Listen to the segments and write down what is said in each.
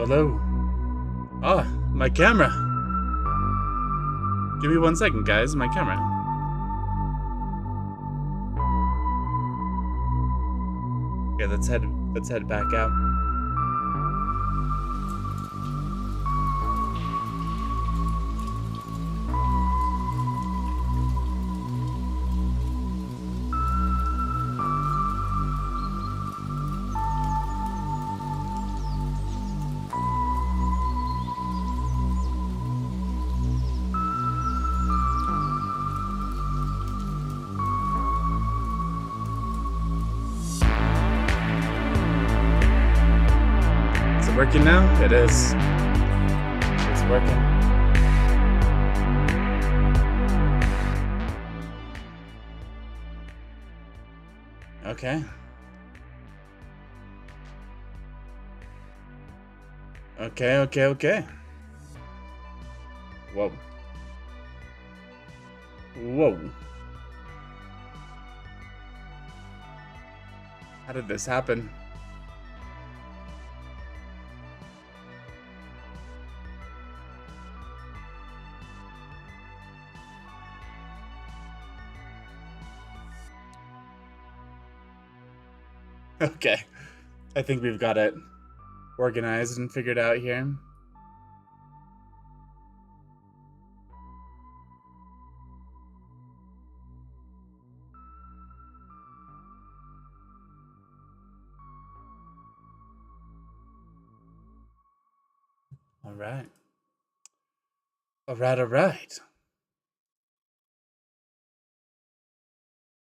Hello. Ah, my camera. Give me 1 second, guys. My camera. Okay, let's head back out. Working now? It is. It's working. Okay. Okay. Whoa. How did this happen? Okay, I think we've got it organized and figured out here. All right.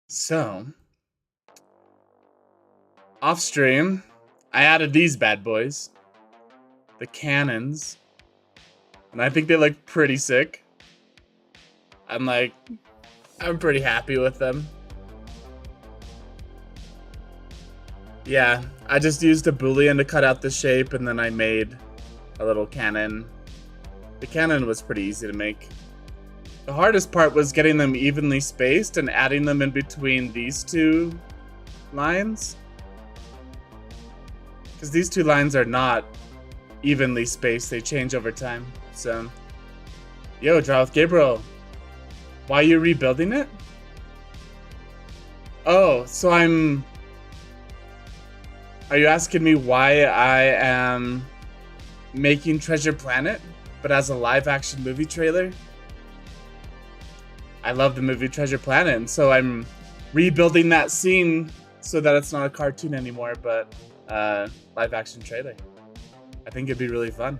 So, off stream, I added these bad boys, the cannons, and I think they look pretty sick. I'm pretty happy with them. Yeah, I just used a boolean to cut out the shape, and then I made a little cannon. The cannon was pretty easy to make. The hardest part was getting them evenly spaced and adding them in between these two lines. Because these two lines are not evenly spaced, they change over time. So, yo, Draw with Gabriel, why are you rebuilding it? Oh, so are you asking me why I am making Treasure Planet, but as a live action movie trailer? I love the movie Treasure Planet, and so I'm rebuilding that scene so that it's not a cartoon anymore, but live action trailer. I think it'd be really fun.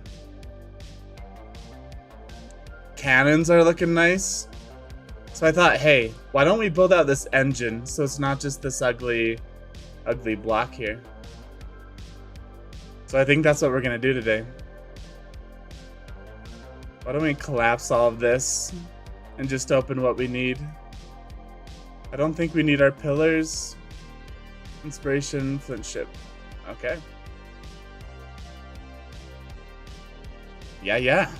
Cannons are looking nice. So I thought, hey, why don't we build out this engine so it's not just this ugly block here. So I think that's what we're gonna do today. Why don't we collapse all of this and just open what we need? I don't think we need our pillars. Inspiration, flint ship. Okay. Yeah. Yeah.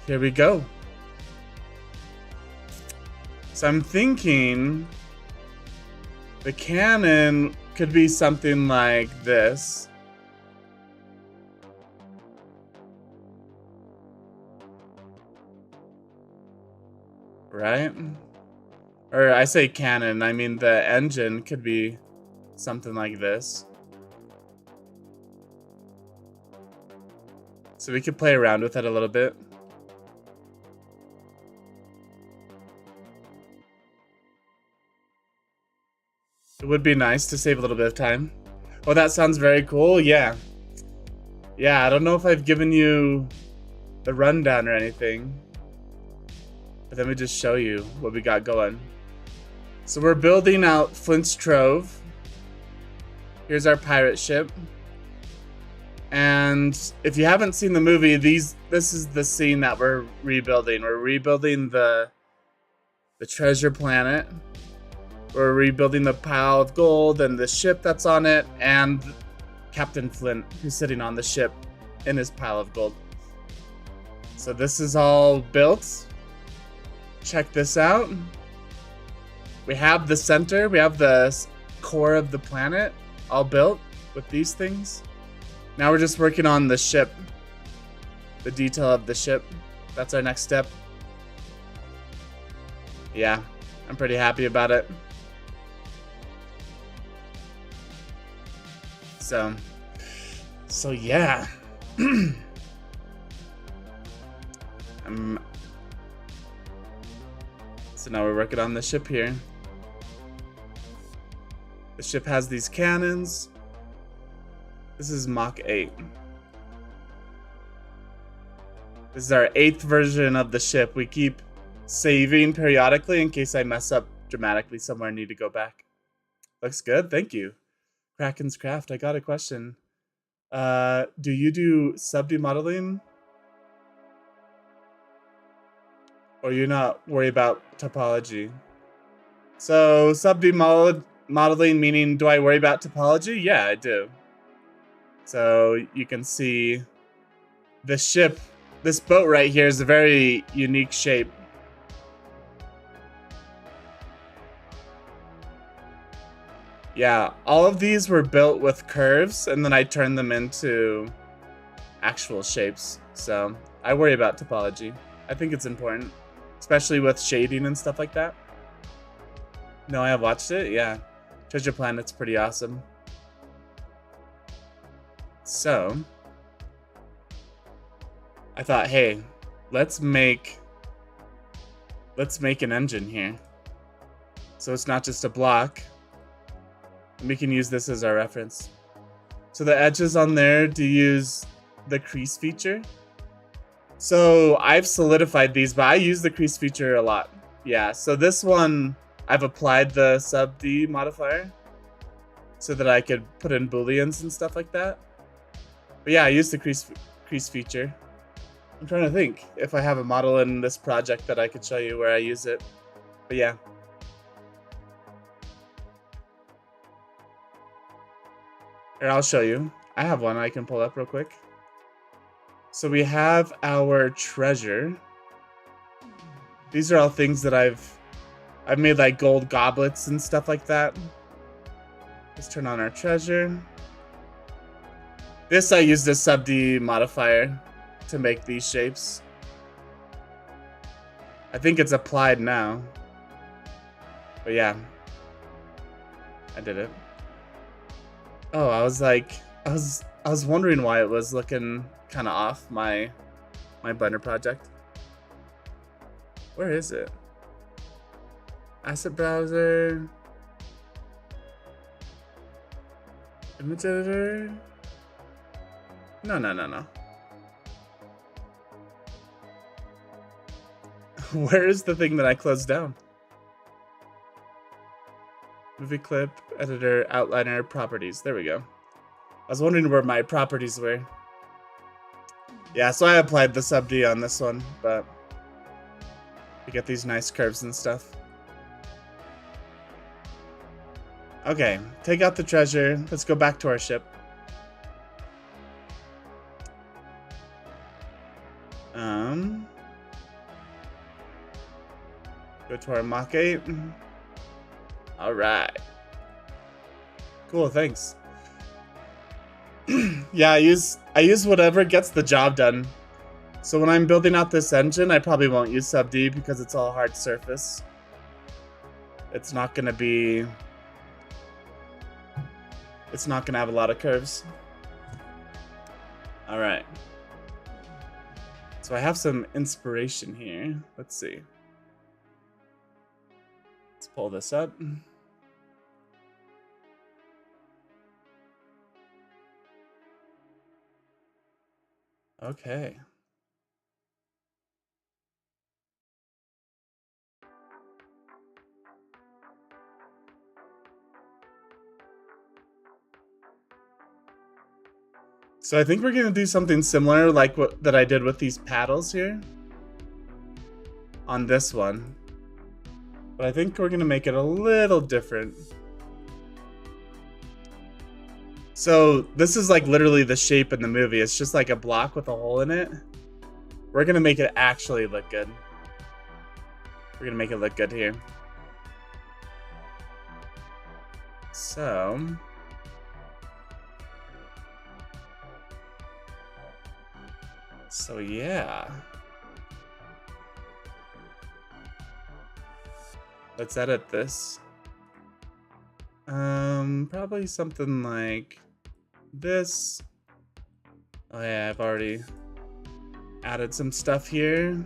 Here we go. So I'm thinking the cannon could be something like this. Right? Or I say cannon, I mean the engine could be something like this. So we could play around with it a little bit. It would be nice to save a little bit of time. Oh, that sounds very cool. Yeah, I don't know if I've given you the rundown or anything, but let me just show you what we got going. So we're building out Flint's Trove. Here's our pirate ship. And if you haven't seen the movie, this is the scene that we're rebuilding. We're rebuilding the treasure planet. We're rebuilding the pile of gold and the ship that's on it, and Captain Flint, who's sitting on the ship in his pile of gold. So this is all built. Check this out. We have the center, we have the core of the planet all built with these things. Now we're just working on the ship, the detail of the ship. That's our next step. Yeah, I'm pretty happy about it. So yeah. So now we're working on the ship here. The ship has these cannons. This is Mach 8. This is our 8th version of the ship. We keep saving periodically in case I mess up dramatically somewhere and need to go back. Looks good, thank you. Kraken's Craft, I got a question. Do you do sub-D modeling? Or you not worry about topology? So sub-D modeling meaning, do I worry about topology? Yeah, I do. So you can see the ship, this boat right here is a very unique shape. Yeah, all of these were built with curves and then I turned them into actual shapes. So I worry about topology. I think it's important, especially with shading and stuff like that. No, I have watched it, yeah. Treasure Planet's pretty awesome. So I thought, hey, let's make an engine here. So it's not just a block. And we can use this as our reference. So the edges on there, do you use the crease feature? So I've solidified these, but I use the crease feature a lot. Yeah, so this one, I've applied the sub-D modifier so that I could put in booleans and stuff like that. But yeah, I use the crease feature. I'm trying to think if I have a model in this project that I could show you where I use it. But yeah. Here, I'll show you. I have one I can pull up real quick. So we have our treasure. These are all things that I've made, like gold goblets and stuff like that. Let's turn on our treasure. This I used a sub-D modifier to make these shapes. I think it's applied now. But yeah, I did it. Oh, I was wondering why it was looking kind of off my Blender project. Where is it? Asset browser. Image editor. No. Where is the thing that I closed down? Movie clip, editor, outliner, properties. There we go. I was wondering where my properties were. Yeah, so I applied the sub-D on this one, but you get these nice curves and stuff. Okay, take out the treasure. Let's go back to our ship. Go to our Mach 8. All right. Cool, thanks. Yeah, I use whatever gets the job done. So when I'm building out this engine, I probably won't use sub-D because it's all hard surface. It's not gonna have a lot of curves. All right. So I have some inspiration here. Let's see. Let's pull this up. Okay. So I think we're gonna do something similar like that I did with these paddles here on this one. But I think we're gonna make it a little different. So this is like literally the shape in the movie. It's just like a block with a hole in it. We're gonna make it actually look good. We're gonna make it look good here. So yeah. Let's edit this. Probably something like this. Oh yeah, I've already added some stuff here.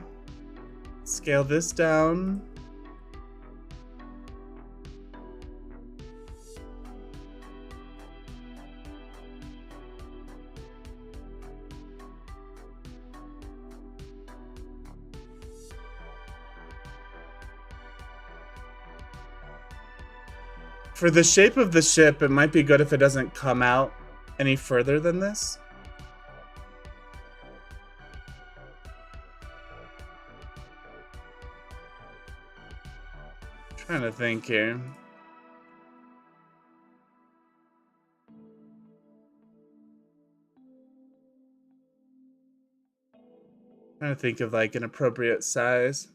Scale this down. For the shape of the ship, it might be good if it doesn't come out any further than this. Trying to think here. Trying to think of like an appropriate size.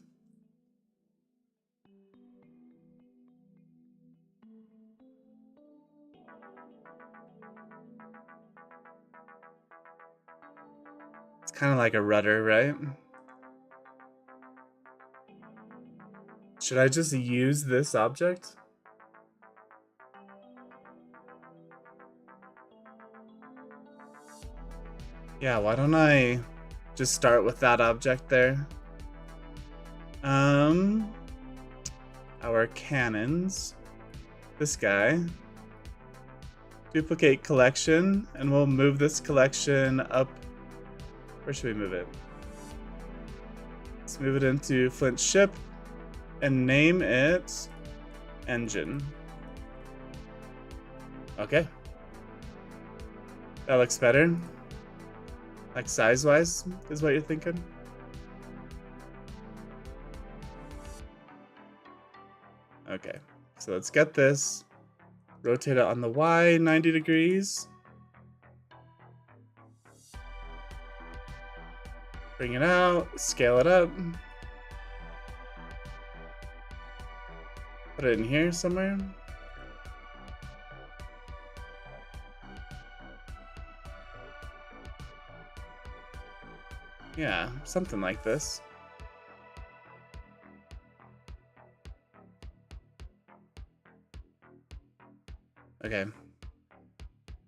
It's kind of like a rudder, right? Should I just use this object? Yeah, why don't I just start with that object there? Our cannons. This guy. Duplicate collection, and we'll move this collection up. Where should we move it? Let's move it into Flint ship and name it engine. Okay. That looks better. Like size-wise is what you're thinking? Okay, so let's get this. Rotate it on the Y 90 degrees. Bring it out, scale it up. Put it in here somewhere. Yeah, something like this. Okay.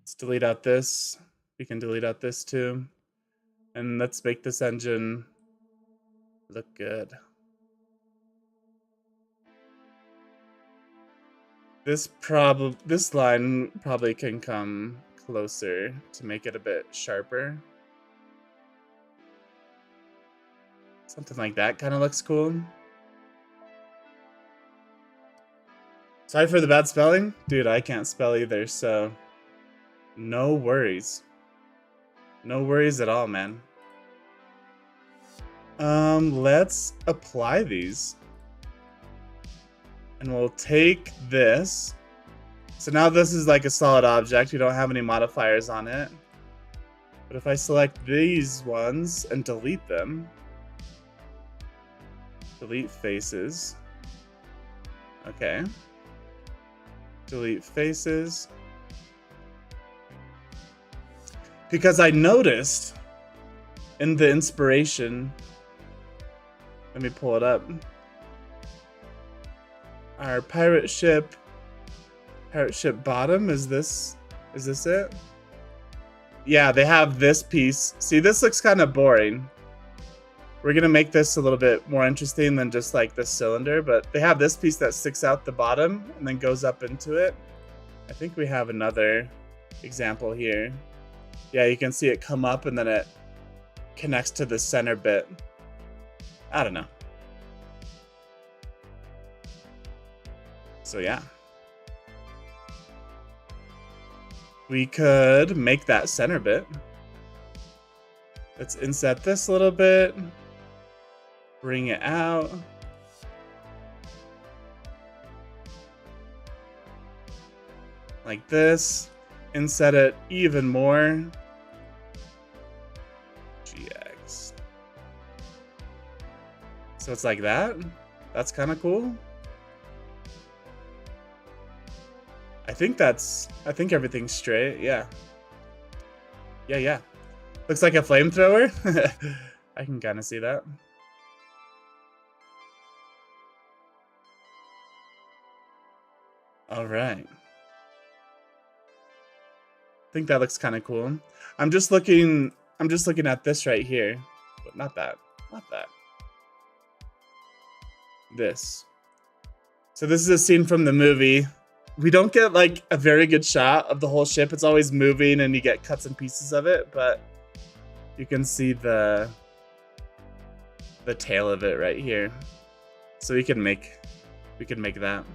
Let's delete out this. We can delete out this too. And let's make this engine look good. This line probably can come closer to make it a bit sharper. Something like that kind of looks cool. Sorry for the bad spelling. Dude, I can't spell either, so no worries. No worries at all, man. Let's apply these. And we'll take this. So now this is like a solid object. We don't have any modifiers on it. But if I select these ones and delete them, delete faces. Okay. Delete faces. Because I noticed in the inspiration, let me pull it up. Our pirate ship bottom, is this it? Yeah, they have this piece. See, this looks kind of boring. We're gonna make this a little bit more interesting than just like this cylinder, but they have this piece that sticks out the bottom and then goes up into it. I think we have another example here. Yeah, you can see it come up and then it connects to the center bit. I don't know. So yeah. We could make that center bit. Let's inset this a little bit. Bring it out. Like this. Inset it even more. GX. So it's like that. That's kind of cool. I think everything's straight. Yeah. Yeah. Looks like a flamethrower. I can kind of see that. All right. I think that looks kind of cool. I'm just looking at this right here. But not that. This. So this is a scene from the movie. We don't get like a very good shot of the whole ship. It's always moving and you get cuts and pieces of it, but you can see the tail of it right here. So we can make that.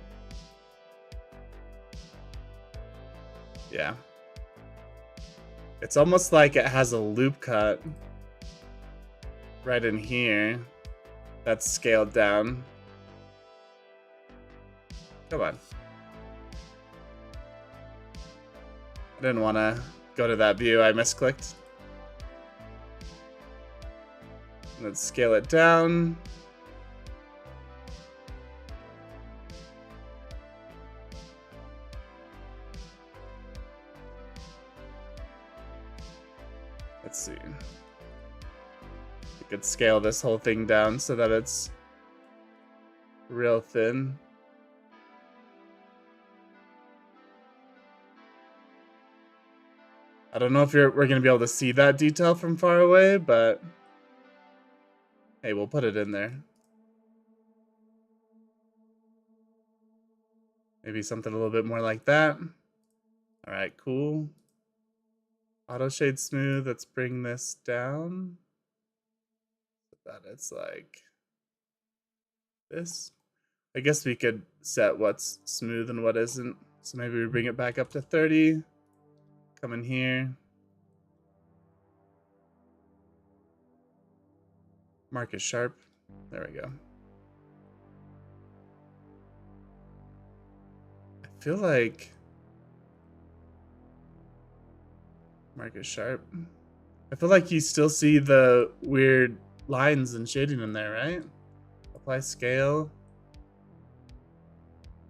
Yeah. It's almost like it has a loop cut right in here that's scaled down. Come on. I didn't want to go to that view. I misclicked. Let's scale it down. Let's see. We could scale this whole thing down so that it's real thin. I don't know if we're going to be able to see that detail from far away, but hey, we'll put it in there. Maybe something a little bit more like that. All right, cool. Auto shade smooth. Let's bring this down so that it's like this. I guess we could set what's smooth and what isn't. So maybe we bring it back up to 30. Come in here. Mark is sharp. There we go. I feel like Mark is sharp. I feel like you still see the weird lines and shading in there, right? Apply scale.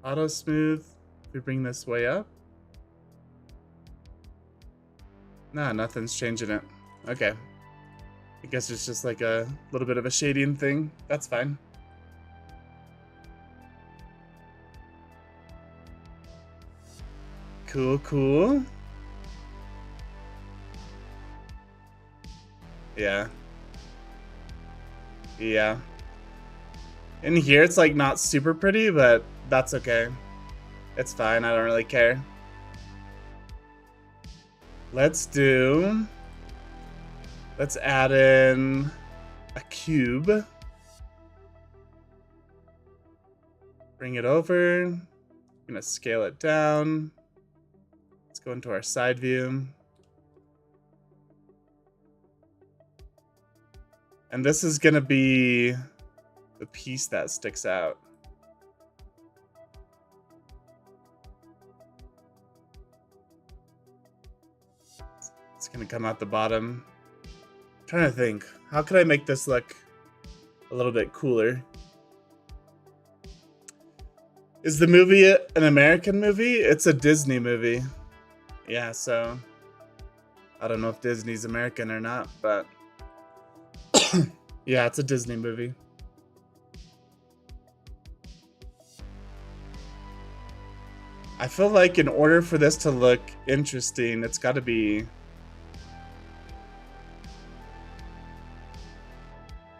Auto smooth. If we bring this way up. Nah, nothing's changing it. Okay. I guess it's just like a little bit of a shading thing. That's fine. Cool. Yeah. In here, it's like not super pretty, but that's okay. It's fine. I don't really care. Let's add in a cube. Bring it over. I'm gonna scale it down. Let's go into our side view. And this is gonna be the piece that sticks out. It's gonna come out the bottom. I'm trying to think, how could I make this look a little bit cooler? Is the movie an American movie? It's a Disney movie. Yeah, so I don't know if Disney's American or not, but yeah, it's a Disney movie. I feel like in order for this to look interesting, it's got to be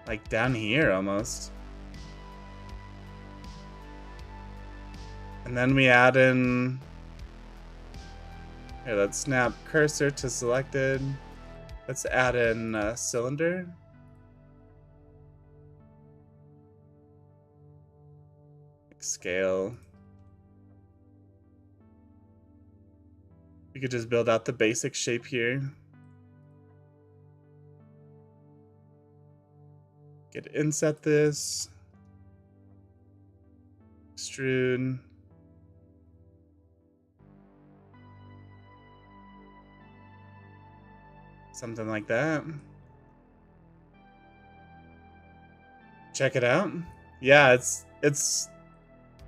like down here almost. And then we add in, here, let's snap cursor to selected. Let's add in a cylinder. Scale. We could just build out the basic shape here. Get inset this. Extrude. Something like that. Check it out. Yeah, it's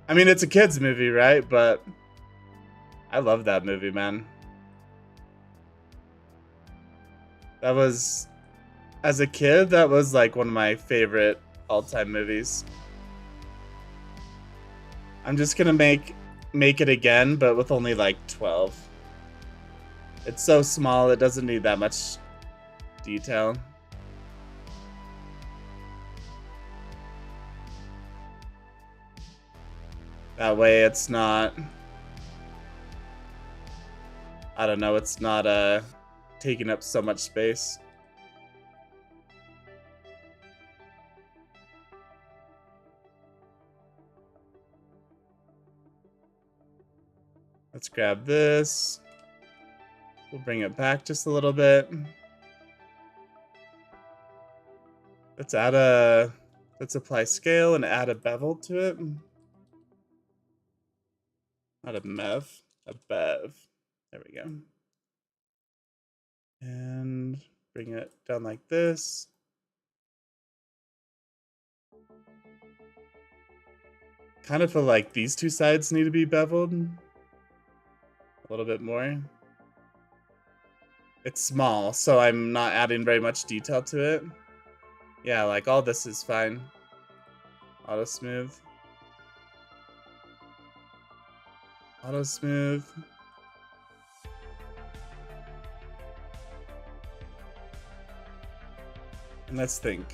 I mean, it's a kid's movie, right? But I love that movie, man. That was, as a kid, that was like one of my favorite all-time movies. I'm just gonna make it again, but with only like 12. It's so small, it doesn't need that much detail. That way it's not, I don't know, it's not taking up so much space. Let's grab this. We'll bring it back just a little bit. Let's apply scale and add a bevel to it. Not a mev, a bev. There we go. And bring it down like this. Kind of feel like these two sides need to be beveled a little bit more. It's small, so I'm not adding very much detail to it. Yeah, like all this is fine. Auto smooth. Auto smooth. And let's think.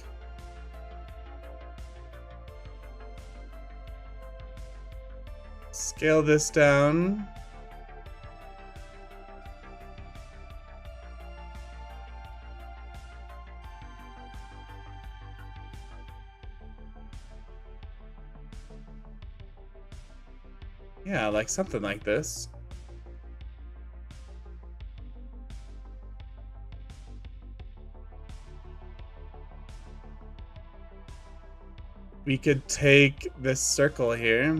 Scale this down. Yeah, like something like this. We could take this circle here,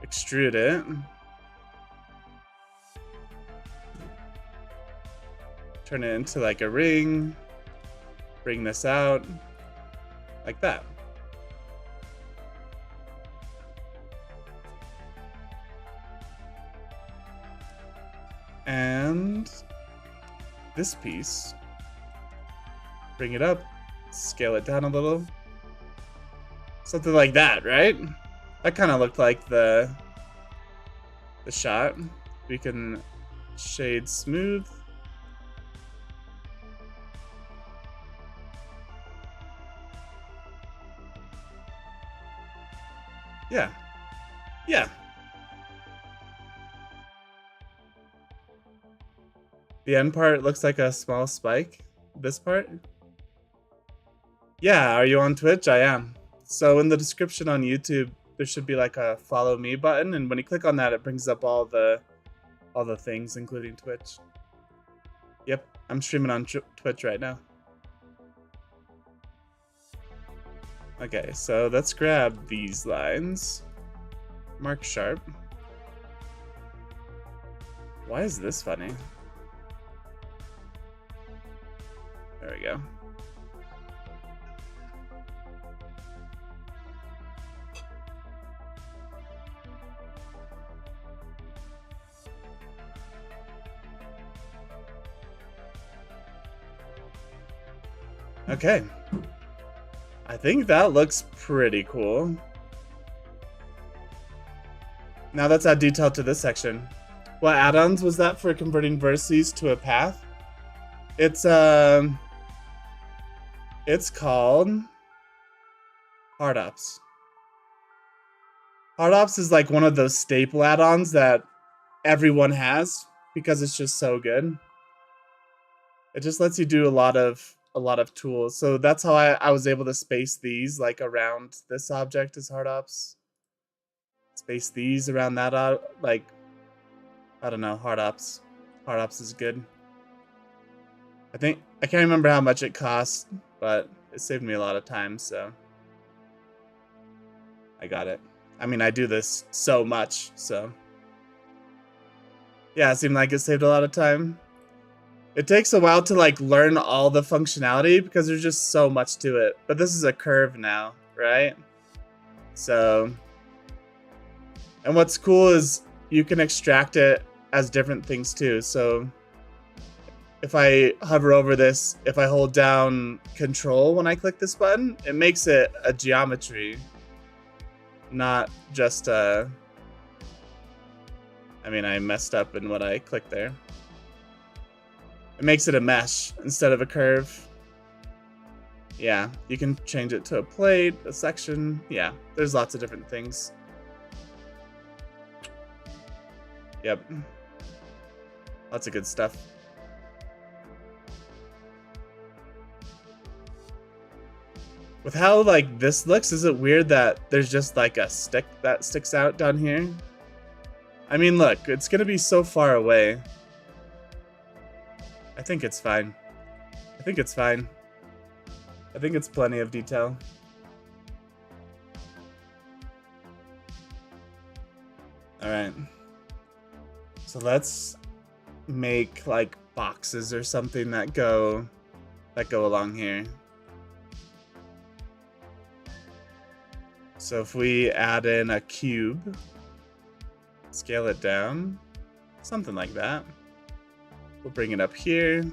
extrude it, turn it into like a ring, bring this out, like that. And this piece, bring it up, scale it down a little. Something like that, right? That kind of looked like the shot. We can shade smooth. Yeah. Yeah. The end part looks like a small spike. This part? Yeah, are you on Twitch? I am. So in the description on YouTube, there should be like a follow me button, and when you click on that, it brings up all the things, including Twitch. Yep, I'm streaming on Twitch right now. Okay, so let's grab these lines. Mark sharp. Why is this funny? There we go. Okay. I think that looks pretty cool. Now let's add detail to this section. What add-ons was that for converting vertices to a path? It's called Hard Ops. Hard Ops is like one of those staple add-ons that everyone has because it's just so good. It just lets you do a lot of tools. So that's how I was able to space these like around this object is Hard Ops. Space these around that, like, I don't know, Hard Ops. Hard Ops is good. I can't remember how much it cost, but it saved me a lot of time, so I got it. I mean, I do this so much, so yeah, it seemed like it saved a lot of time. It takes a while to like learn all the functionality because there's just so much to it. But this is a curve now, right? So, and what's cool is you can extract it as different things too. So if I hover over this, if I hold down Control when I click this button, it makes it a geometry, not just a... I mean, I messed up in what I clicked there. It makes it a mesh instead of a curve. Yeah, you can change it to a plate, a section. Yeah, there's lots of different things. Yep. Lots of good stuff. With how like this looks, is it weird that there's just like a stick that sticks out down here? I mean, look, it's gonna be so far away. I think it's fine. I think it's fine. I think it's plenty of detail. All right. So let's make like boxes or something that go along here. So if we add in a cube, scale it down, something like that. We'll bring it up here.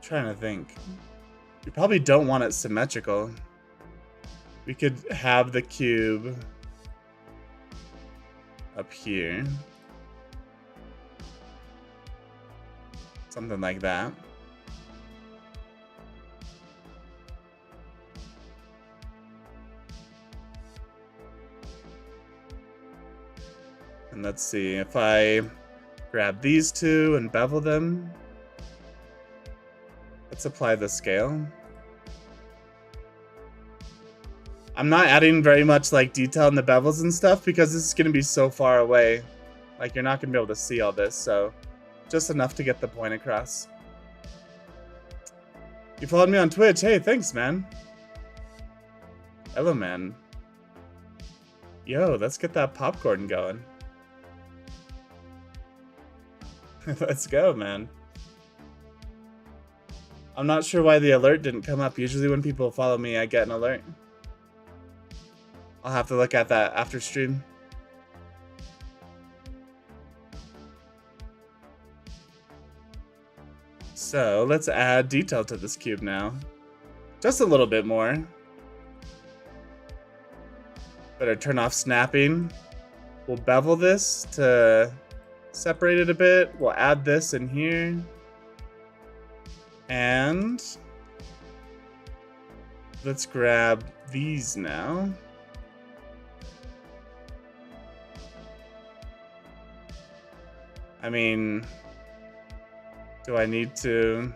Trying to think. We probably don't want it symmetrical. We could have the cube up here. Something like that. And let's see, if I grab these two and bevel them, let's apply the scale. I'm not adding very much like detail in the bevels and stuff because this is going to be so far away. Like you're not going to be able to see all this, so just enough to get the point across. You followed me on Twitch. Hey, thanks, man. Hello, man. Yo, let's get that popcorn going. Let's go, man. I'm not sure why the alert didn't come up. Usually when people follow me, I get an alert. I'll have to look at that after stream. So let's add detail to this cube now. Just a little bit more. Better turn off snapping. We'll bevel this to separate it a bit. We'll add this in here. And let's grab these now. I mean, do I need to?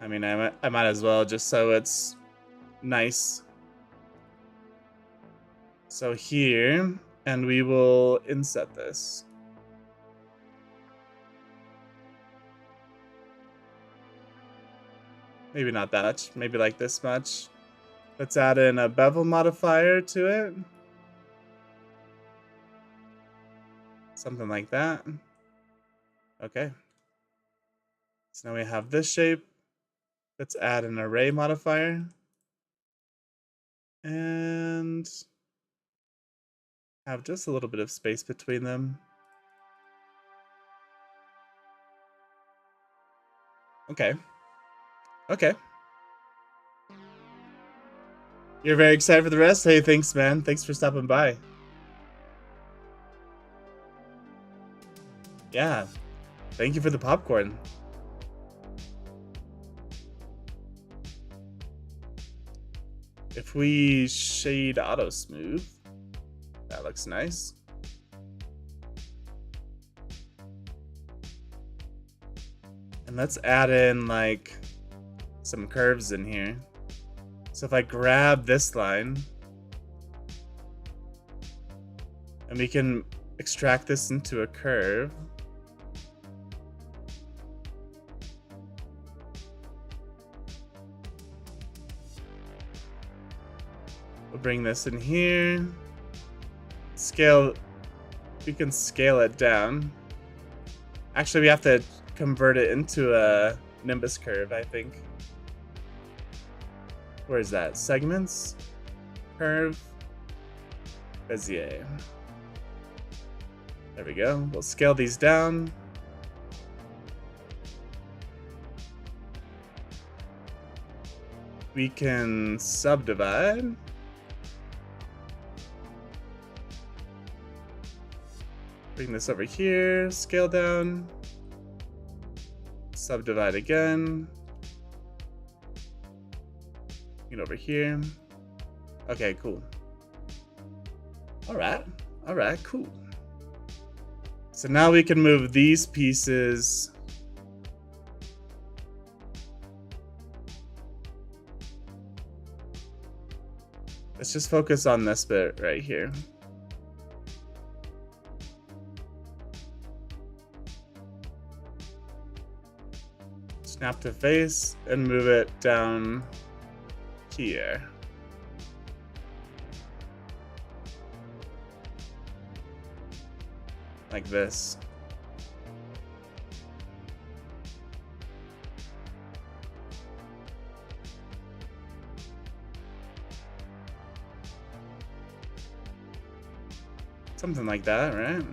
I mean, I might as well just so it's nice. So here, and we will inset this. Maybe not that much, maybe like this much. Let's add in a bevel modifier to it. Something like that. Okay. So now we have this shape. Let's add an array modifier. And have just a little bit of space between them. Okay. Okay. You're very excited for the rest? Hey, thanks, man. Thanks for stopping by. Yeah. Thank you for the popcorn. If we shade auto smooth, that looks nice. And let's add in like some curves in here. So if I grab this line and we can extract this into a curve. We'll bring this in here. Scale, we can scale it down. Actually, we have to convert it into a nimbus curve, I think. Where is that? Segments, curve, Bezier. There we go. We'll scale these down. We can subdivide. Bring this over here, scale down. Subdivide again. Get over here. Okay, cool. All right, cool. So now we can move these pieces. Let's just focus on this bit right here. Snap to face and move it down here. Like this. Something like that, right?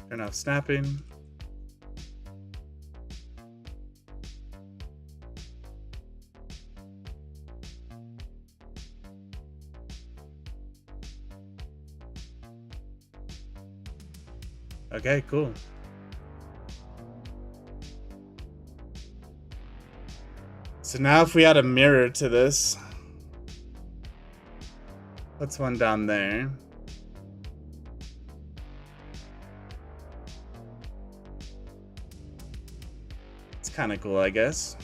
Turn off snapping. Okay, cool. So now if we add a mirror to this, what's one down there? It's kind of cool, I guess.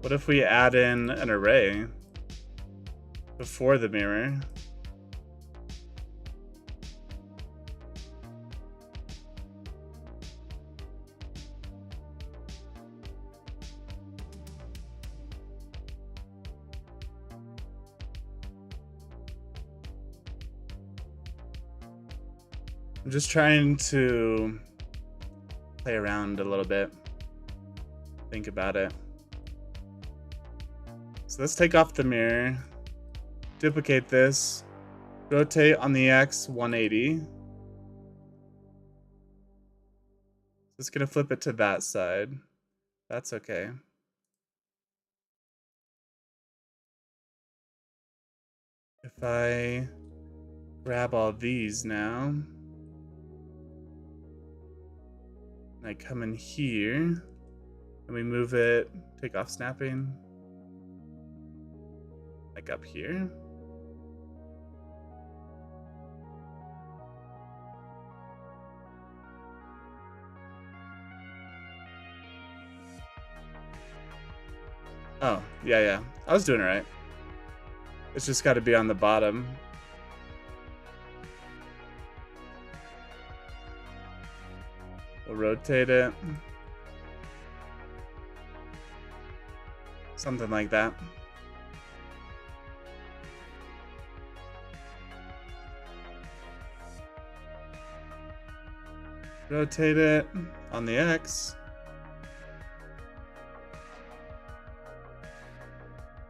What if we add in an array before the mirror? I'm just trying to play around a little bit. Think about it. So let's take off the mirror, duplicate this, rotate on the X 180. It's gonna flip it to that side. That's okay. If I grab all these now, and I come in here, and we move it, take off snapping, like up here. Oh, yeah. I was doing it right. It's just got to be on the bottom. We'll rotate it. Something like that. Rotate it on the X.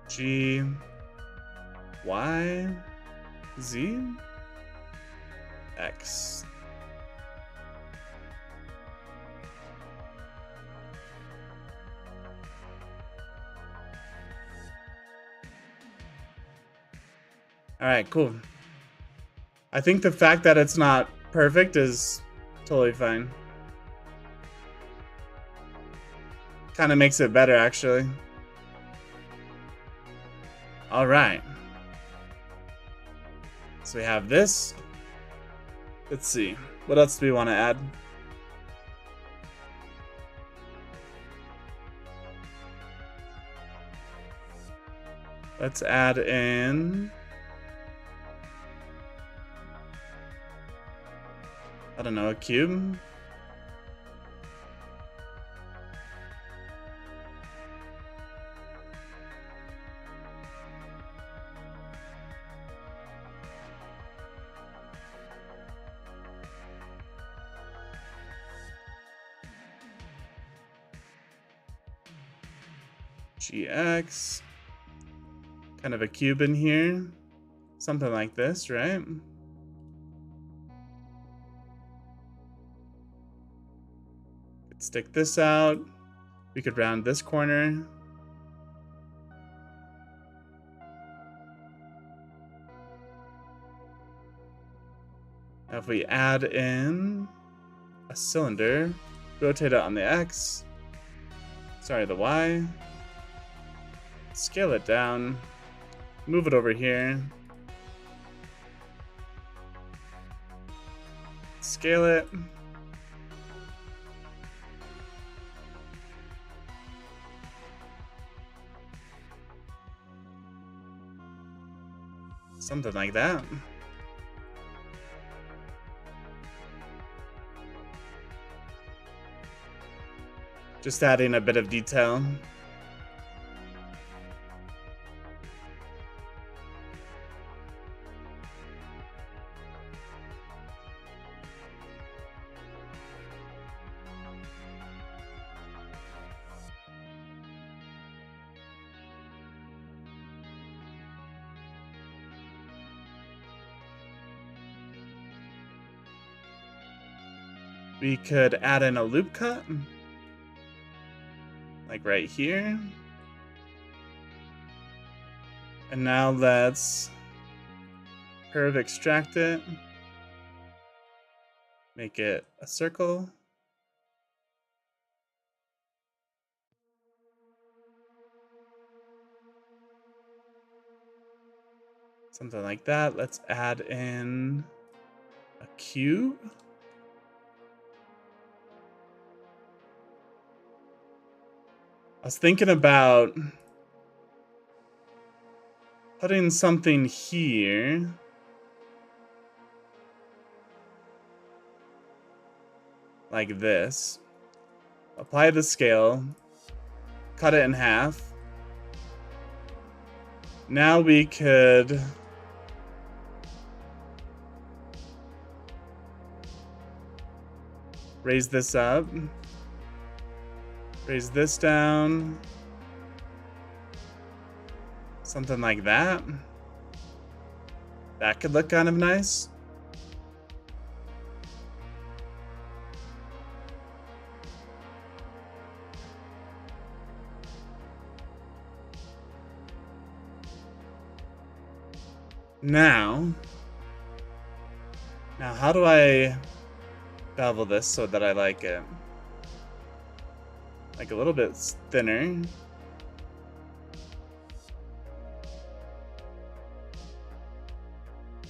G, Y, Z, X. All right, cool. I think the fact that it's not perfect is totally fine. Kind of makes it better, actually. All right. So we have this. Let's see. What else do we want to add? Let's add in, I don't know, a cube. GX. Kind of a cube in here. Something like this, right? Could stick this out. We could round this corner. Now if we add in a cylinder, rotate it on the X, sorry, the Y, scale it down, move it over here, scale it, something like that. Just adding a bit of detail. We could add in a loop cut. Like right here. And now let's curve extract it. Make it a circle. Something like that. Let's add in a cube. I was thinking about putting something here. Like this. Apply the scale. Cut it in half. Now we could raise this up. Raise this down. Something like that. That could look kind of nice. Now how do I bevel this so that I like it? Like a little bit thinner.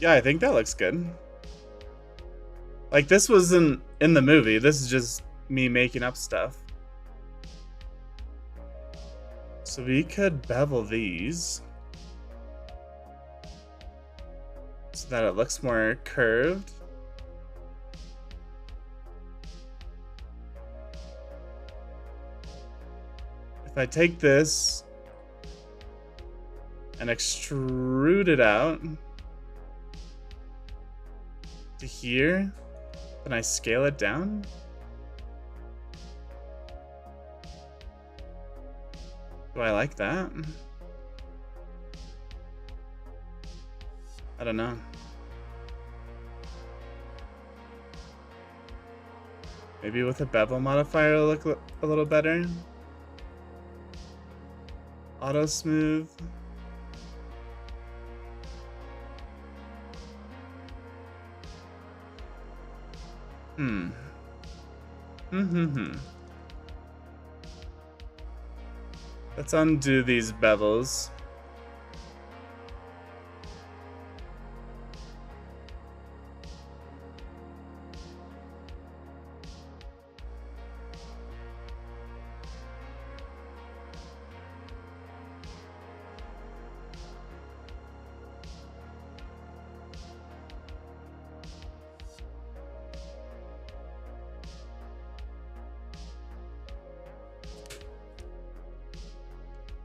Yeah, I think that looks good. Like, this wasn't in the movie. This is just me making up stuff. So we could bevel these so that it looks more curved. If I take this and extrude it out to here, can I scale it down? Do I like that? I don't know. Maybe with a bevel modifier it'll look a little better. Auto smooth. Let's undo these bevels.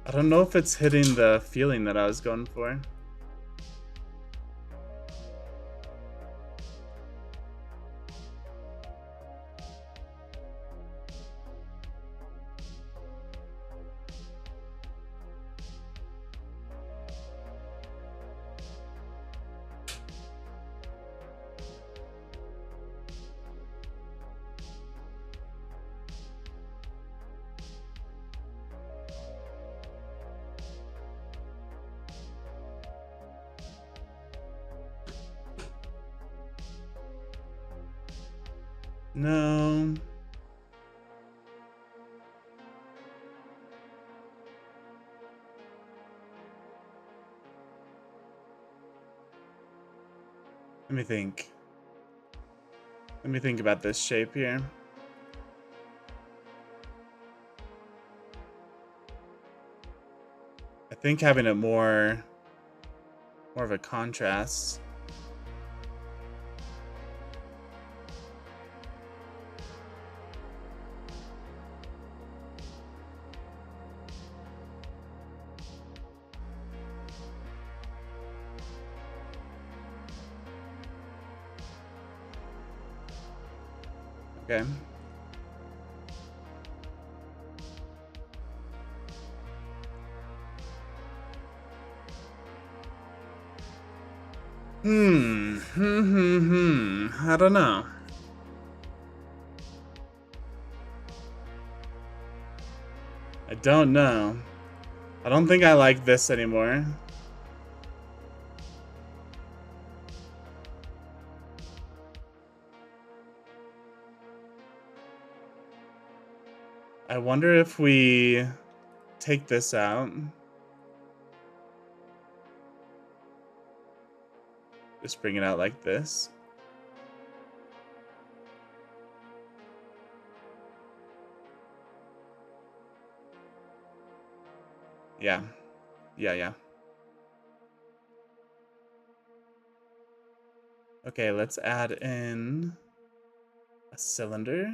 I don't know if it's hitting the feeling that I was going for. No. Let me think. Let me think about this shape here. I think having it more of a contrast. Okay. I don't know. I don't know. I don't think I like this anymore. I wonder if we take this out. Just bring it out like this. Yeah. Yeah. Okay, let's add in a cylinder.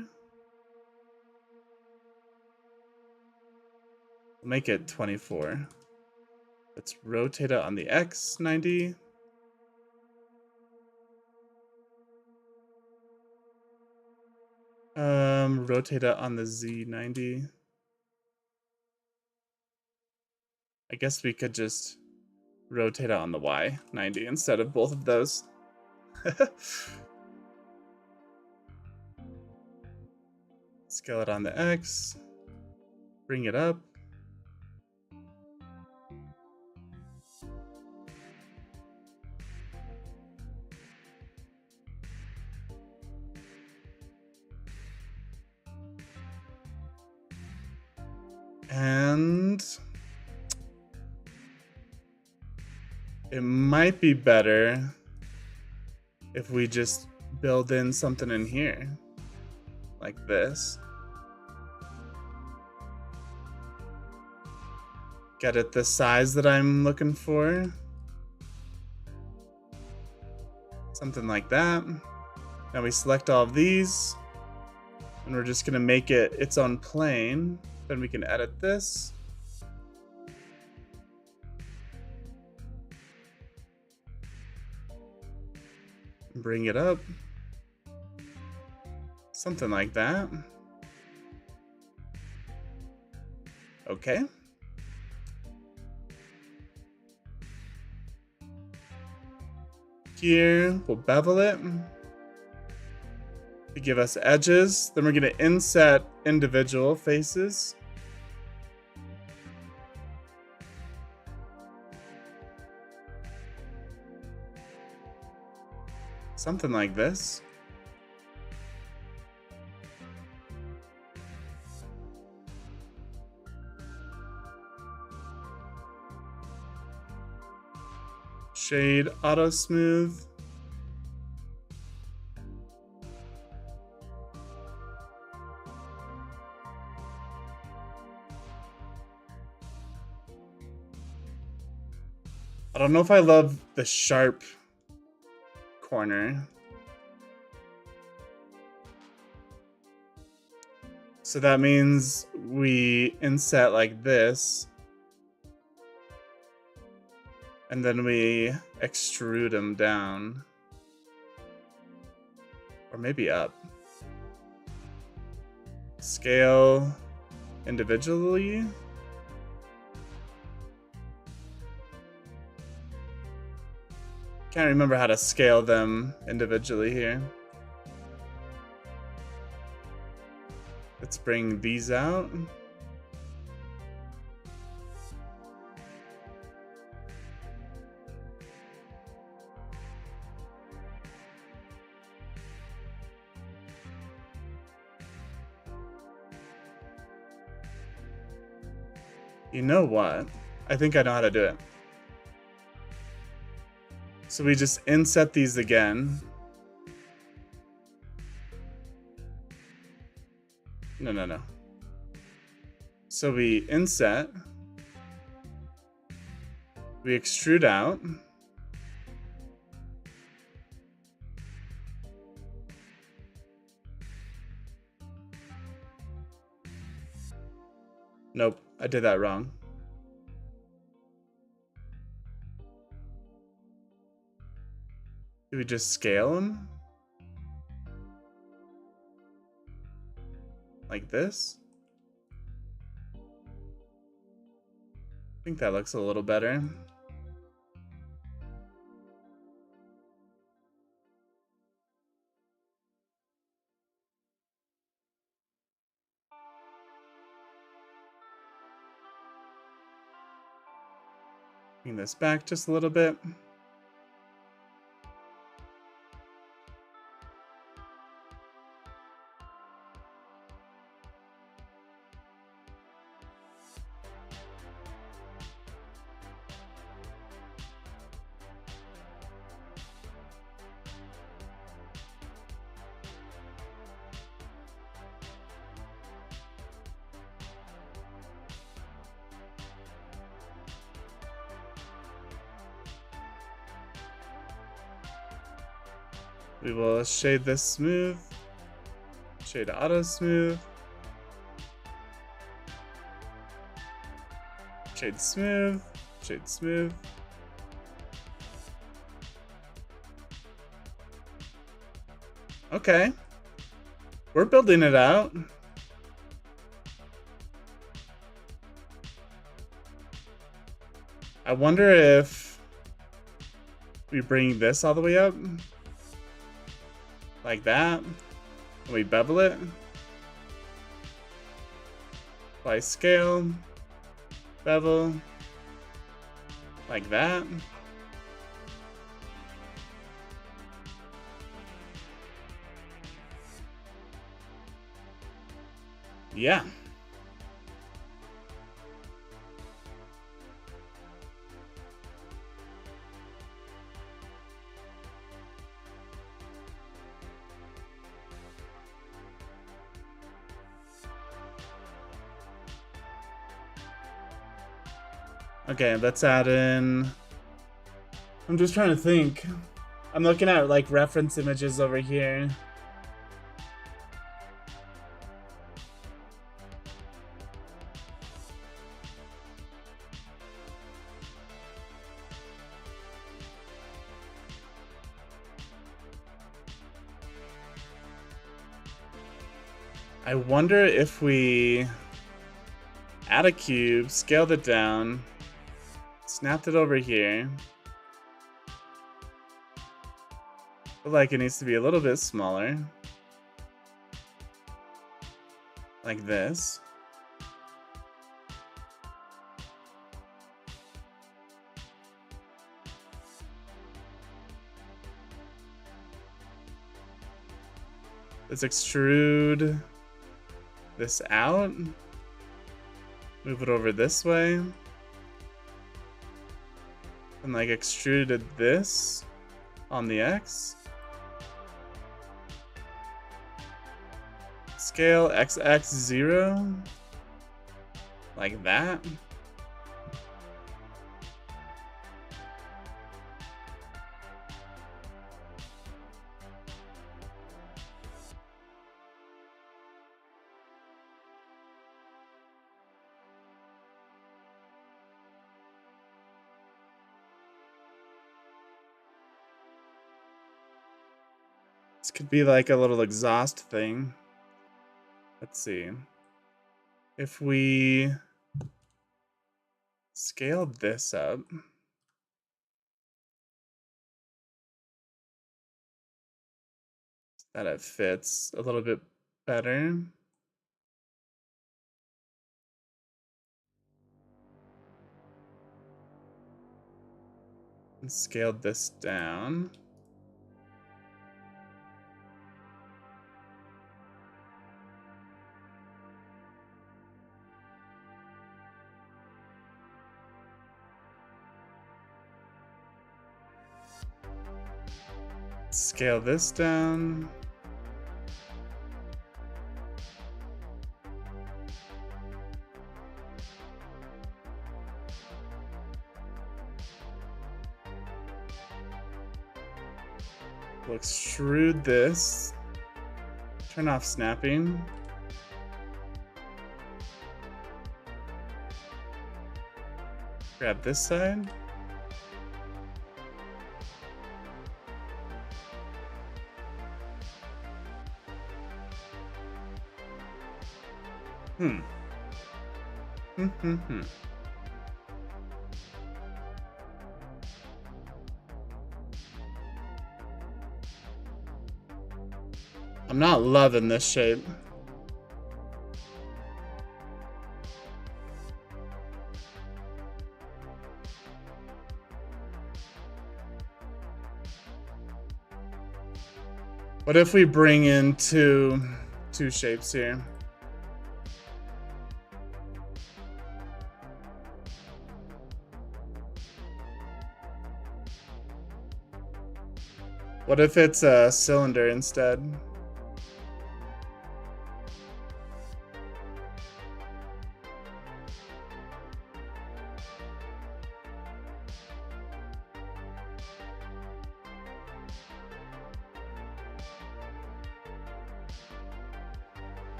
We'll make it 24. Let's rotate it on the X 90. Rotate it on the Z 90. I guess we could just rotate it on the Y 90 instead of both of those. Scale it on the X. Bring it up. And it might be better if we just build in something in here, like this. Get it the size that I'm looking for. Something like that. Now we select all of these, and we're just gonna make it its own plane. Then we can edit this. Bring it up. Something like that. Okay. Here, we'll bevel it to give us edges. Then we're going to inset individual faces. Something like this. Shade auto smooth. I don't know if I love the sharp corner. So that means we inset like this. And then we extrude them down. Or maybe up. Scale individually. Can't remember how to scale them individually here. Let's bring these out. You know what? I think I know how to do it. So we just inset these again. No. So we inset. We extrude out. Nope, I did that wrong. Do we just scale them? Like this? I think that looks a little better. Bring this back just a little bit. We will shade this smooth. Shade auto smooth. Shade smooth. Shade smooth. Okay. We're building it out. I wonder if we bring this all the way up. Like that. And we bevel it. By scale. Bevel. Like that. Yeah. Okay, let's add in. I'm just trying to think. I'm looking at like reference images over here. I wonder if we add a cube, scaled it down, snapped it over here. Feel like it needs to be a little bit smaller. Like this. Let's extrude this out. Move it over this way. And like extruded this on the X. Scale XX 0. Like that. This could be like a little exhaust thing. Let's see. If we scale this up. That it fits a little bit better. And scaled this down. Scale this down. We'll extrude this. Turn off snapping. Grab this side. I'm not loving this shape. What if we bring in two shapes here? What if it's a cylinder instead?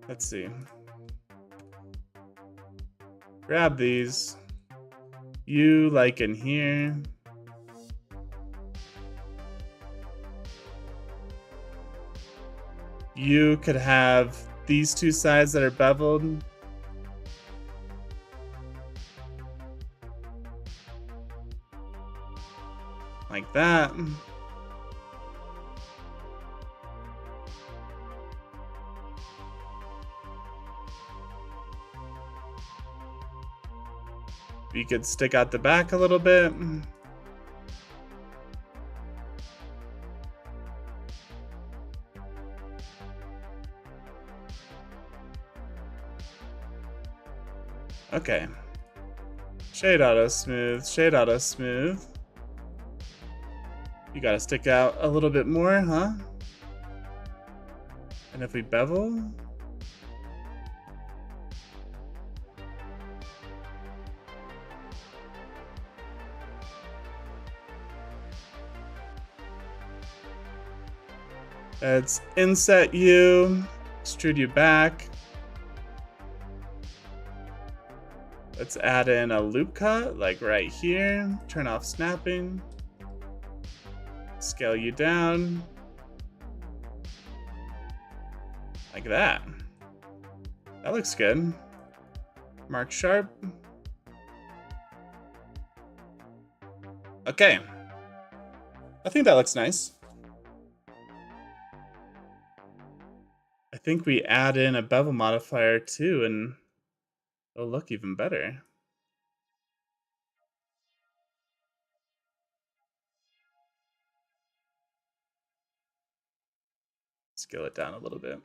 Let's see. Grab these. You like in here. You could have these two sides that are beveled. Like that. You could stick out the back a little bit. Okay. Shade auto smooth, shade auto smooth. You gotta stick out a little bit more, huh? And if we bevel, let's inset you, extrude you back. Let's add in a loop cut, like right here. Turn off snapping. Scale you down. Like that. That looks good. Mark sharp. Okay. I think that looks nice. I think we add in a bevel modifier too, and it'll look even better. Scale it down a little bit.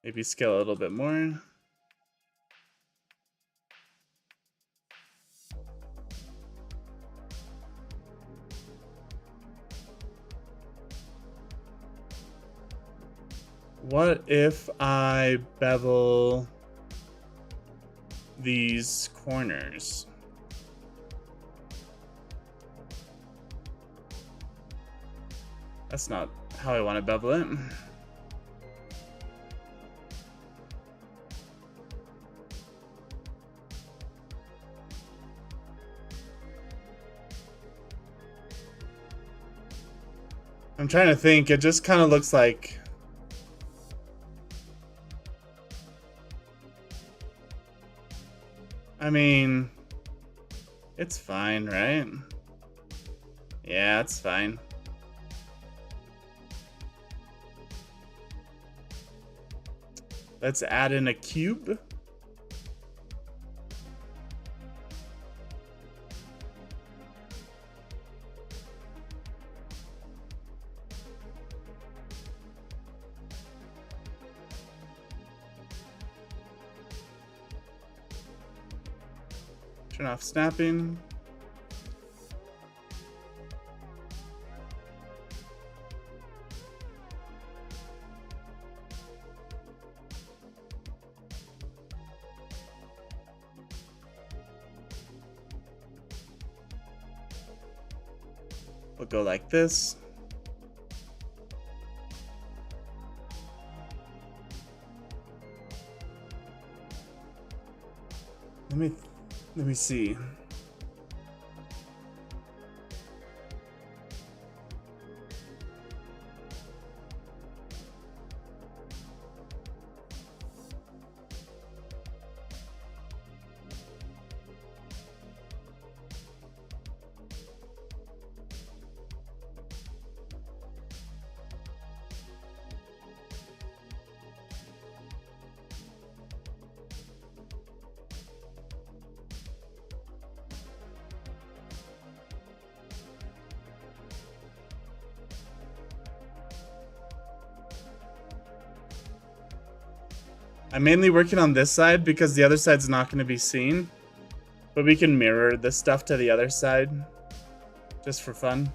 Maybe scale a little bit more. What if I bevel these corners? That's not how I want to bevel it. I'm trying to think. It just kind of looks like... I mean, it's fine, right? Yeah, it's fine. Let's add in a cube. Turn off snapping. We'll go like this. Let me see. I'm mainly working on this side because the other side's not going to be seen. But we can mirror this stuff to the other side. Just for fun.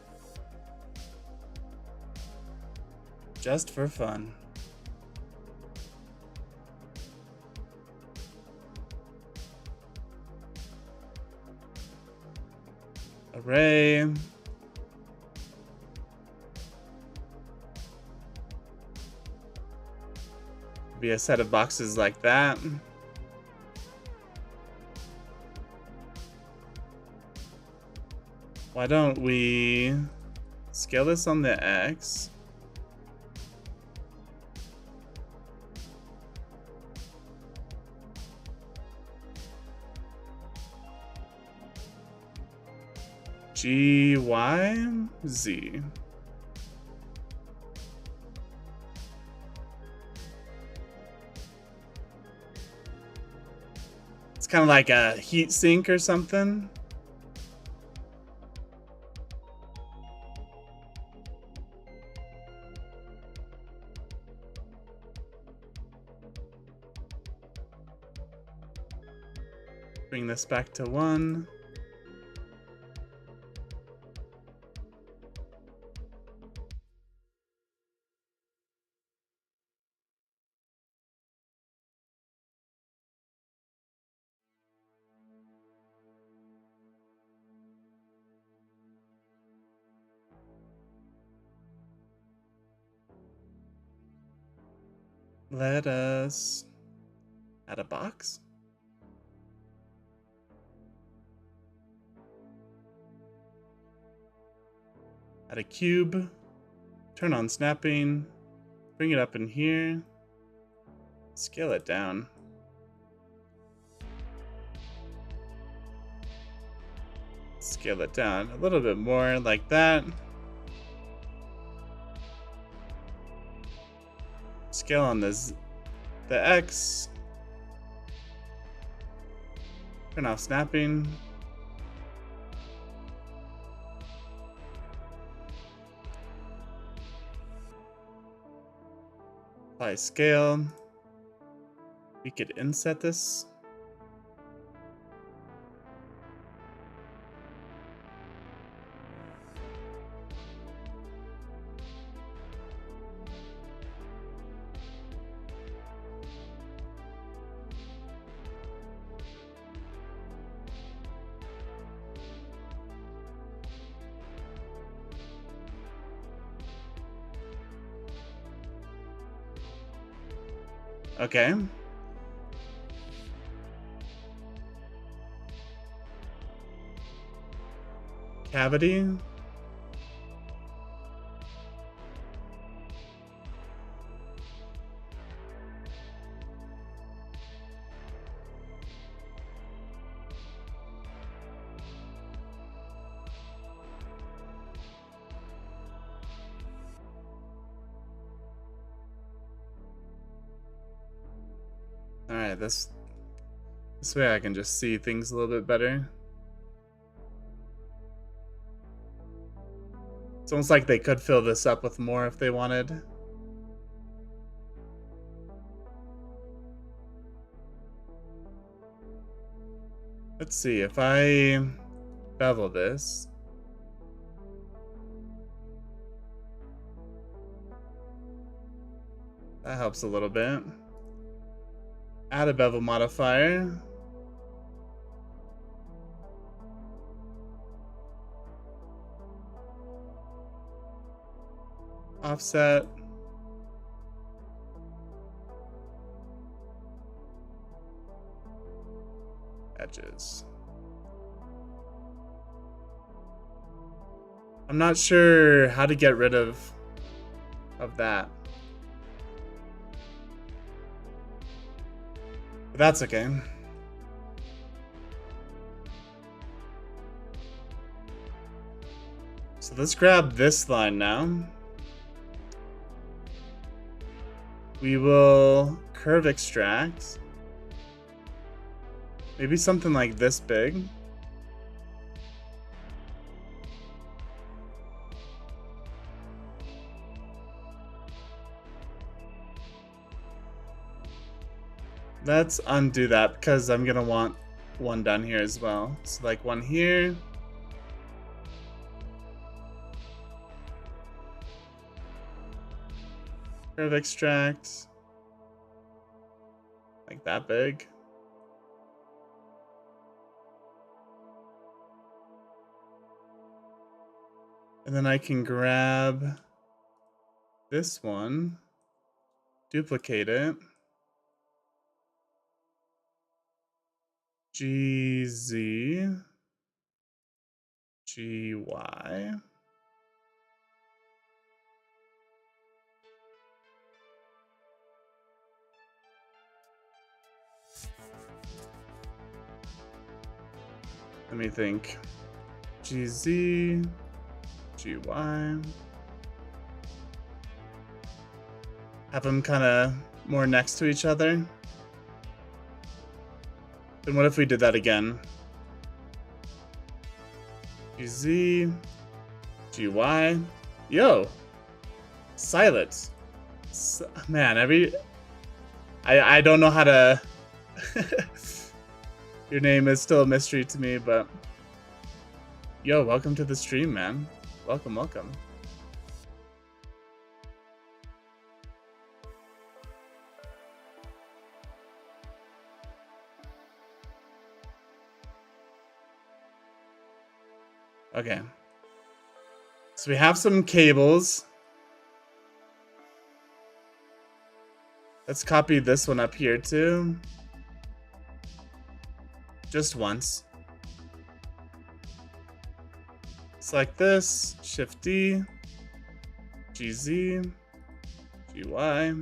Just for fun. Array. Be a set of boxes like that. Why don't we scale this on the X? G, Y, Z. It's kind of like a heat sink or something. Bring this back to 1. Let us add a box. Add a cube. Turn on snapping. Bring it up in here. Scale it down. Scale it down a little bit more like that. Scale on the X. Turn off snapping. Apply scale. We could inset this. Okay. Cavity. Alright, this way I can just see things a little bit better. It's almost like they could fill this up with more if they wanted. Let's see, if I bevel this. That helps a little bit. Add a bevel modifier. Offset. Edges. I'm not sure how to get rid of that. But that's okay. So let's grab this line now. We will curve extract. Maybe something like this big. Let's undo that because I'm gonna want one down here as well. So like one here. Curve extract. Like that big. And then I can grab this one, duplicate it. GZ, GY. Let me think. GZ, GY. Have them kind of more next to each other. Then what if we did that again? GZ, GY. Yo, silence. Man, I don't know how to. Your name is still a mystery to me, but yo, welcome to the stream, man. Welcome, welcome. Okay. So we have some cables. Let's copy this one up here too. Just once. Select this, Shift D, GZ, GY.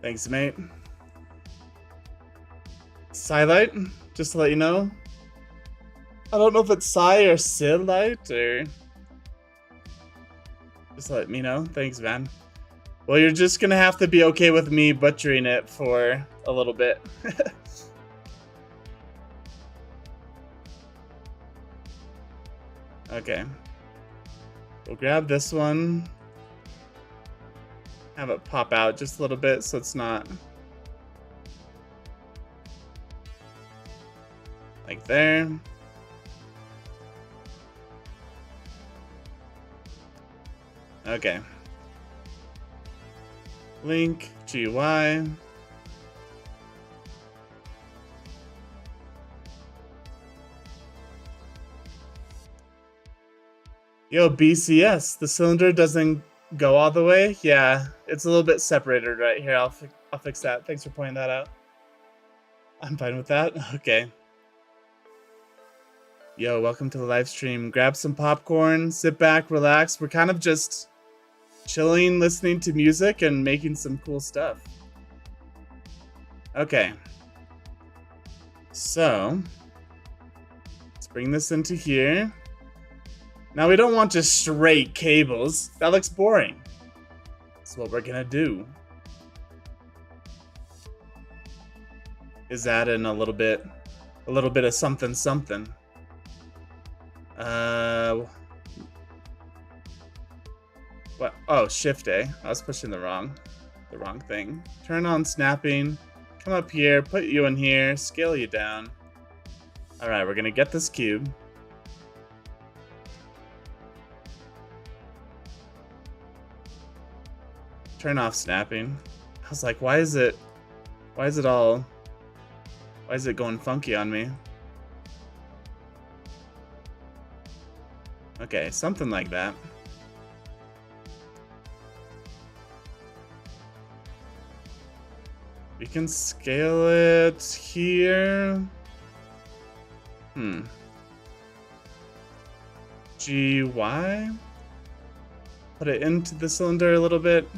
Thanks, mate. Sci-light, just to let you know. I don't know if it's Sci or Sid-light or... Just let me know. Thanks, Van. Well, you're just gonna have to be okay with me butchering it for a little bit. Okay. We'll grab this one. Have it pop out just a little bit so it's not like there. Okay. Link, GY. Yo, BCS, the cylinder doesn't go all the way? Yeah, it's a little bit separated right here. I'll fix that. Thanks for pointing that out. I'm fine with that. Okay. Yo, welcome to the live stream. Grab some popcorn, sit back, relax. We're kind of just chilling, listening to music, and making some cool stuff. Okay. So, let's bring this into here. Now, we don't want just straight cables. That looks boring. So what we're gonna do is add in a little bit of something something. What? Oh, Shift A. I was pushing the wrong thing. Turn on snapping. Come up here, put you in here, scale you down. All right, we're gonna get this cube. Turn off snapping. I was like, why is it going funky on me? Okay, something like that. We can scale it here. GY. Put it into the cylinder a little bit.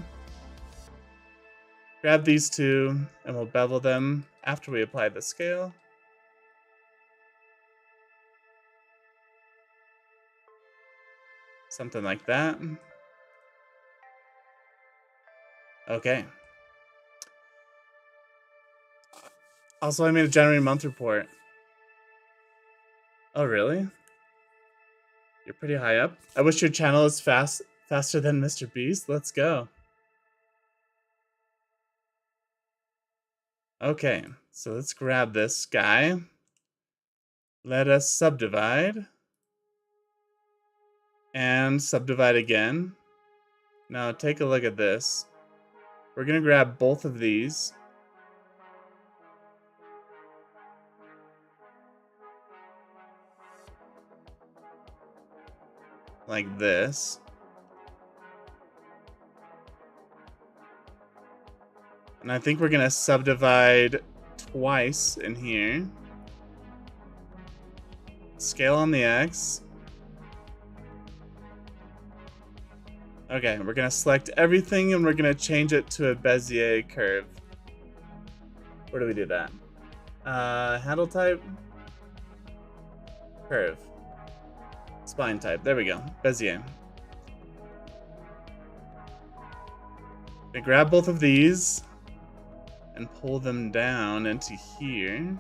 Grab these two, and we'll bevel them after we apply the scale. Something like that. Okay. Also, I made a January month report. Oh, really? You're pretty high up. I wish your channel is faster than Mr. Beast. Let's go. Okay, so let's grab this guy. Let us subdivide. And subdivide again. Now take a look at this. We're gonna grab both of these. Like this. And I think we're gonna subdivide twice in here. Scale on the X. Okay, we're gonna select everything and we're gonna change it to a Bezier curve. Where do we do that? Handle type. Curve. Spline type. There we go. Bezier. Okay, grab both of these and pull them down into here.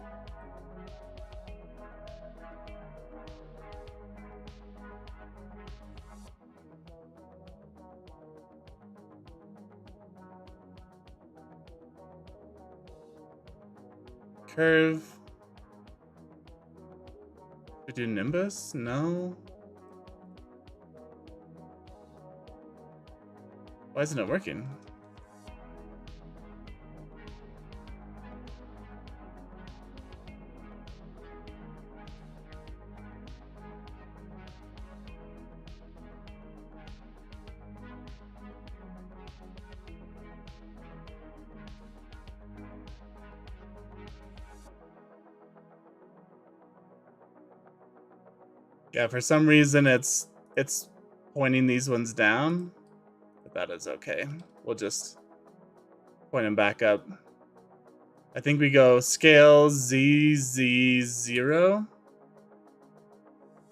Curve. We do Nimbus? No. Why isn't it working? Yeah, for some reason it's pointing these ones down, but that is okay. We'll just point them back up. I think we go scale Z0.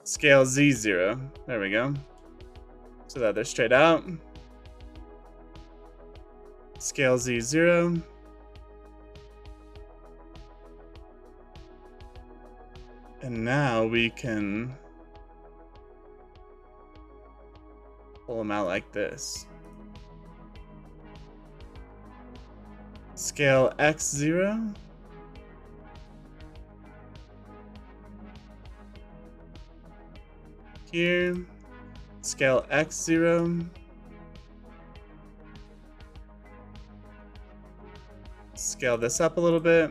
Scale Z0. There we go. So that they're straight out. Scale Z0. And now we can pull them out like this. Scale X0. Here. Scale X0. Scale this up a little bit.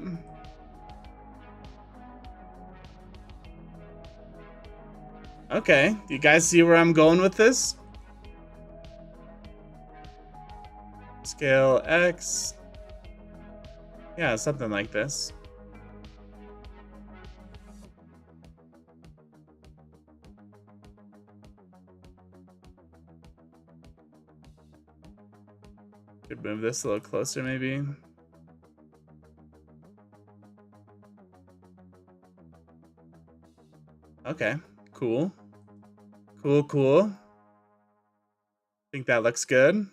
Okay, you guys see where I'm going with this? Scale X. Yeah, something like this. Could move this a little closer, maybe. Okay, cool. Cool. Think that looks good.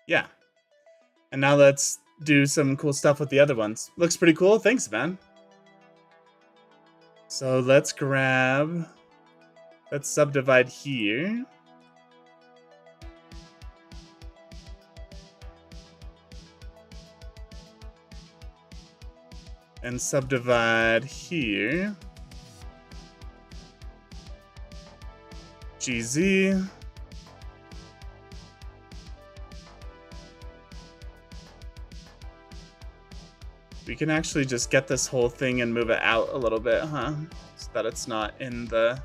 Yeah. And now let's do some cool stuff with the other ones. Looks pretty cool. Thanks, man. So let's subdivide here. And subdivide here. GZ. We can actually just get this whole thing and move it out a little bit, huh? So that it's not in the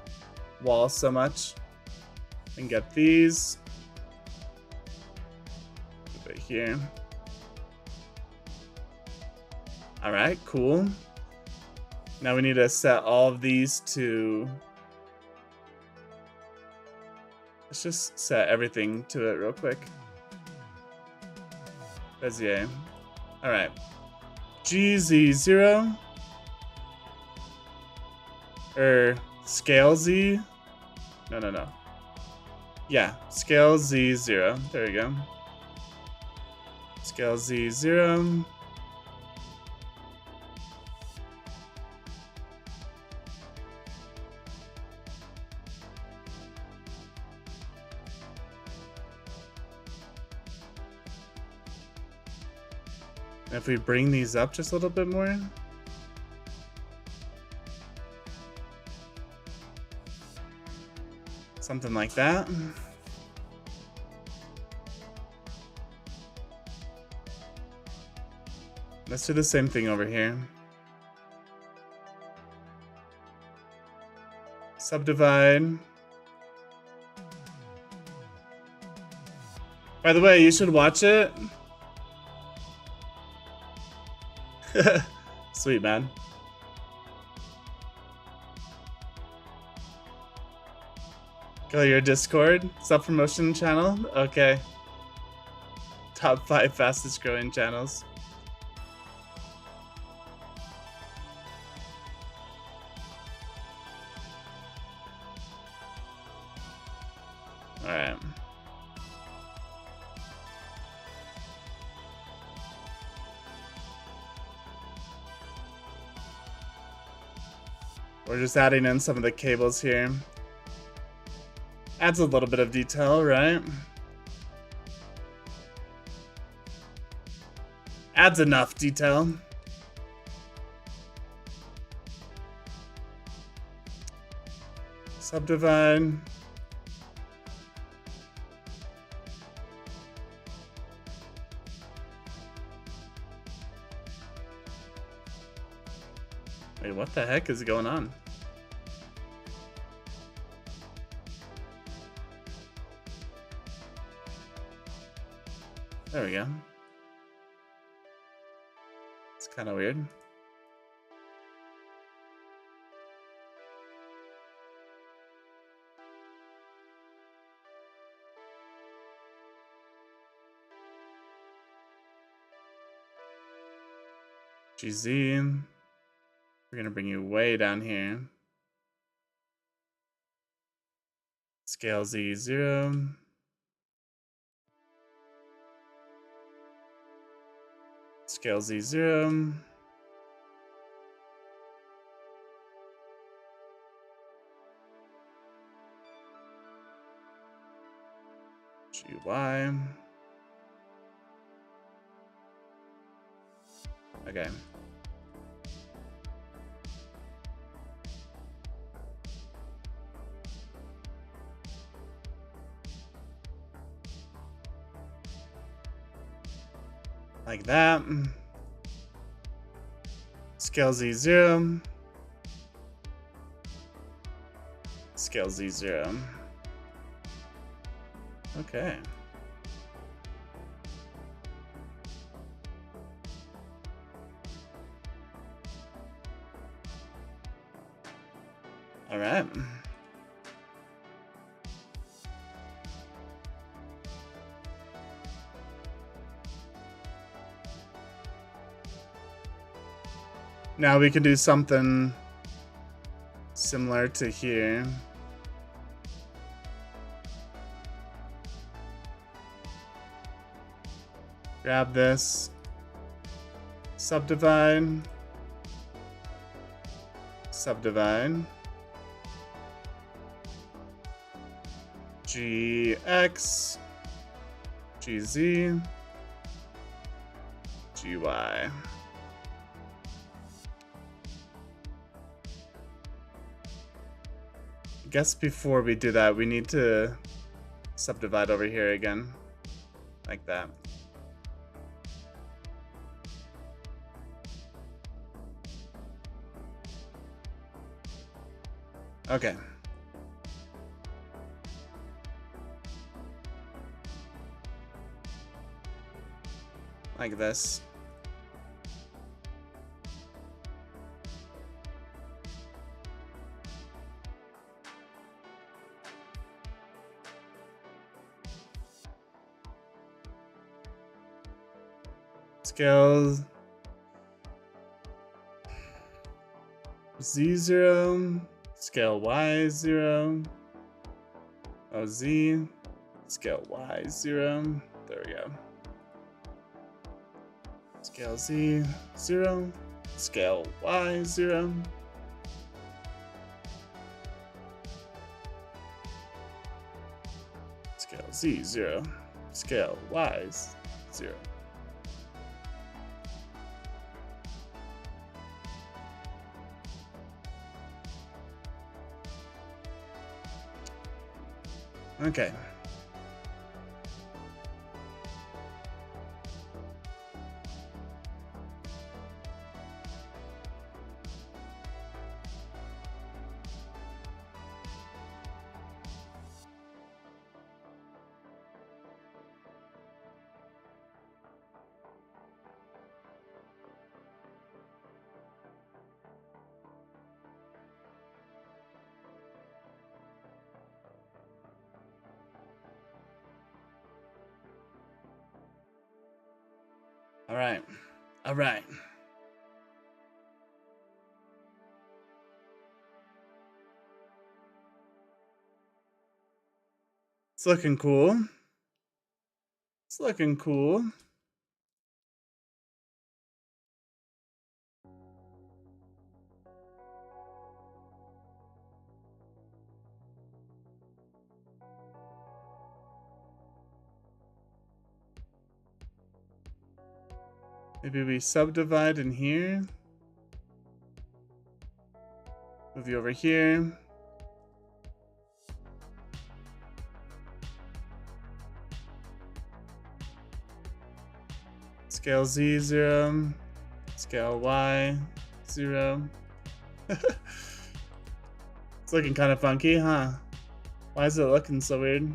wall so much. And get these. Move it here. All right, cool. Now we need to set all of these to... Let's just set everything to it real quick. Bezier. All right. GZ0. Scale Z. No. Yeah, scale Z0. There we go. Scale Z0. If we bring these up just a little bit more. Something like that. Let's do the same thing over here. Subdivide. By the way, you should watch it. Sweet, man. Go your Discord self-promotion channel. Okay. Top 5 fastest growing channels. All right. We're just adding in some of the cables here. Adds a little bit of detail, right? Adds enough detail. Subdivide. Wait, what the heck is going on? There we go. It's kind of weird. GZ. We're gonna bring you way down here. Scale Z0. Scale Z0. GY. Okay. Like that. Scale Z0. Scale Z0. Okay. All right. Now we can do something similar to here. Grab this, subdivide, subdivide. GX, GZ, GY. I guess before we do that, we need to subdivide over here again, like that. Okay. Like this. Scale Z0, scale Y0, OZ, scale Y0, there we go. Scale Z0, scale Y0. Scale Z0, scale Y0. Okay. All right. All right. It's looking cool. It's looking cool. Maybe we subdivide in here. Move you over here. Scale Z0, scale Y0. It's looking kind of funky, huh? Why is it looking so weird?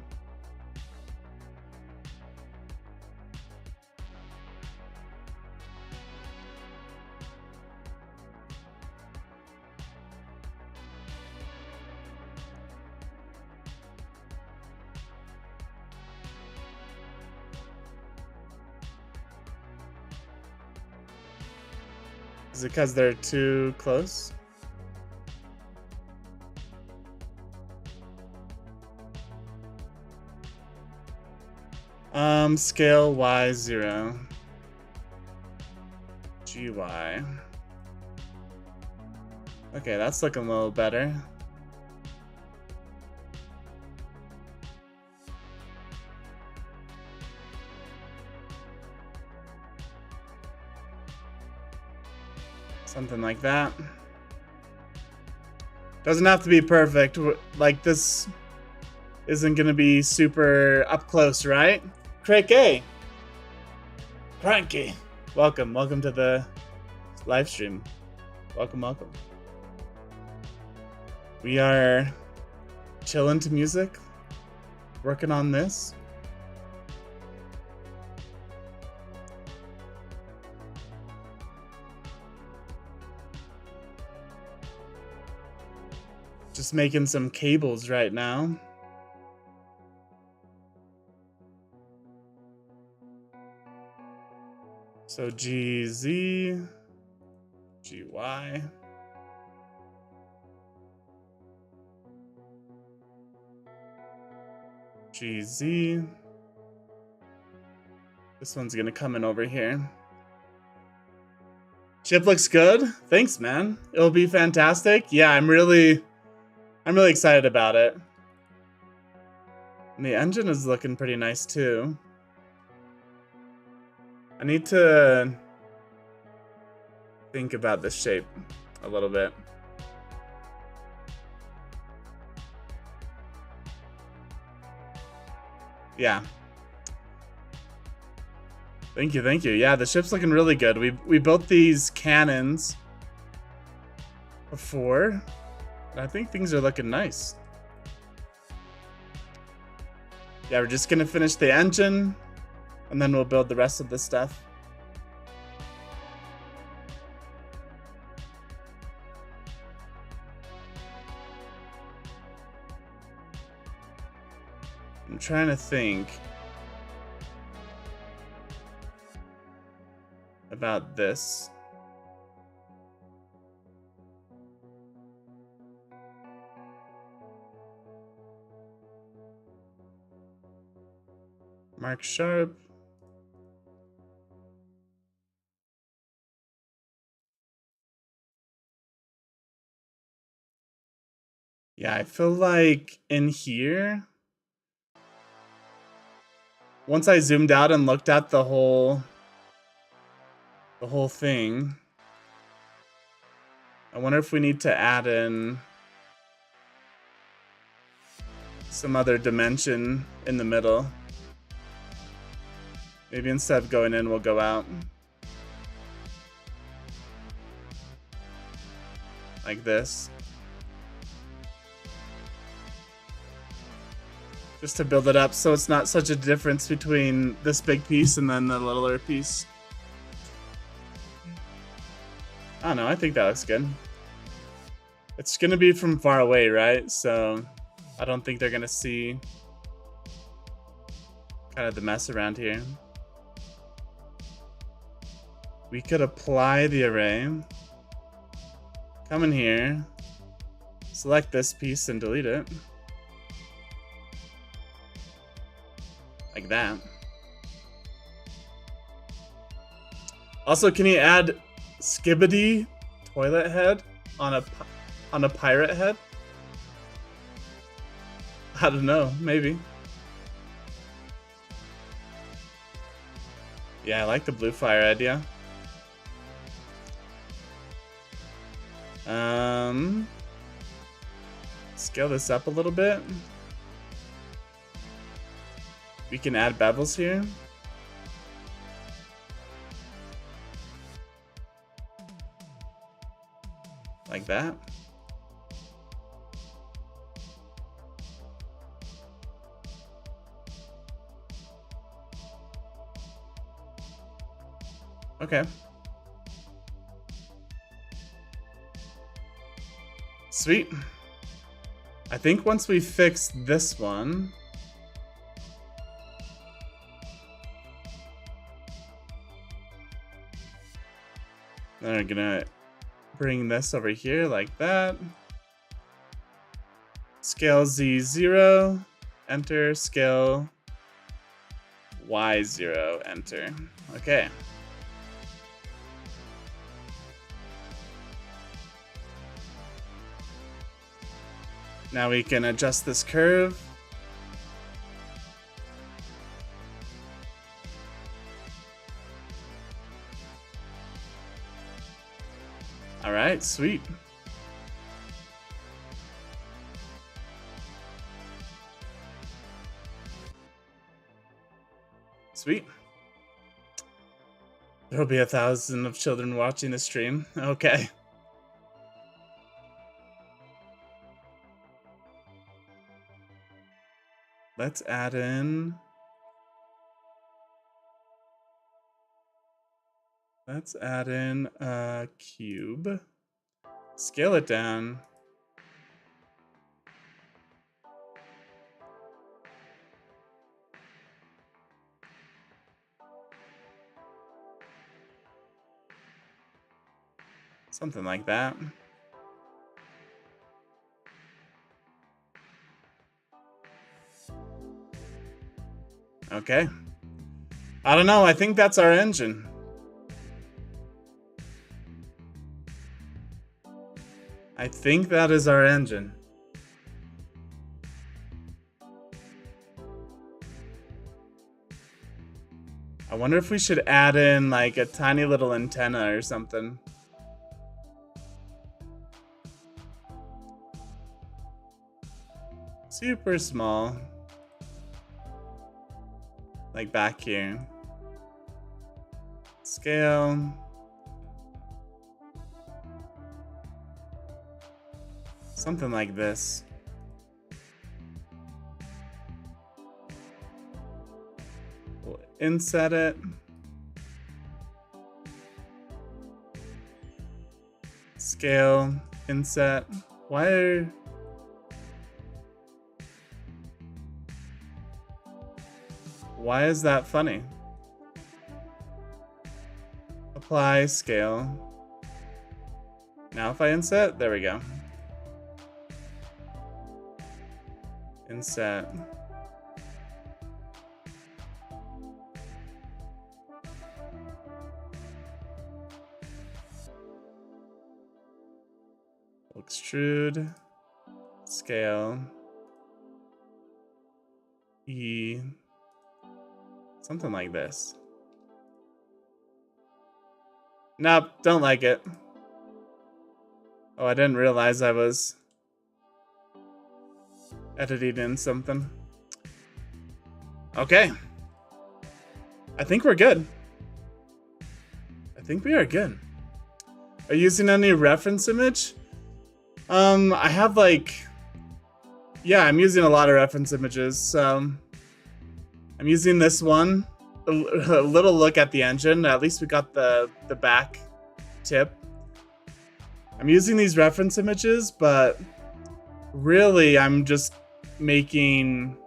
Is it because they're too close? Scale Y0. GY. Okay, that's looking a little better. Something like that. Doesn't have to be perfect. Like, this isn't gonna be super up close, right? Cranky. Cranky. Welcome to the live stream. Welcome. We are chilling to music, working on this. Just making some cables right now. So GZ, GY. GZ. This one's gonna come in over here. Ship looks good. Thanks, man. It'll be fantastic. Yeah, I'm really excited about it. And the engine is looking pretty nice too. I need to think about the shape a little bit. Yeah. Thank you, thank you. Yeah, the ship's looking really good. We built these cannons before, and I think things are looking nice. Yeah, we're just gonna finish the engine, and then we'll build the rest of the stuff. I'm trying to think about this. Mark Sharp. Yeah, I feel like in here, once I zoomed out and looked at the whole thing, I wonder if we need to add in some other dimension in the middle. Maybe instead of going in, we'll go out. Like this. Just to build it up so it's not such a difference between this big piece and then the littler piece. I don't know, I think that looks good. It's gonna be from far away, right? So I don't think they're gonna see kind of the mess around here. We could apply the array. Come in here, select this piece and delete it. Like that. Also, can you add Skibbity toilet head on a pirate head? I don't know, maybe. Yeah, I like the blue fire idea. Scale this up a little bit. We can add bevels here. Like that. Okay. Sweet. I think once we fix this one, then we're gonna bring this over here like that. Scale Z0, enter, scale Y0, enter. Okay. Now we can adjust this curve. All right, sweet. Sweet. There'll be 1,000 of children watching the stream. Okay. Let's add in. Let's add in a cube. Scale it down. Something like that. Okay. I don't know, I think that's our engine. I think that is our engine. I wonder if we should add in like a tiny little antenna or something. Super small. Like back here. Scale. Something like this. We'll inset it. Scale, inset. Why is that funny? Apply, scale. Now if I inset, there we go. Inset. Extrude, scale, E, something like this. Nope, don't like it. Oh, I didn't realize I was editing in something. Okay. I think we're good. I think we are good. Are you using any reference image? I have like, yeah, I'm using a lot of reference images. I'm using this one, a little look at the engine. At least we got the back tip. I'm using these reference images, but really I'm just making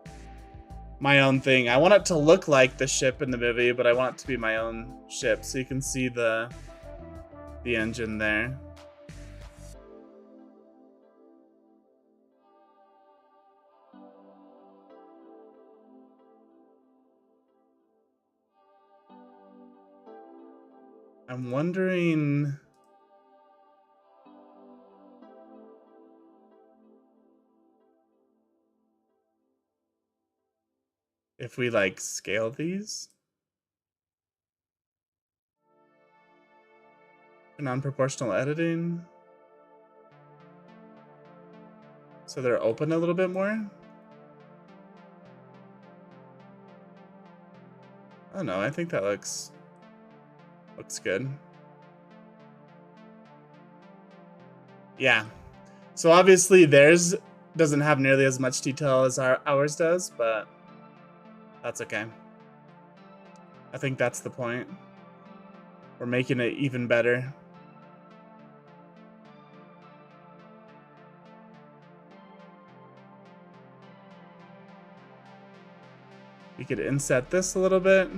my own thing. I want it to look like the ship in the movie, but I want it to be my own ship, so you can see the engine there. I'm wondering if we like scale these. Non-proportional editing. So they're open a little bit more. I don't know, I think that looks good. Yeah. So obviously theirs doesn't have nearly as much detail as ours does, but that's okay. I think that's the point. We're making it even better. We could inset this a little bit.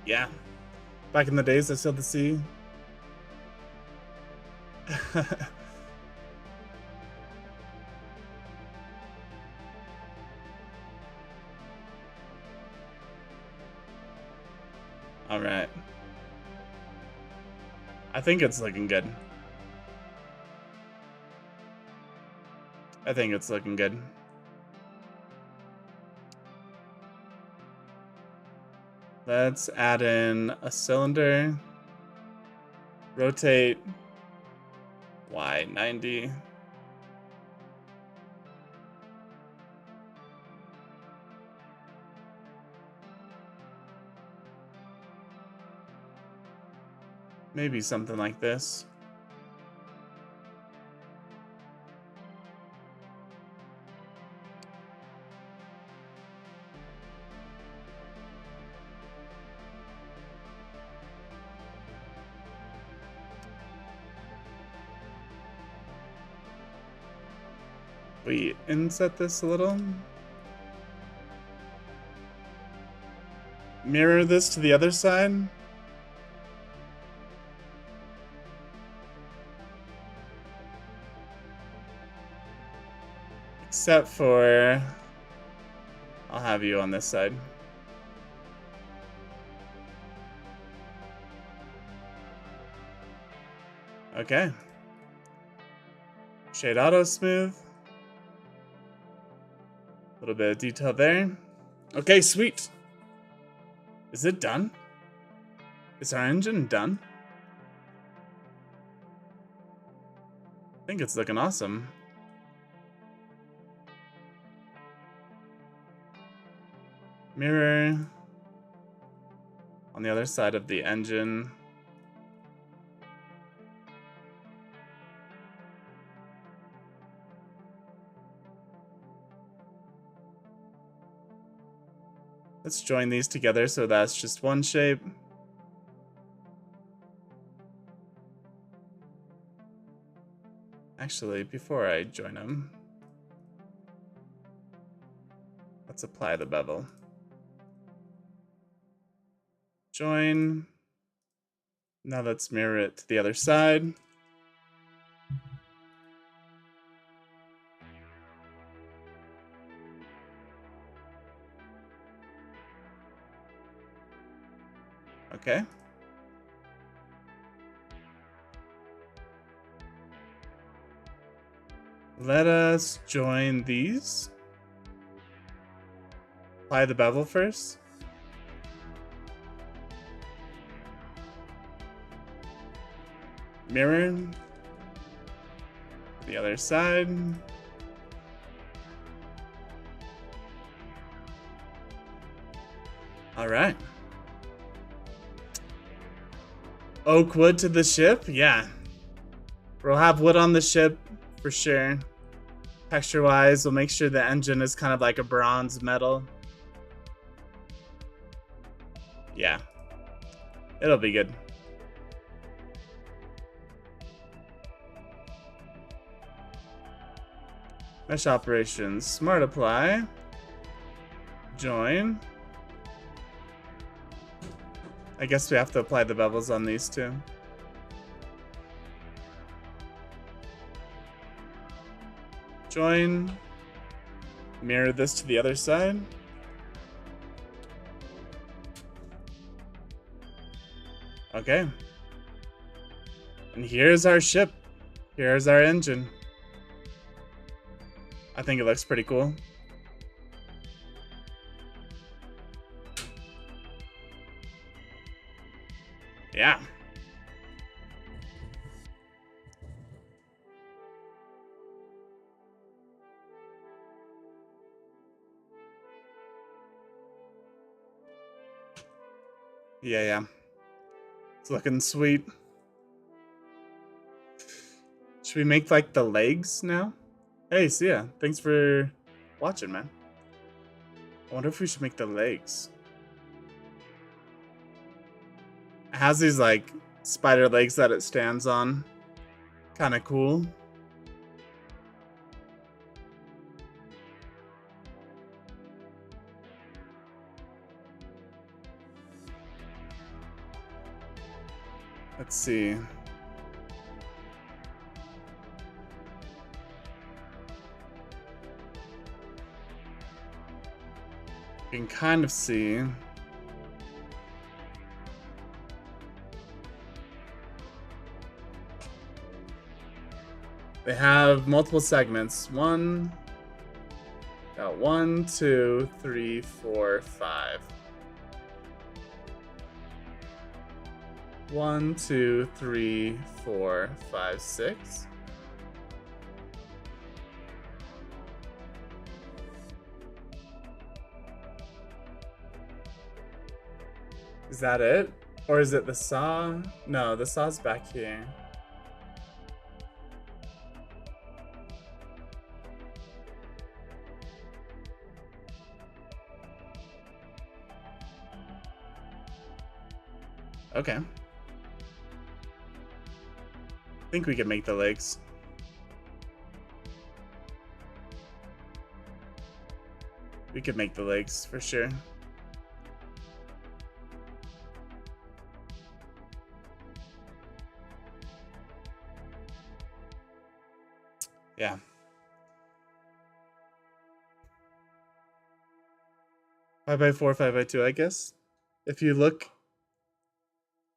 Yeah. Back in the days, I still had to see. All right. I think it's looking good. I think it's looking good. Let's add in a cylinder. Rotate Y 90. Maybe something like this. We inset this a little. Mirror this to the other side. Except for... I'll have you on this side. Okay. Shade auto smooth. A little bit of detail there. Okay, sweet. Is it done? Is our engine done? I think it's looking awesome. Mirror on the other side of the engine. Let's join these together so that's just one shape. Actually, before I join them, let's apply the bevel. Join. Now let's mirror it to the other side. Okay. Let us join these. Apply the bevel first. Mirror. The other side. All right. Oak wood to the ship? Yeah. We'll have wood on the ship for sure. Texture wise, we'll make sure the engine is kind of like a bronze metal. Yeah. It'll be good. Mesh operations. Smart apply. Join. I guess we have to apply the bevels on these too. Join. Mirror this to the other side. Okay. And here's our ship. Here's our engine. I think it looks pretty cool. Yeah. Yeah. It's looking sweet. Should we make like the legs now? Hey, Sia, thanks for watching, man. I wonder if we should make the legs. It has these like spider legs that it stands on. Kind of cool. Let's see. You can kind of see. They have multiple segments. Got 1, 2, 3, 4, 5. 1, 2, 3, 4, 5, 6. Is that it? Or is it the saw? No, the saw's back here. Okay. I think we can make the legs. We could make the legs for sure. Yeah. 5x4, 5x2, I guess. If you look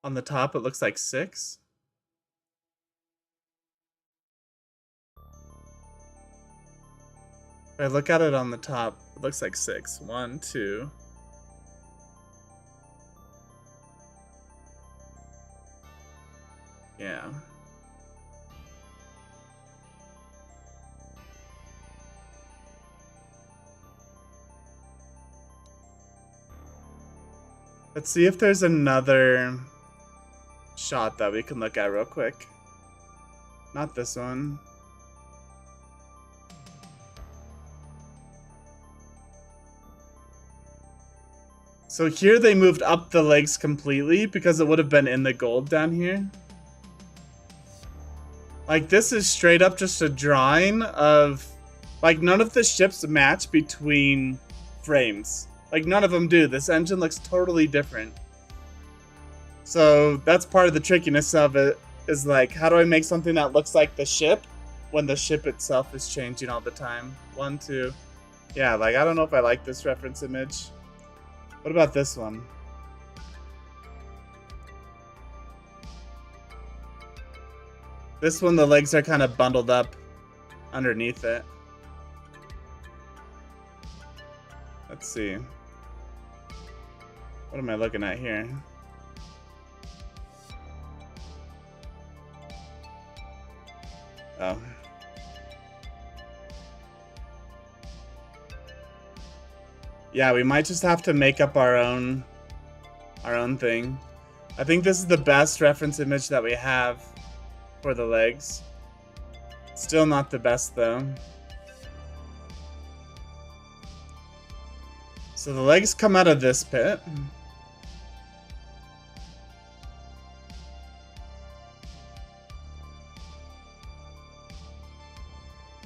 on the top, it looks like 6. If I look at it on the top, it looks like 6. 1, 2. Yeah. Let's see if there's another shot that we can look at real quick. Not this one. So here they moved up the legs completely because it would have been in the gold down here. Like, this is straight up just a drawing of... Like, none of the ships match between frames. Like, none of them do. This engine looks totally different. So that's part of the trickiness of it, is like, how do I make something that looks like the ship when the ship itself is changing all the time? 1, 2. Yeah, like, I don't know if I like this reference image. What about this one? This one, the legs are kind of bundled up underneath it. Let's see. What am I looking at here? Oh. Yeah, we might just have to make up our own thing. I think this is the best reference image that we have for the legs. Still not the best though. So the legs come out of this pit.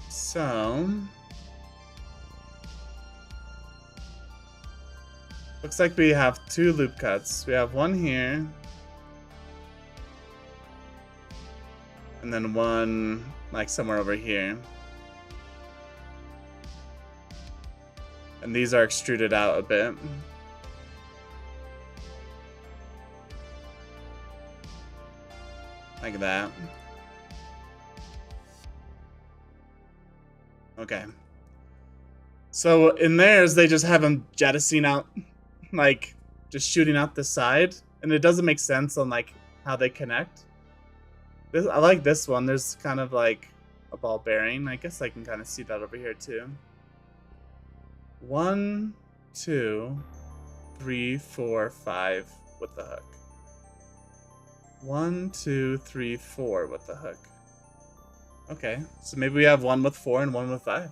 So looks like we have 2 loop cuts. We have one here. And then one like somewhere over here. And these are extruded out a bit. Like that. Okay. So in theirs, they just have them jettisoning out, like just shooting out the side. And it doesn't make sense on like how they connect. I like this one. There's kind of like a ball bearing. I guess I can kind of see that over here too. 1, 2, 3, 4, 5 with the hook. 1, 2, 3, 4 with the hook. Okay, so maybe we have one with 4 and one with 5.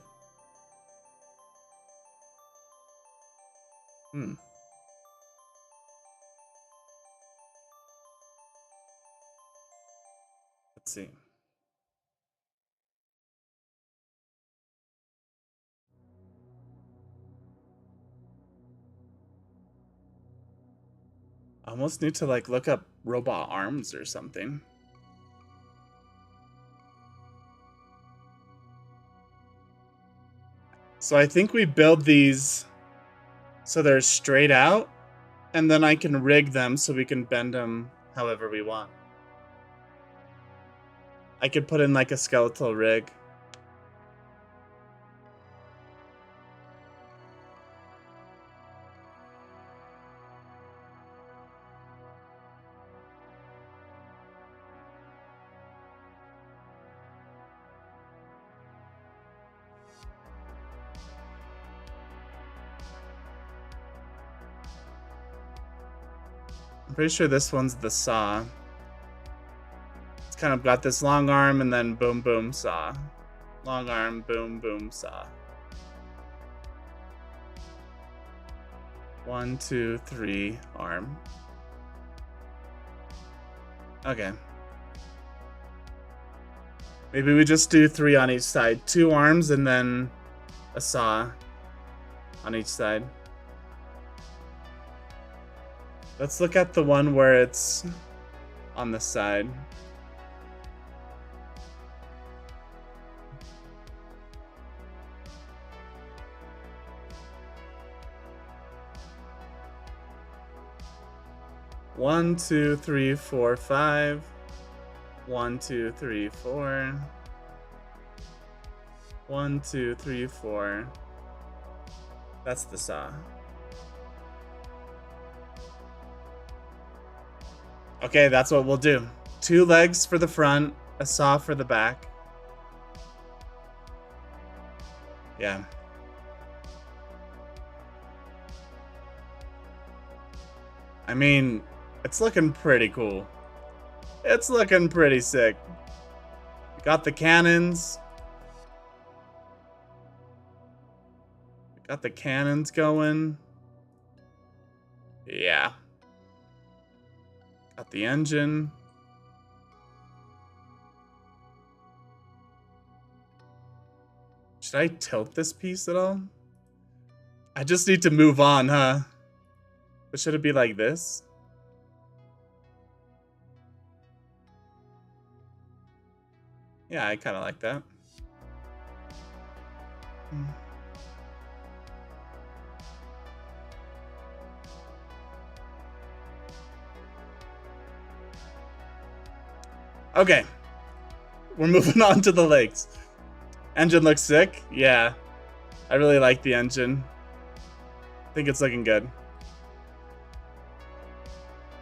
Let's see. I almost need to like look up robot arms or something. So I think we build these so they're straight out, and then I can rig them so we can bend them however we want. I could put in like a skeletal rig. I'm pretty sure this one's the saw. It's kind of got this long arm and then boom, boom, saw. Long arm, boom, boom, saw. 1, 2, 3, arm. Okay. Maybe we just do 3 on each side. 2 arms and then a saw on each side. Let's look at the one where it's on the side. 1, 2, 3, 4, 5. 1, 2, 3, 4. 1, 2, 3, 4. That's the saw. Okay, that's what we'll do. 2 legs for the front, a saw for the back. Yeah. I mean, it's looking pretty cool. It's looking pretty sick. We got the cannons. We got the cannons going. Yeah. Got the engine. Should I tilt this piece at all? I just need to move on, huh? But should it be like this? Yeah, I kind of like that. Okay. We're moving on to the legs. Engine looks sick. Yeah. I really like the engine. I think it's looking good.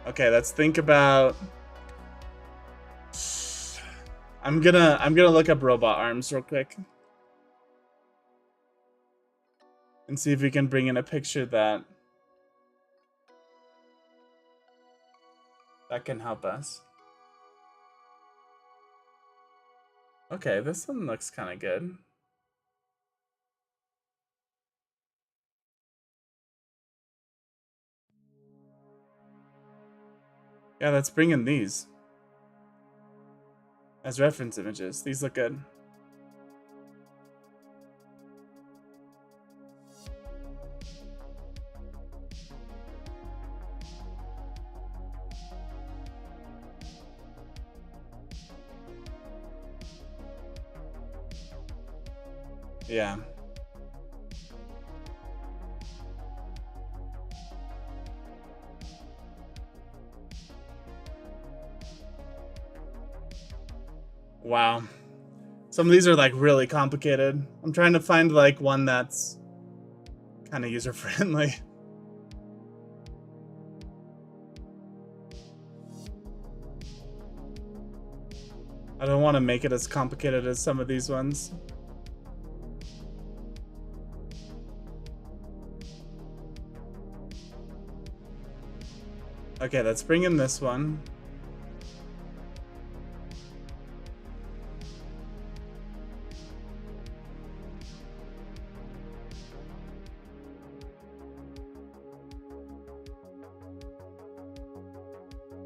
Okay, let's think about... I'm gonna look up robot arms real quick. And see if we can bring in a picture that can help us. Okay, this one looks kind of good. Yeah, let's bring in these as reference images. These look good. Yeah. Wow. Some of these are like really complicated. I'm trying to find like one that's kind of user friendly. I don't want to make it as complicated as some of these ones. Okay, let's bring in this one.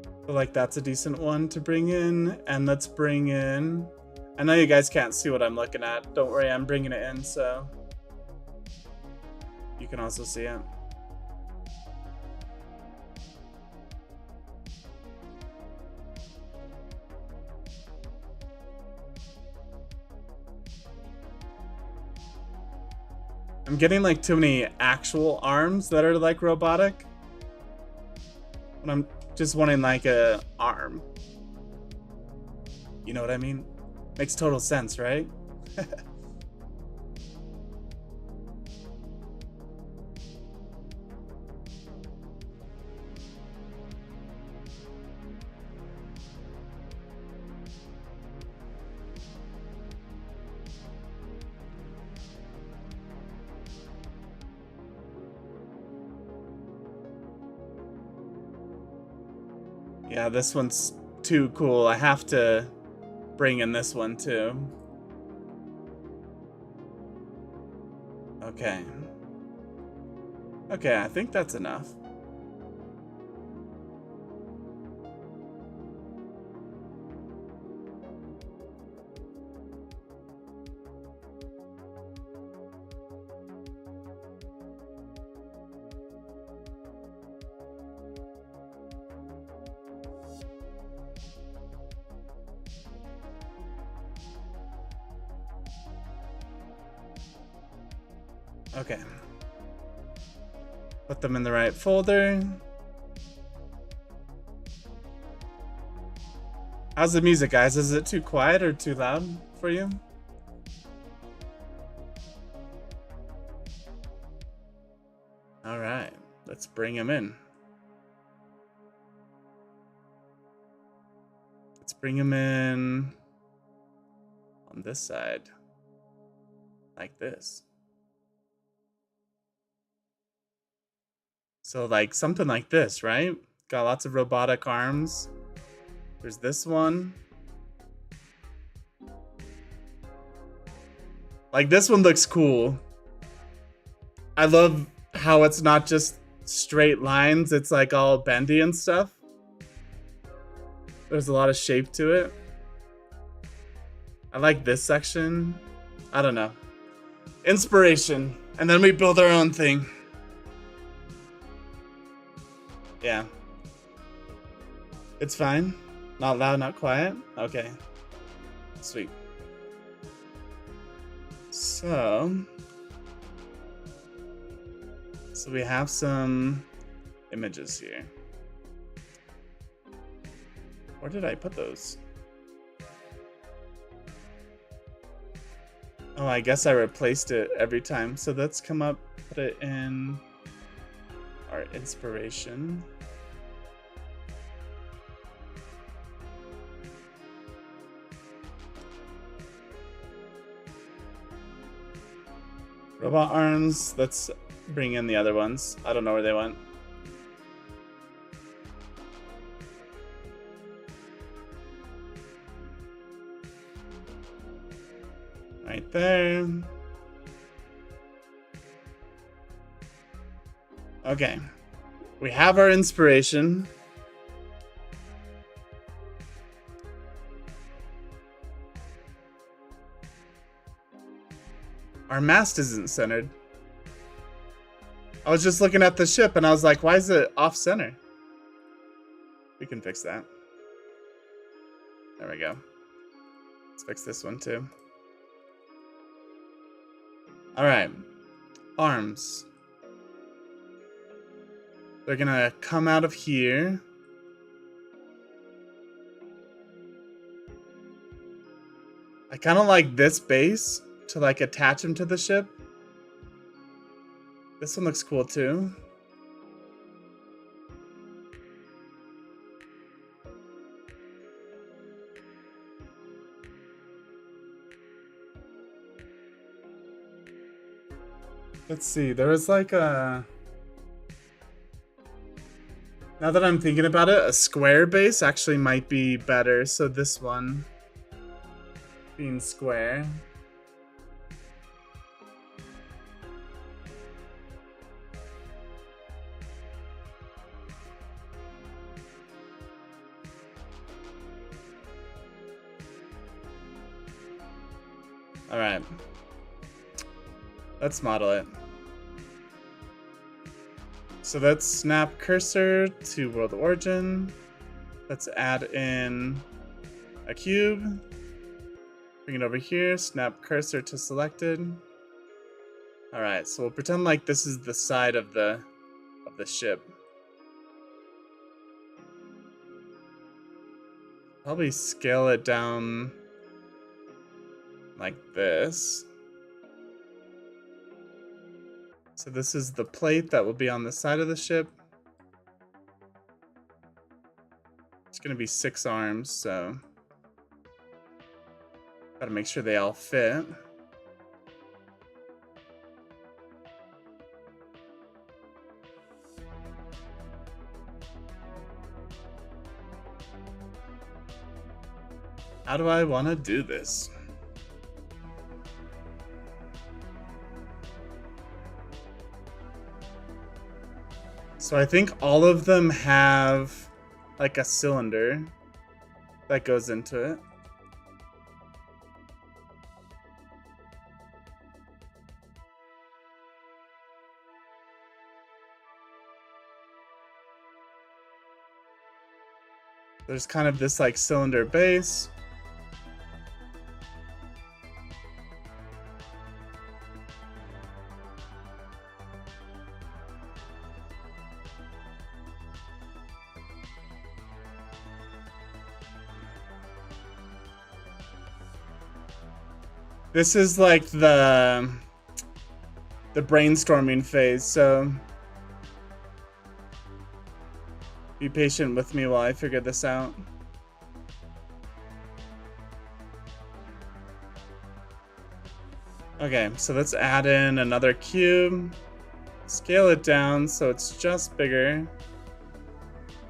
I feel like that's a decent one to bring in. And let's bring in... I know you guys can't see what I'm looking at. Don't worry, I'm bringing it in, so you can also see it. I'm getting like too many actual arms that are like robotic. But I'm just wanting like a arm. You know what I mean? Makes total sense, right? Yeah, this one's too cool. I have to bring in this one too. Okay. Okay, I think that's enough. Okay. Put them in the right folder. How's the music, guys? Is it too quiet or too loud for you? All right, let's bring him in. Let's bring him in on this side, like this. So like something like this, right? Got lots of robotic arms. There's this one. Like this one looks cool. I love how it's not just straight lines, it's like all bendy and stuff. There's a lot of shape to it. I like this section. I don't know. Inspiration. And then we build our own thing. Yeah. It's fine. Not loud, not quiet. Okay. Sweet. So we have some images here. Where did I put those? Oh, I guess I replaced it every time. So let's come up, put it in our inspiration. Robot arms, let's bring in the other ones. I don't know where they went. Right there. Okay. We have our inspiration. Our mast isn't centered. I was just looking at the ship and I was like, why is it off center? We can fix that. There we go. Let's fix this one too. All right. Arms. They're gonna come out of here. I kind of like this base to like attach them to the ship. This one looks cool too. Let's see, there was like a... Now that I'm thinking about it, a square base actually might be better. So this one being square. All right, let's model it. So let's snap cursor to world origin. Let's add in a cube. Bring it over here, snap cursor to selected. All right, so we'll pretend like this is the side of the ship. Probably scale it down like this. So this is the plate that will be on the side of the ship. It's gonna be 6 arms, so gotta make sure they all fit. How do I want to do this? So I think all of them have like a cylinder that goes into it. There's kind of this like cylinder base. This is like the brainstorming phase, so be patient with me while I figure this out. Okay, so let's add in another cube. Scale it down so it's just bigger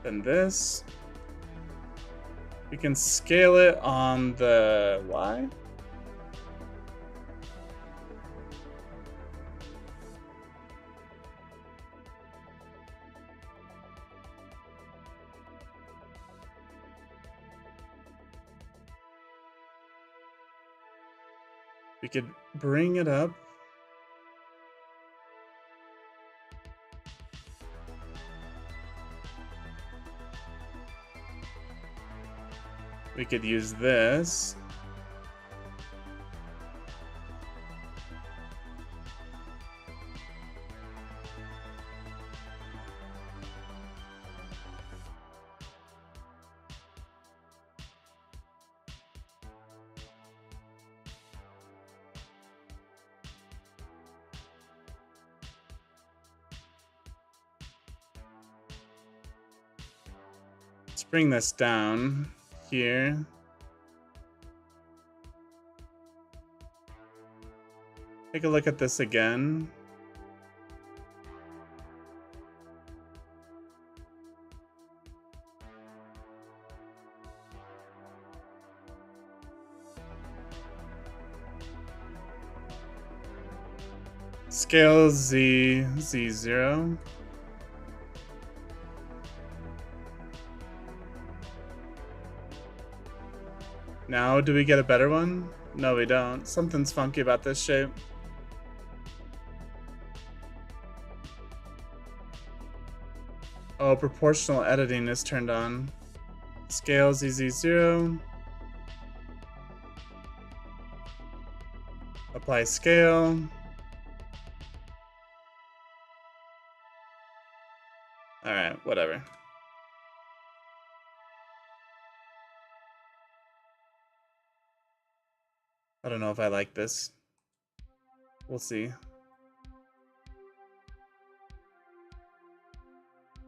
than this. We can scale it on the Y. We could bring it up. We could use this. Let's bring this down here. Take a look at this again. Scale Z0. Now, do we get a better one? No, we don't. Something's funky about this shape. Oh, proportional editing is turned on. Scale ZZ0. Apply scale. Alright, whatever. I don't know if I like this. We'll see.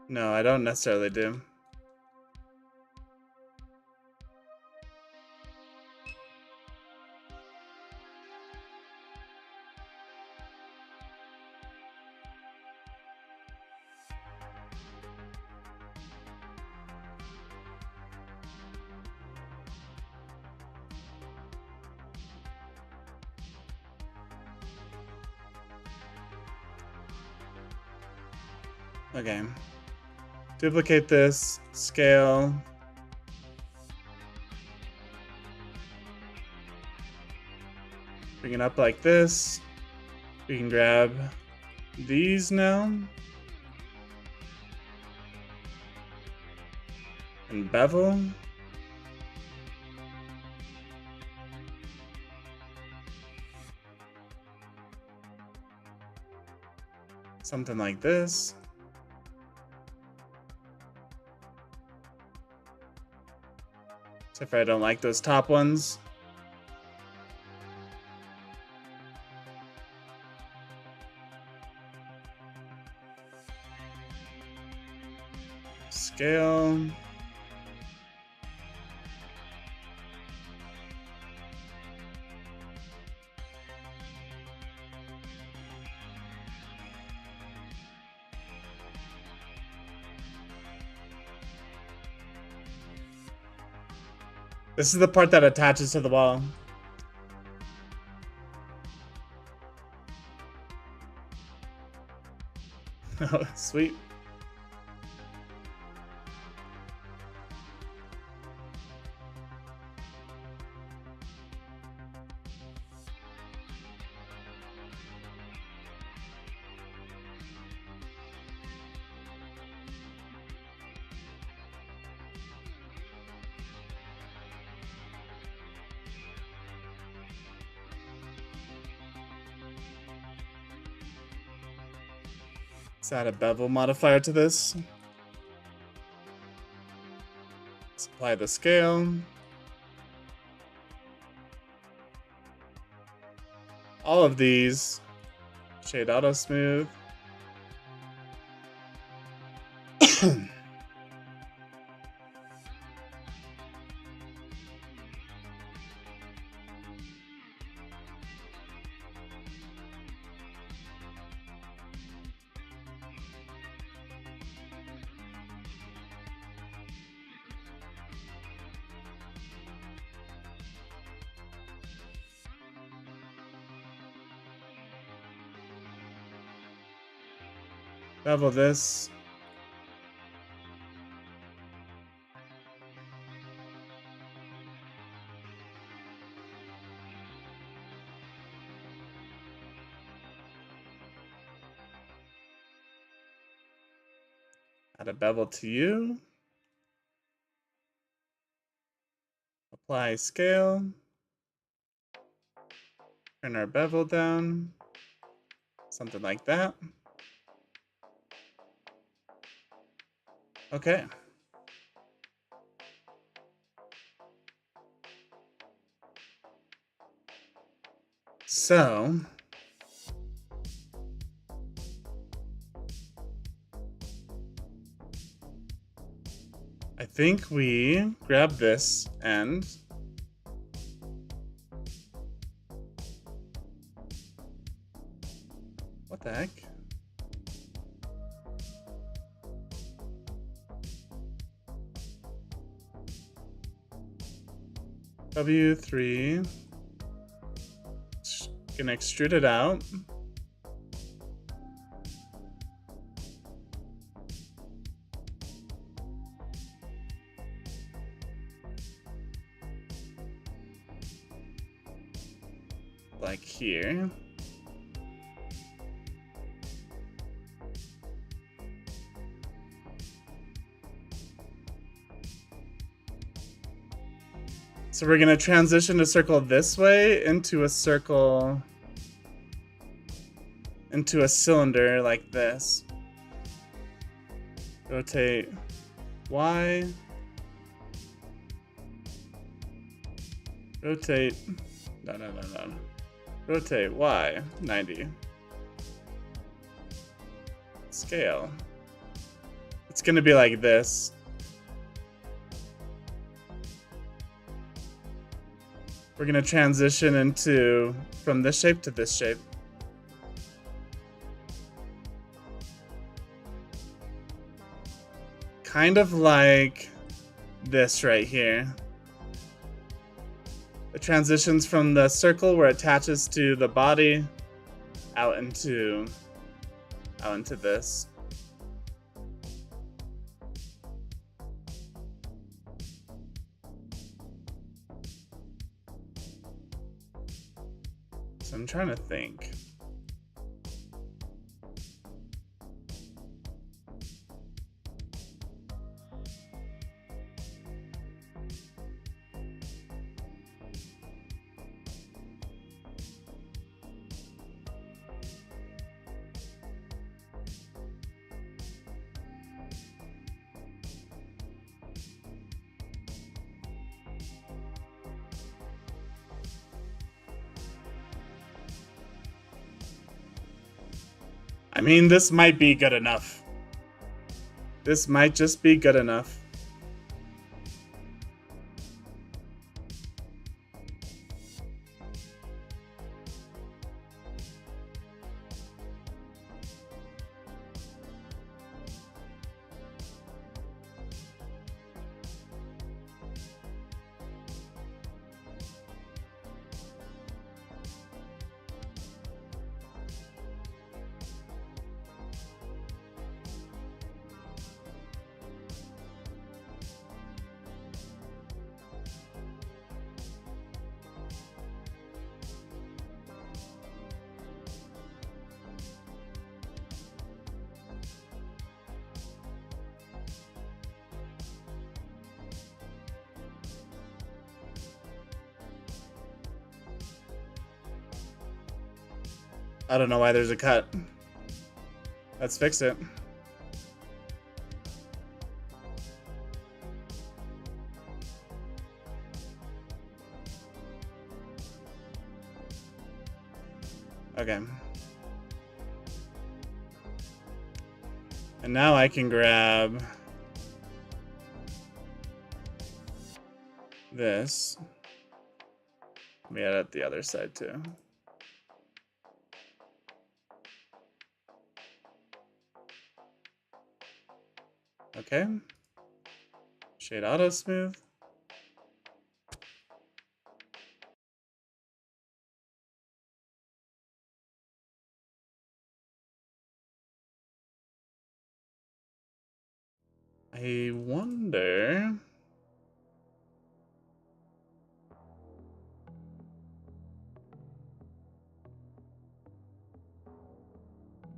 No, I don't necessarily do. Okay. Duplicate this, scale. Bring it up like this. We can grab these now. And bevel. Something like this. Except for I don't like those top ones. Scale. This is the part that attaches to the wall. Oh, sweet. Let's add a bevel modifier to this. Let's apply the scale. all of these. Shade auto smooth. Bevel this. Add a bevel to you. Apply scale. Turn our bevel down. Something like that. Okay. So I think we grab this end. What the heck? W3. Gonna extrude it out. Like here. So we're gonna transition a circle this way into a circle, into a cylinder like this. Rotate Y. Rotate, no. Rotate Y, 90. Scale. It's gonna be like this. We're gonna transition into, from this shape to this shape. Kind of like this right here. It transitions from the circle where it attaches to the body out into this. So I'm trying to think. I mean, this might be good enough. This might just be good enough. I don't know why there's a cut. Let's fix it. Okay. And now I can grab this. Let me edit the other side too. Okay. Shade auto smooth. I wonder.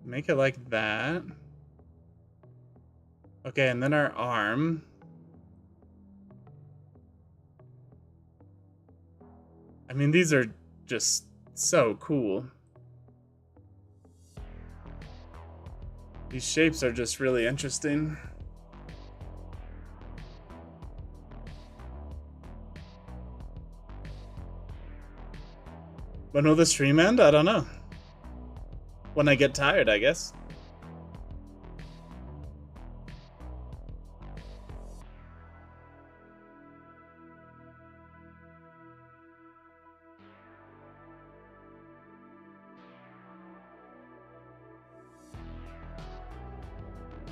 Make it like that. Okay, and then our arm. I mean, these are just so cool. These shapes are just really interesting. When will the stream end? I don't know. When I get tired, I guess.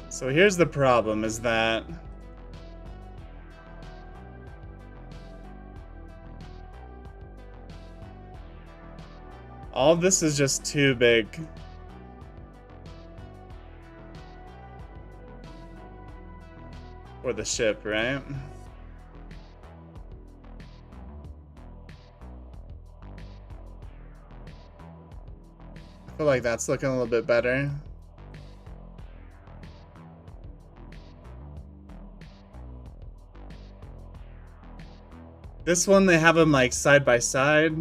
So here's the problem, is that all of this is just too big. For the ship, right? I feel like that's looking a little bit better. This one, they have them like side by side.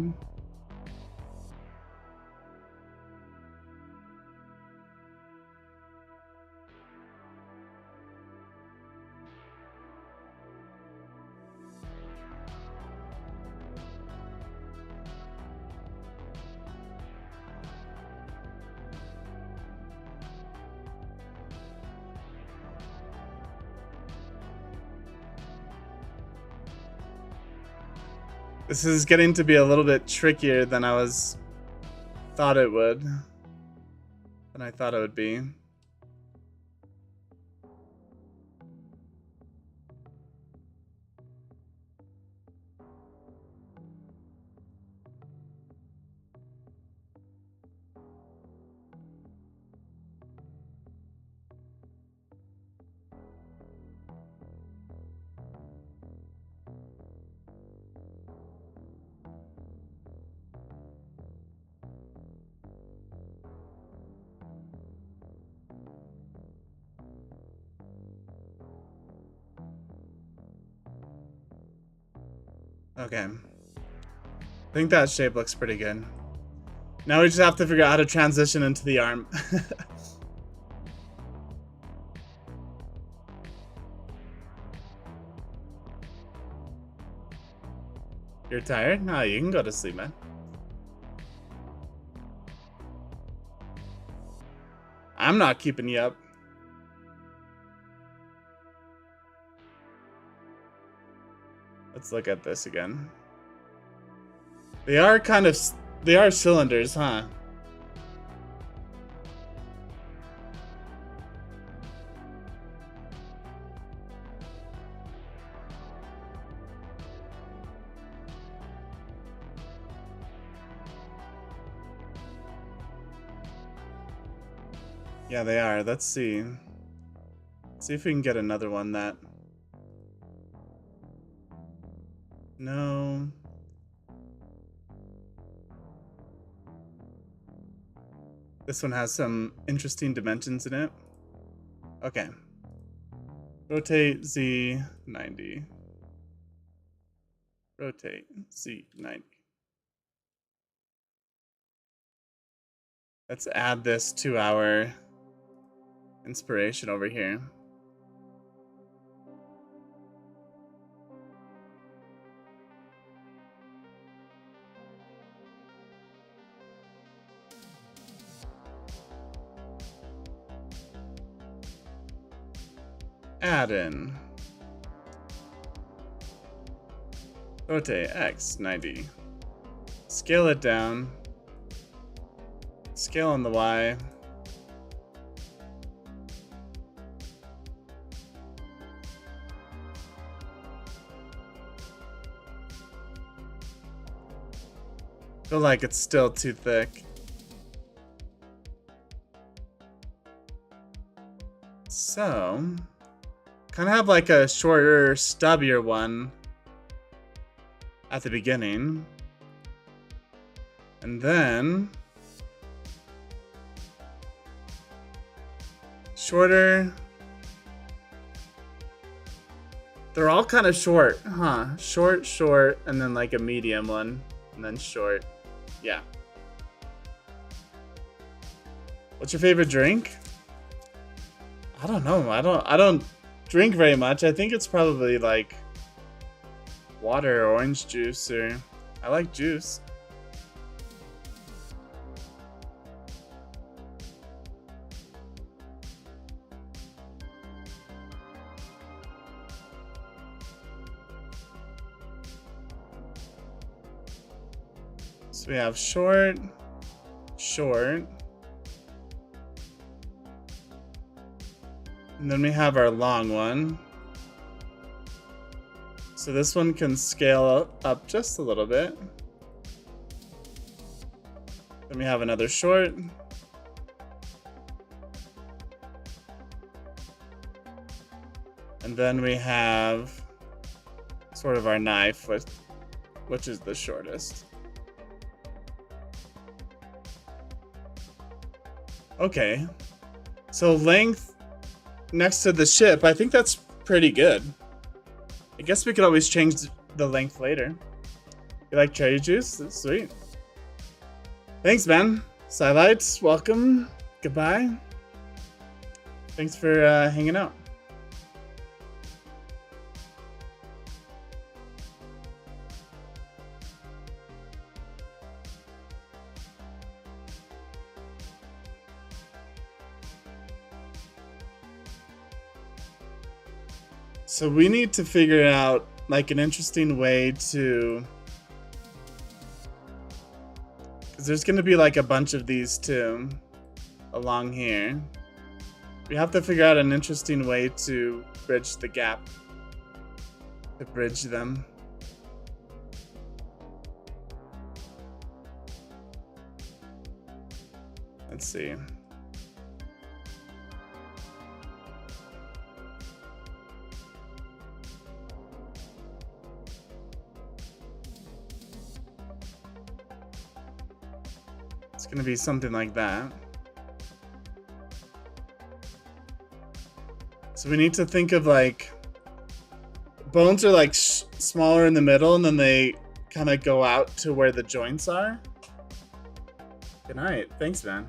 This is getting to be a little bit trickier than I thought it would. Than I thought it would be. Okay. I think that shape looks pretty good. Now we just have to figure out how to transition into the arm. You're tired? No, you can go to sleep, man. I'm not keeping you up. Let's look at this again. They are they are cylinders, huh? Yeah, they are. Let's see. See if we can get another one that... No. This one has some interesting dimensions in it. Okay. Rotate Z 90. Rotate Z 90. Let's add this to our inspiration over here. add in. Rotate X 90. Scale it down. Scale on the Y. Feel like it's still too thick. So, kind of have like a shorter, stubbier one at the beginning. And then shorter. They're all kind of short, huh? Short, short, and then like a medium one, and then short. Yeah. What's your favorite drink? I don't know. I don't drink very much. I think it's probably like water or orange juice, or I like juice. So we have short, short. And then we have our long one. So this one can scale up just a little bit. Then we have another short. And then we have sort of our knife, which is the shortest. Okay, so length next to the ship, I think that's pretty good. I guess we could always change the length later. You like cherry juice? That's sweet. Thanks, man. Sidelights, welcome. Goodbye. Thanks for hanging out. So we need to figure out like an interesting way to, because there's going to be like a bunch of these too along here. We have to figure out an interesting way to bridge the gap, to bridge them. Let's see. It's gonna be something like that. So we need to think of like, bones are like smaller in the middle and then they kind of go out to where the joints are. Good night. Thanks, man.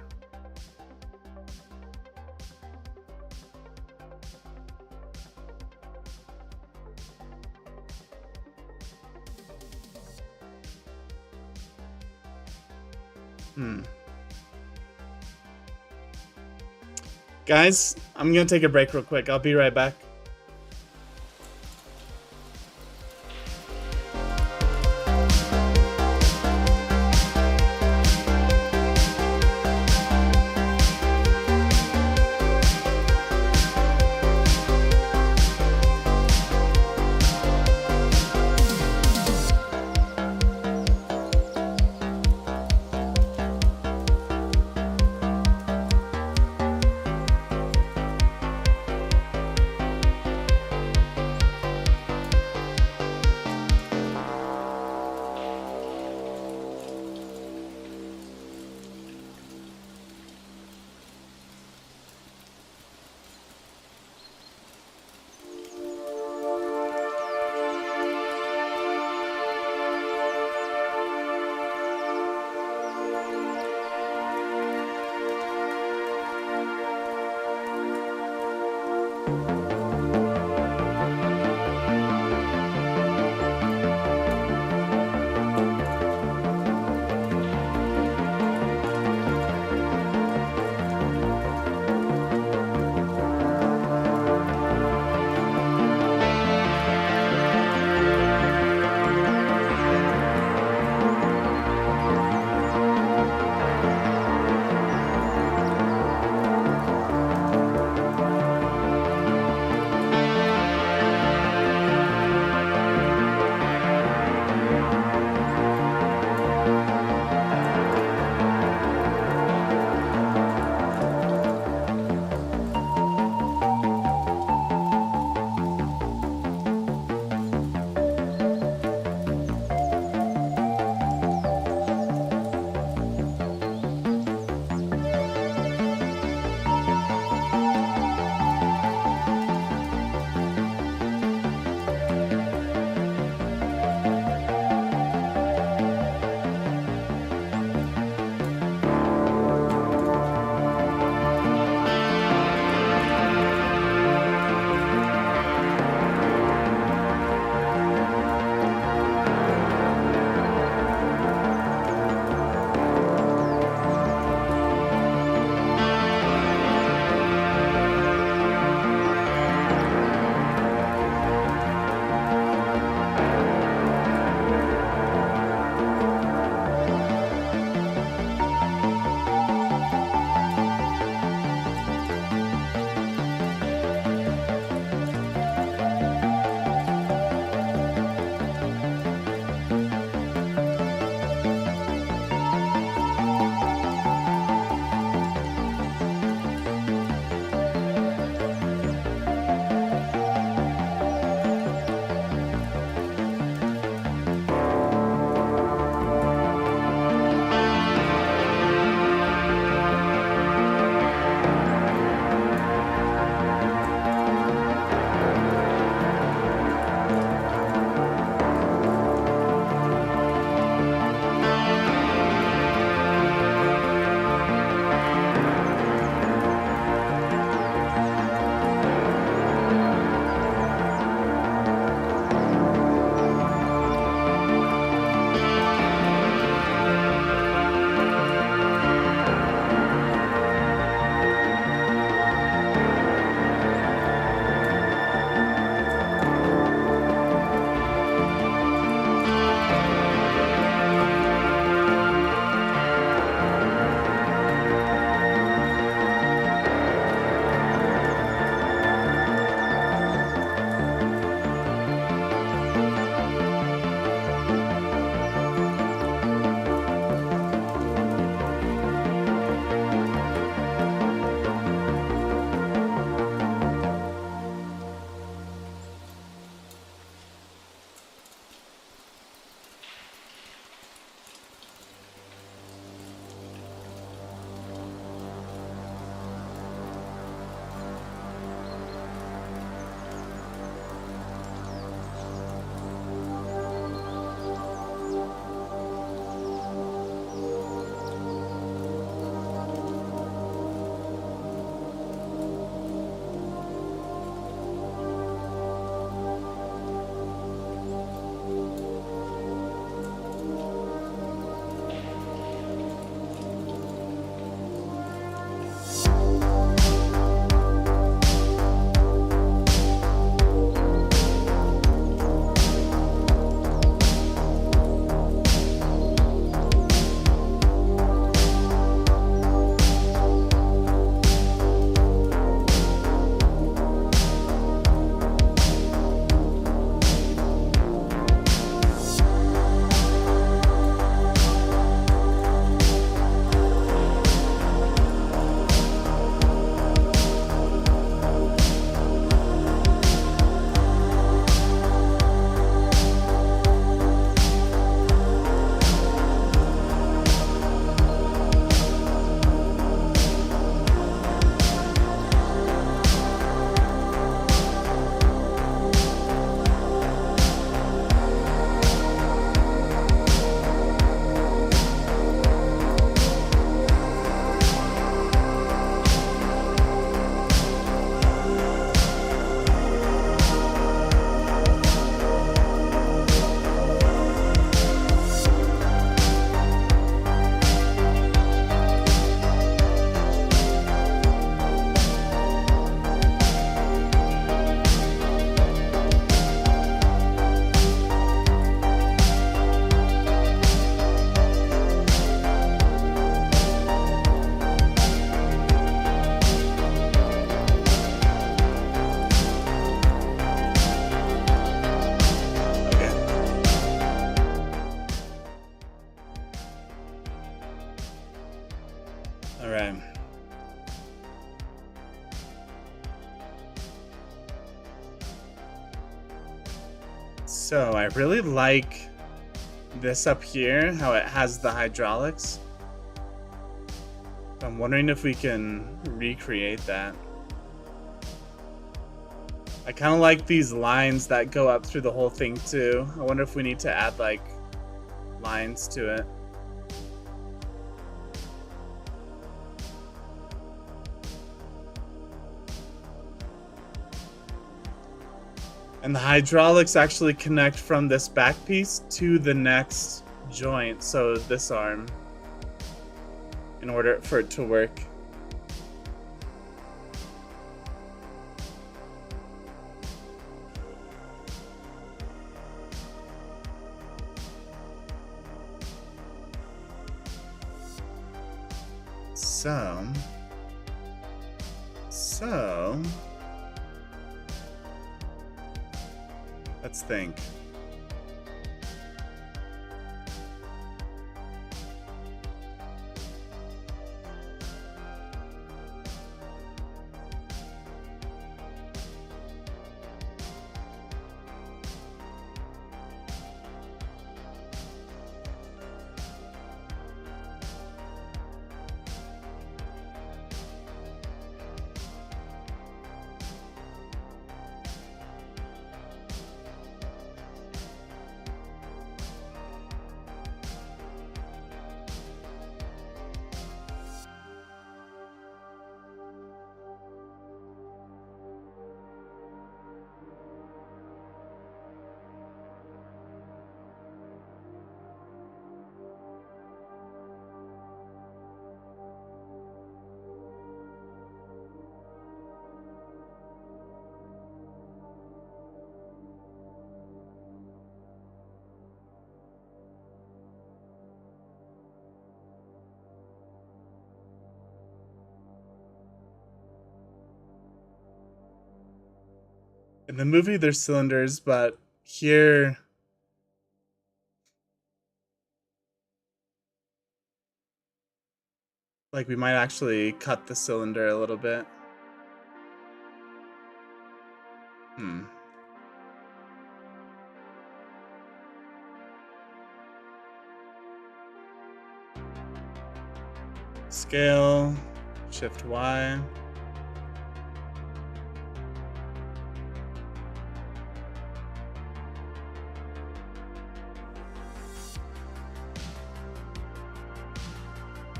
Guys, I'm gonna take a break real quick. I'll be right back. So I really like this up here, how it has the hydraulics. I'm wondering if we can recreate that. I kind of like these lines that go up through the whole thing too. I wonder if we need to add like lines to it. And the hydraulics actually connect from this back piece to the next joint, so this arm, in order for it to work. So let's think. In the movie, there's cylinders, but here, like, we might actually cut the cylinder a little bit. Scale, Shift Y.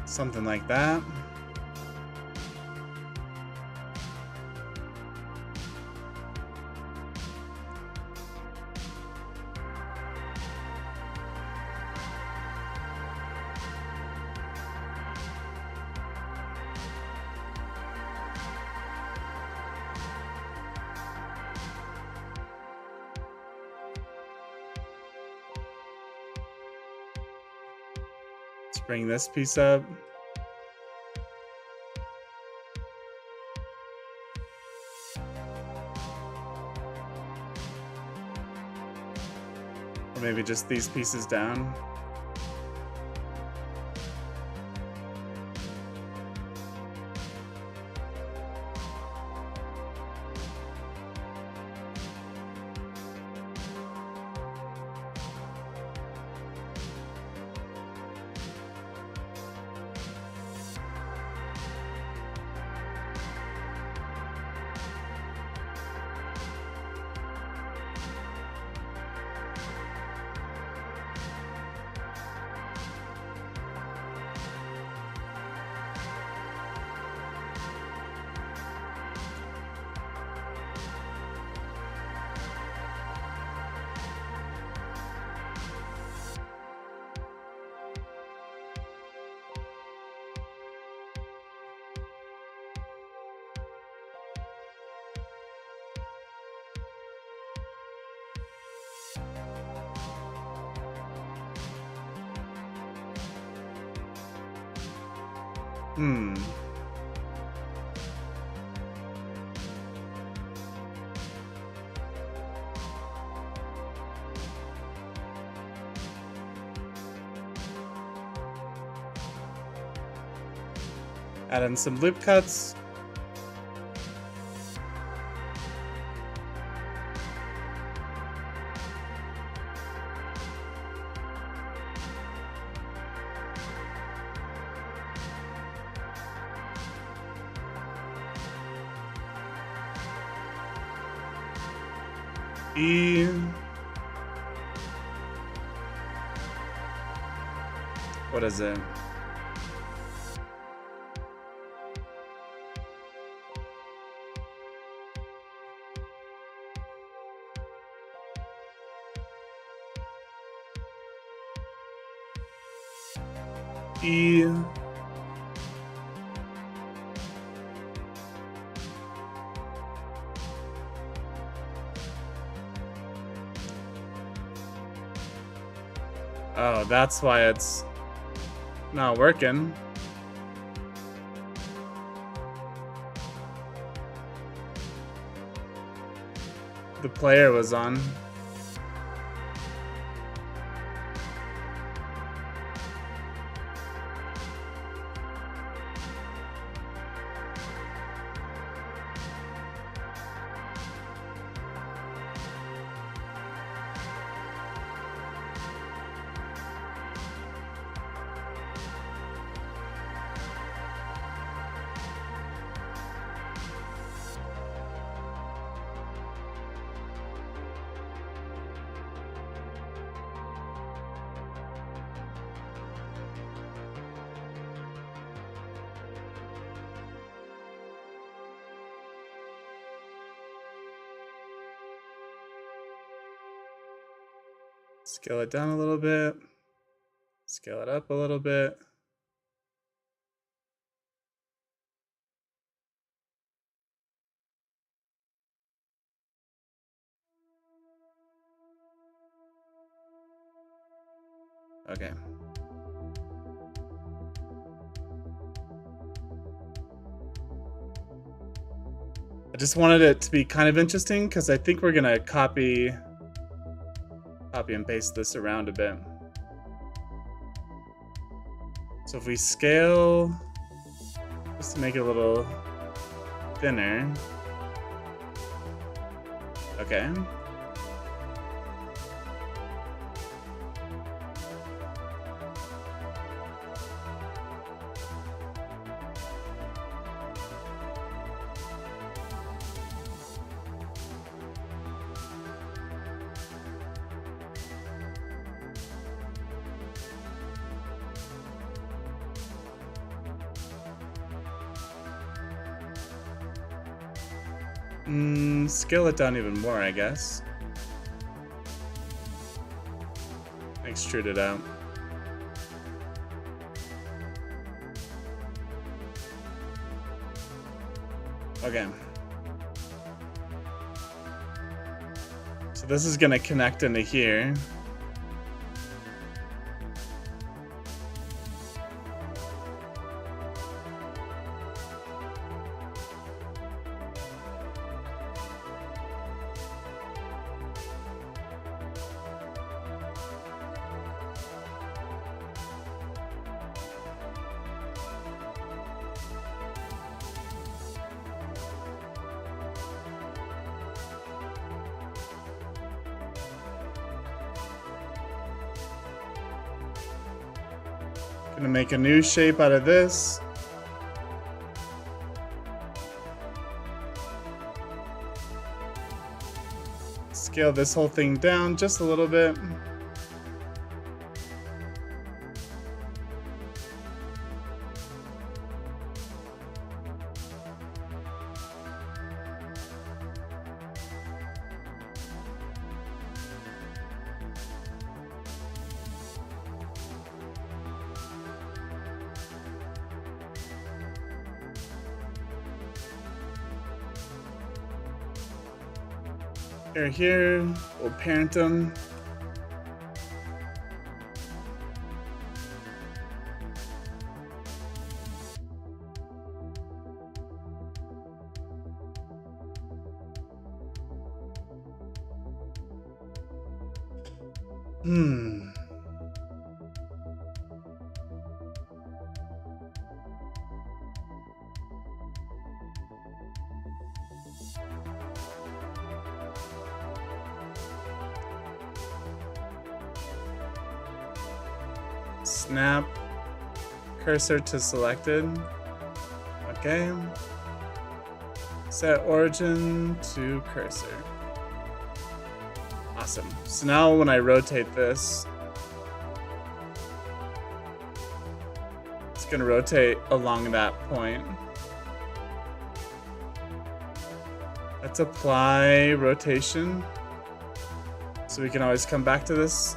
Something like that. Let's bring this piece up. Or maybe just these pieces down. Add in some loop cuts. E. What is it? E. Oh, that's why it's not working. The player was on. Scale it down a little bit. Scale it up a little bit. Okay. I just wanted it to be kind of interesting because I think we're gonna copy and paste this around a bit. So if we scale, just to make it a little thinner. Okay. Scale it down even more, I guess. Extrude it out. Okay. So this is gonna connect into here. Gonna make a new shape out of this. Scale this whole thing down just a little bit. Here, we'll parent them. Snap cursor to selected. Okay. Set origin to cursor. Awesome. So now when I rotate this, it's going to rotate along that point. Let's apply rotation. So we can always come back to this.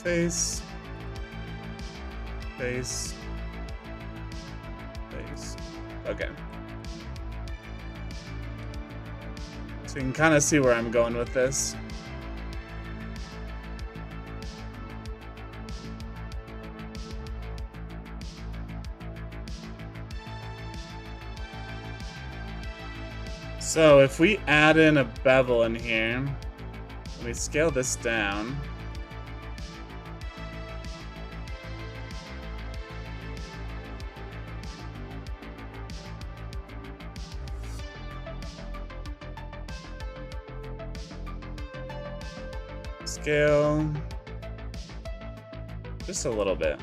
Face, face, face. Okay. So you can kind of see where I'm going with this. So if we add in a bevel in here, let me scale this down. Scale just a little bit.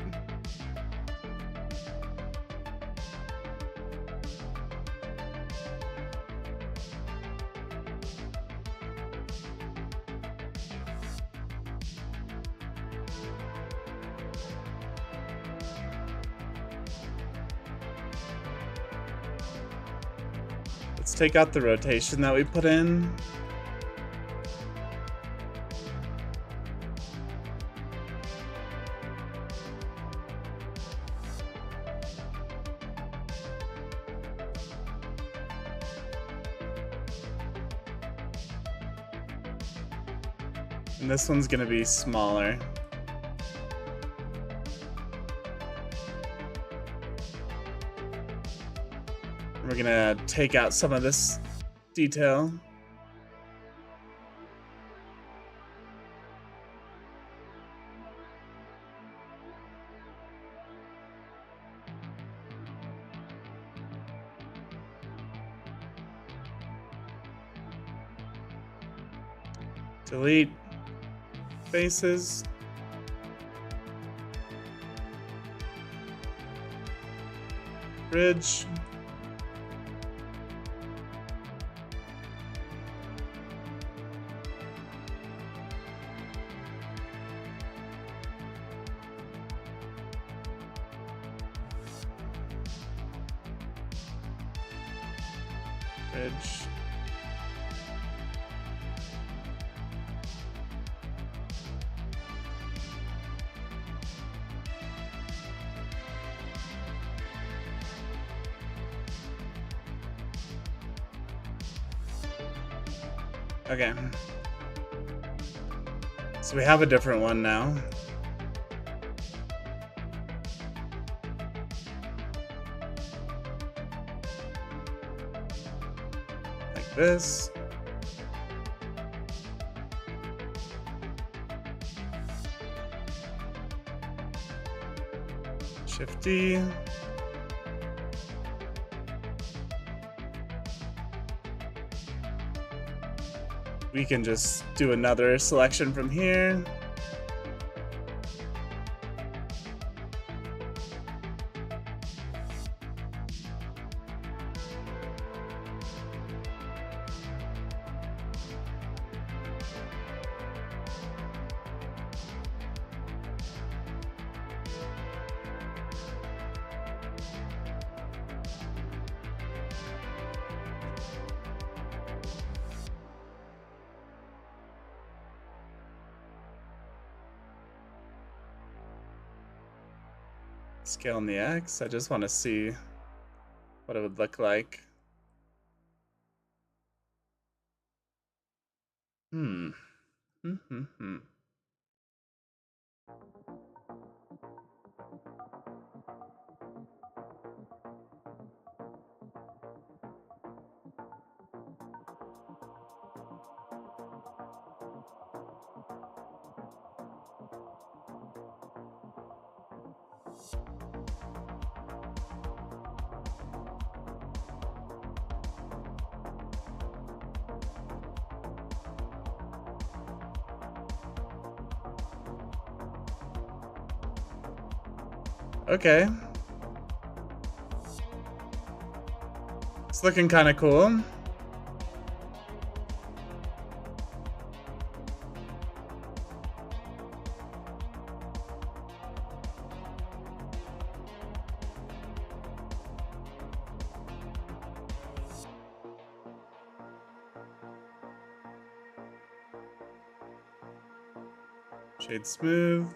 Let's take out the rotation that we put in. And this one's gonna be smaller. We're gonna take out some of this detail. Delete faces. Bridge. Bridge. Okay. So we have a different one now. Like this. Shift D. We can just do another selection from here. Scale on the X. I just want to see what it would look like. Hmm. Okay. It's looking kind of cool. Shade smooth.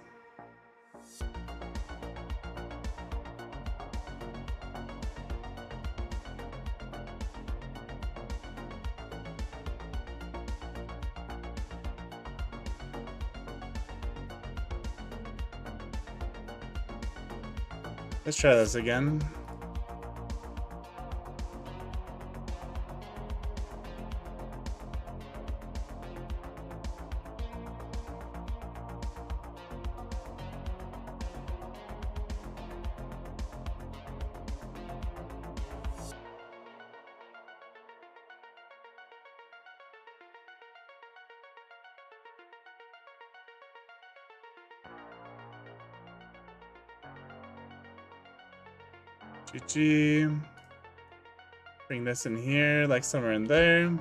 Let's try this again. GG. Bring this in here, like somewhere in there.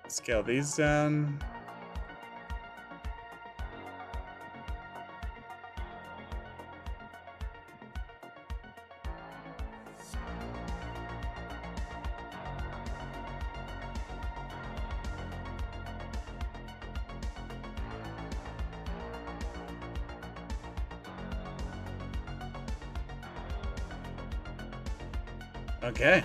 Scale these down. Okay.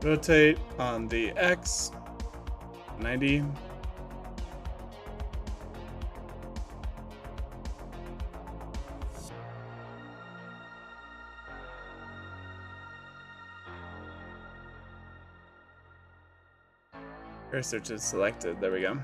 Rotate on the X, 90. Cursor to selected, there we go.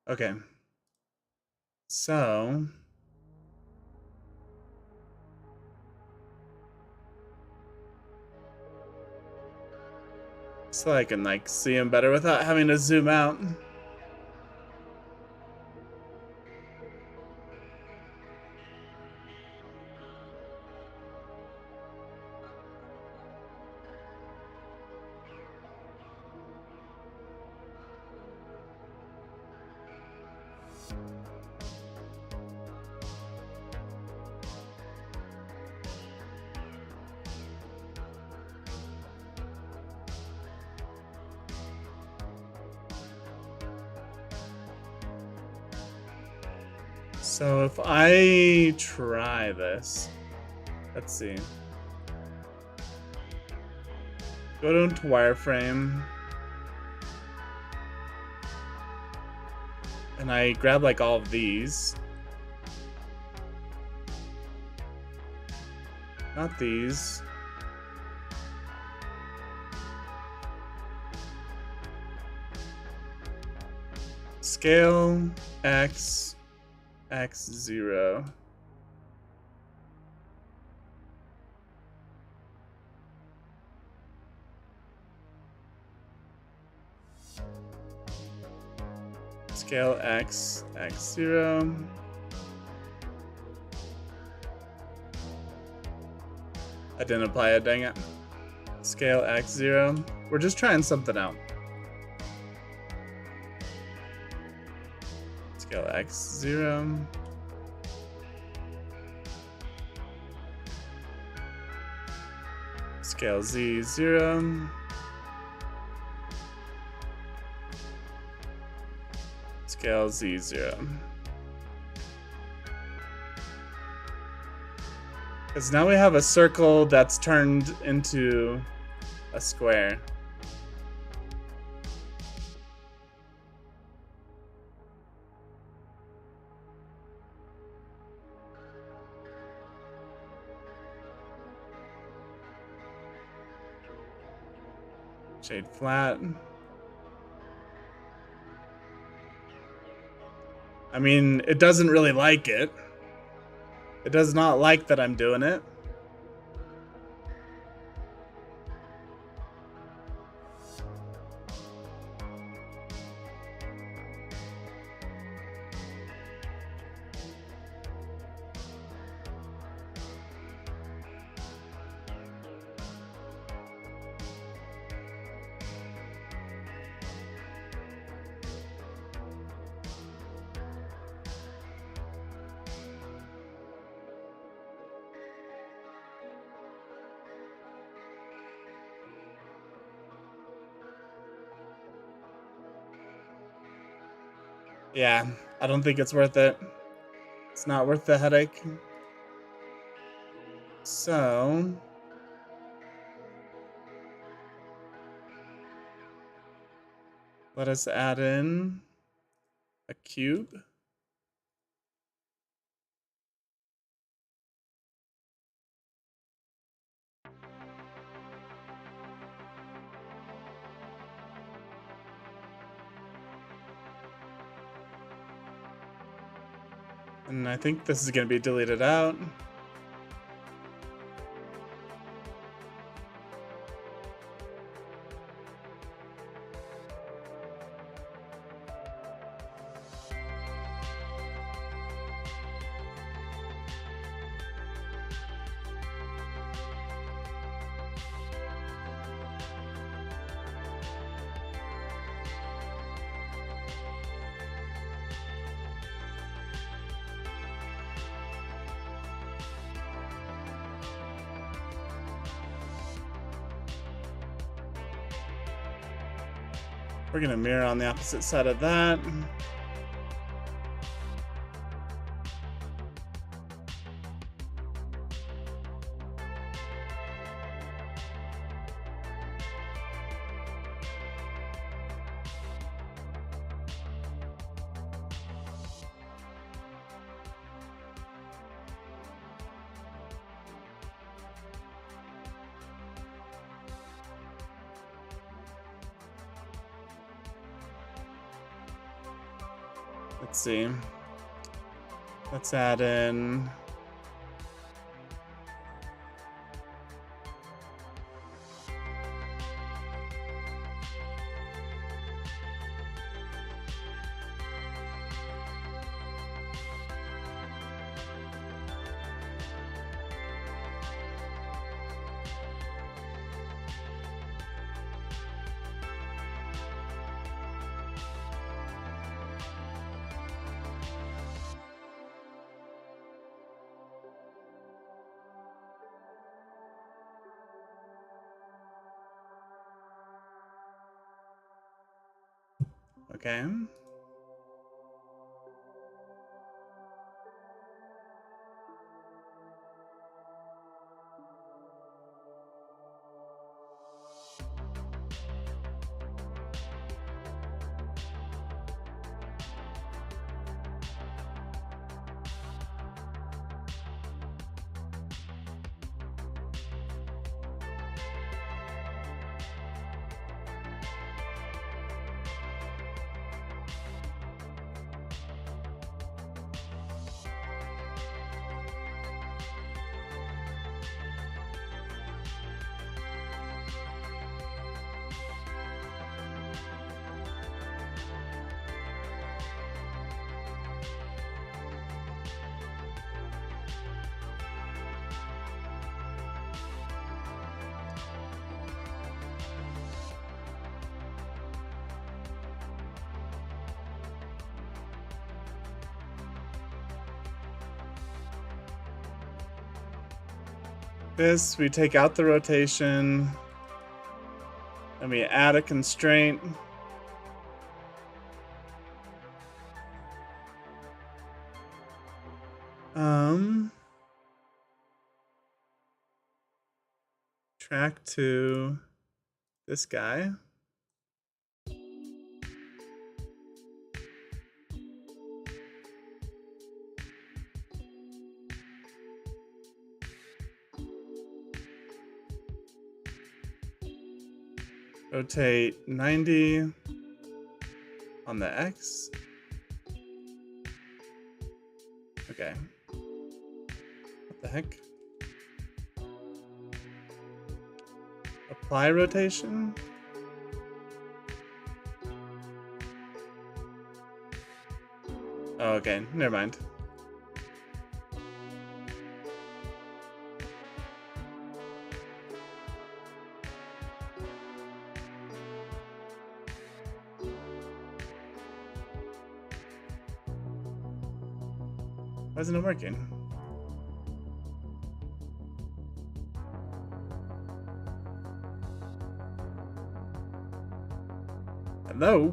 Okay. So I can like see him better without having to zoom out. So if I try this, let's see. Go to wireframe. And I grab like all of these. Not these. Scale X, X0. Scale X, X0. I didn't apply it, dang it. Scale X0. We're just trying something out. Scale X0. Scale Z0. Scale Z0. Because now we have a circle that's turned into a square. Shade flat. I mean, it doesn't really like it. It does not like that I'm doing it. Yeah, I don't think it's worth it. It's not worth the headache. So let us add in a cube. And I think this is going to be deleted out. We're going to mirror on the opposite side of that. Let's see. Let's add in okay. This, we take out the rotation, and we add a constraint. track to this guy. Rotate 90 on the X. Okay. What the heck? Apply rotation? Oh, okay, never mind. Why isn't it working? Hello?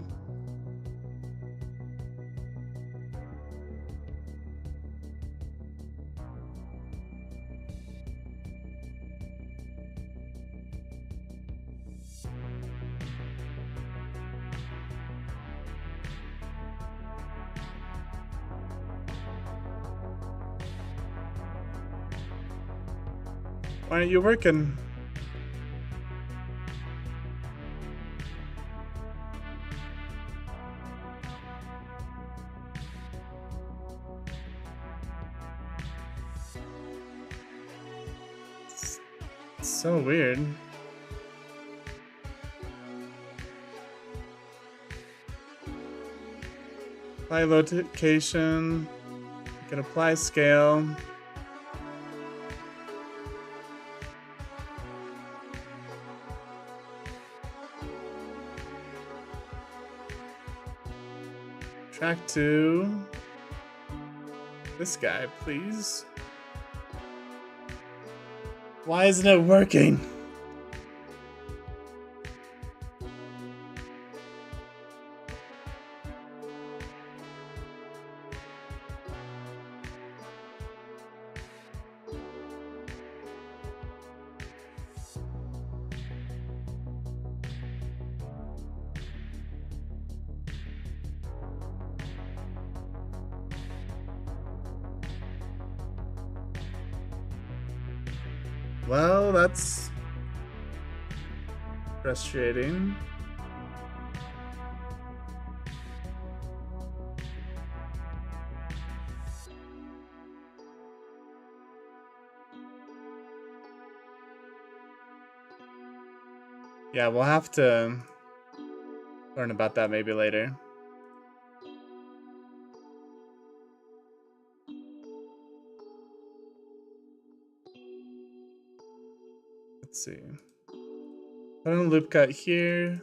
Why aren't you working? It's so weird. Apply location. You can apply scale. Track to this guy, please. Why isn't it working? Well, that's frustrating. Yeah, we'll have to learn about that maybe later. Let's see. Put in a loop cut here.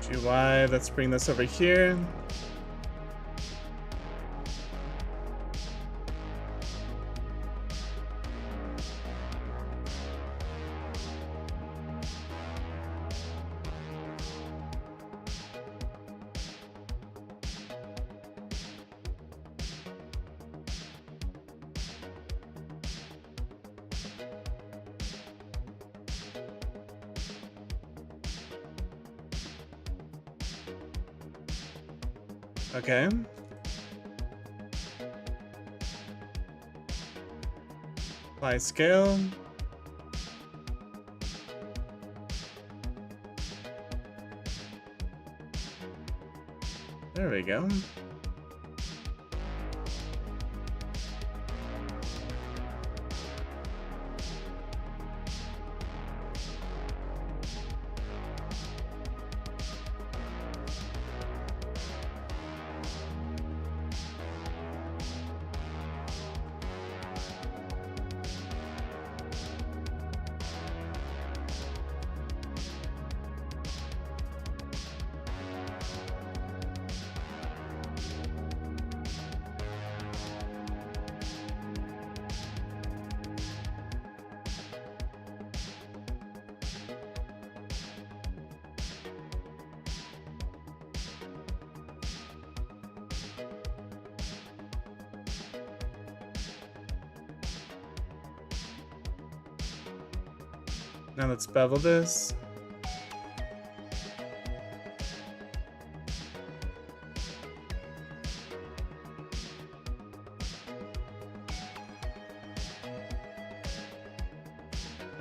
GY, let's bring this over here. Okay. Apply scale. There we go. Now let's bevel this.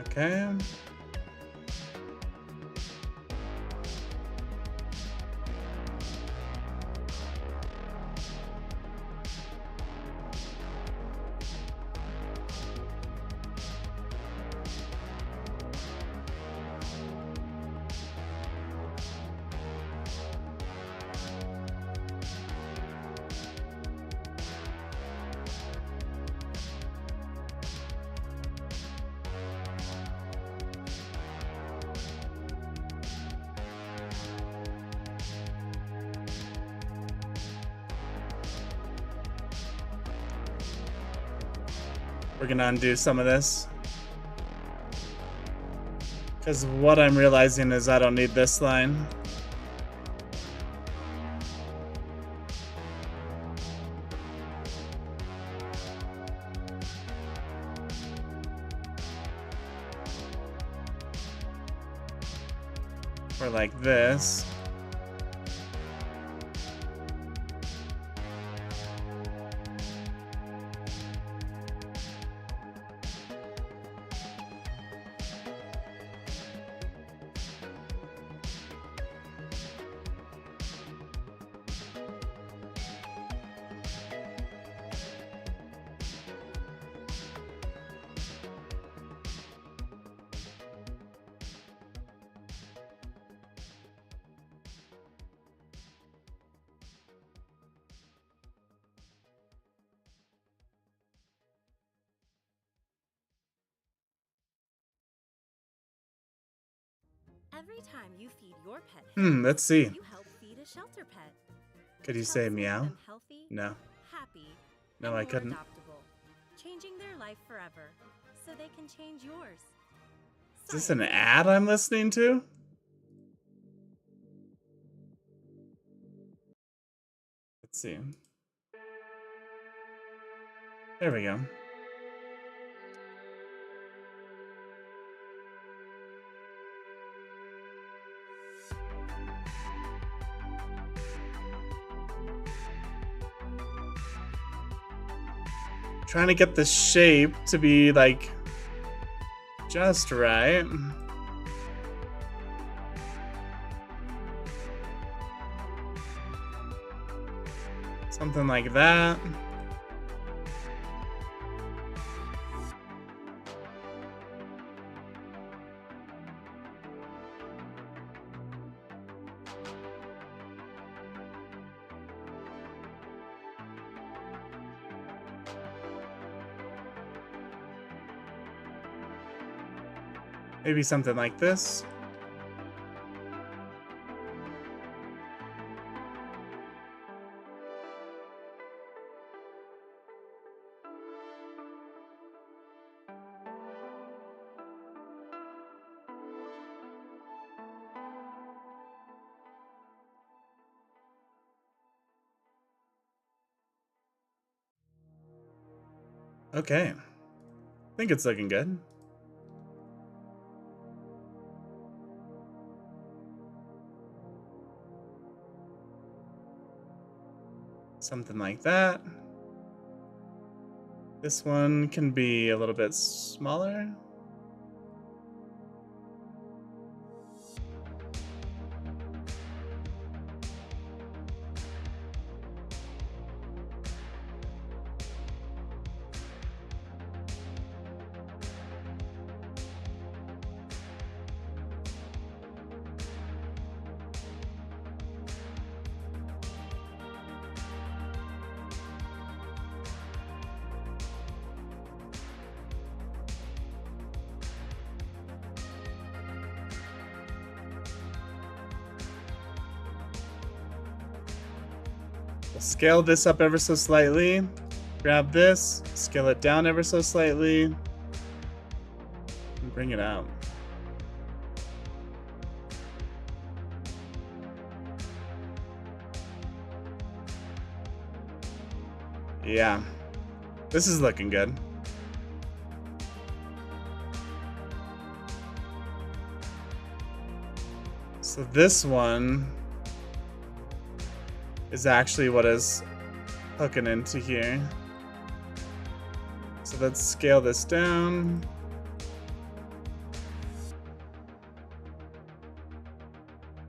Okay. We're gonna undo some of this. Because what I'm realizing is I don't need this line. Or like this. Every time you feed your pet, Let's see. you help feed a shelter pet. Could you Which say helps make meow? them healthy, No. happy, No, and I more couldn't. adoptable, changing their life forever, so they can change yours. Is this an ad I'm listening to? Let's see. There we go. Trying to get the shape to be like just right. Something like that. Maybe something like this. Okay. I think it's looking good. Something like that. This one can be a little bit smaller. We'll scale this up ever so slightly. Grab this, scale it down ever so slightly, and bring it out. Yeah, this is looking good. So this one is actually what is hooking into here. So let's scale this down.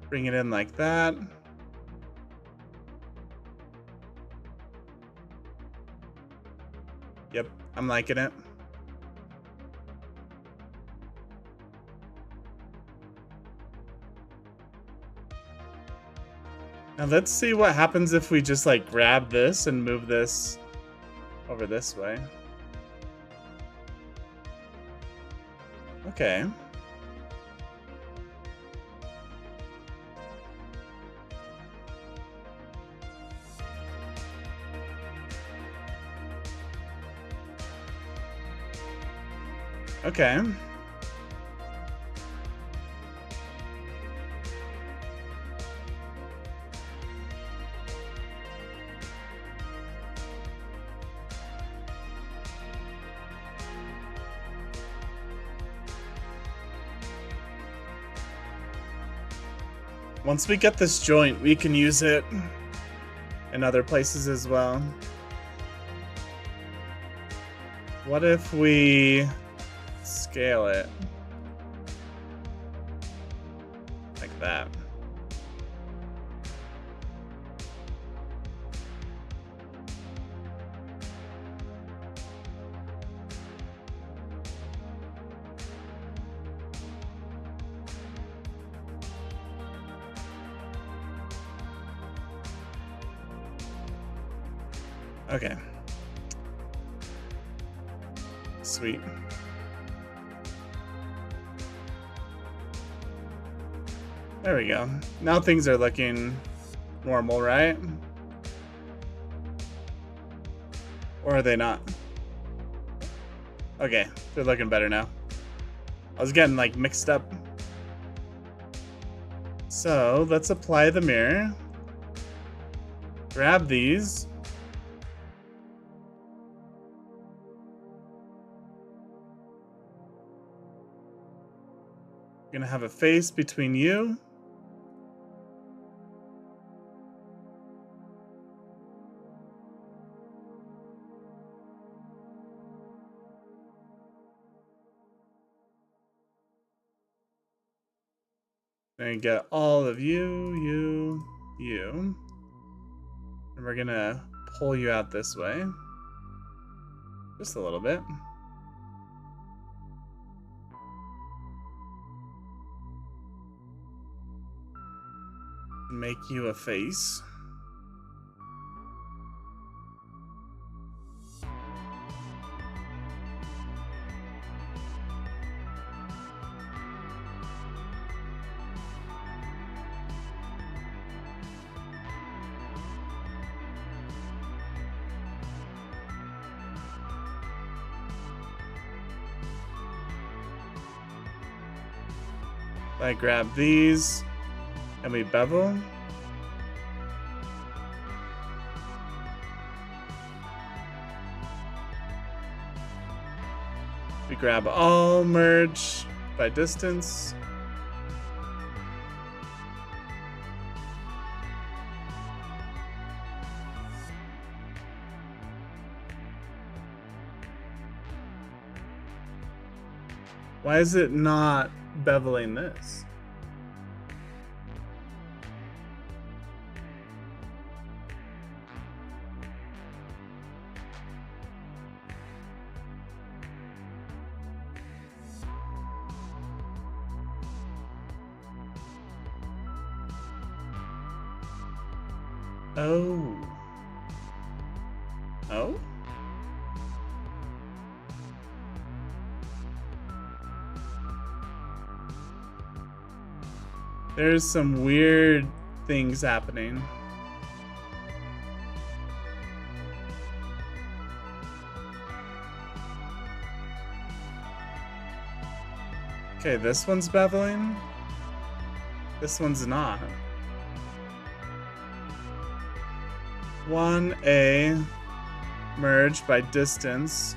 Bring it in like that. Yep, I'm liking it. Now let's see what happens if we just like grab this and move this over this way. Okay. Okay. Once we get this joint, we can use it in other places as well. What if we scale it like that? Okay. Sweet. There we go. Now things are looking normal, right? Or are they not? Okay, they're looking better now. I was getting like mixed up. So let's apply the mirror. Grab these. You're gonna have a face between you. And get all of you. And we're gonna pull you out this way. Just a little bit. Make you a face. I grab these and we bevel. We grab all, merge by distance. Why is it not beveling this? Oh. Oh? There's some weird things happening. Okay, this one's beveling. This one's not. 1A merge by distance.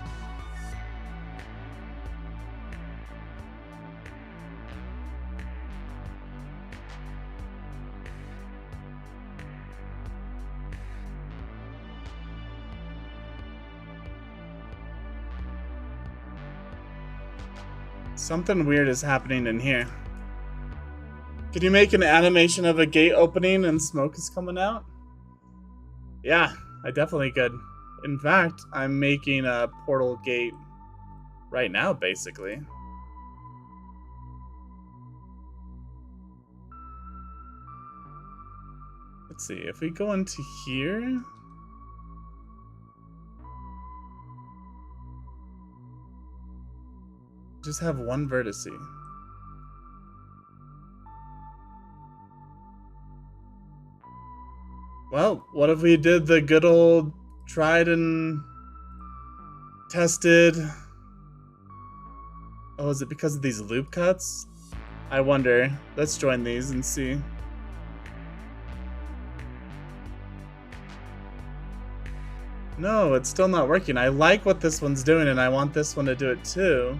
Something weird is happening in here. Can you make an animation of a gate opening and smoke is coming out? Yeah, I definitely could. In fact, I'm making a portal gate right now, basically. Let's see, if we go into here... just have one vertice. Well, what if we did the good old tried and tested... Oh, is it because of these loop cuts? I wonder. Let's join these and see. No, it's still not working. I like what this one's doing and I want this one to do it too.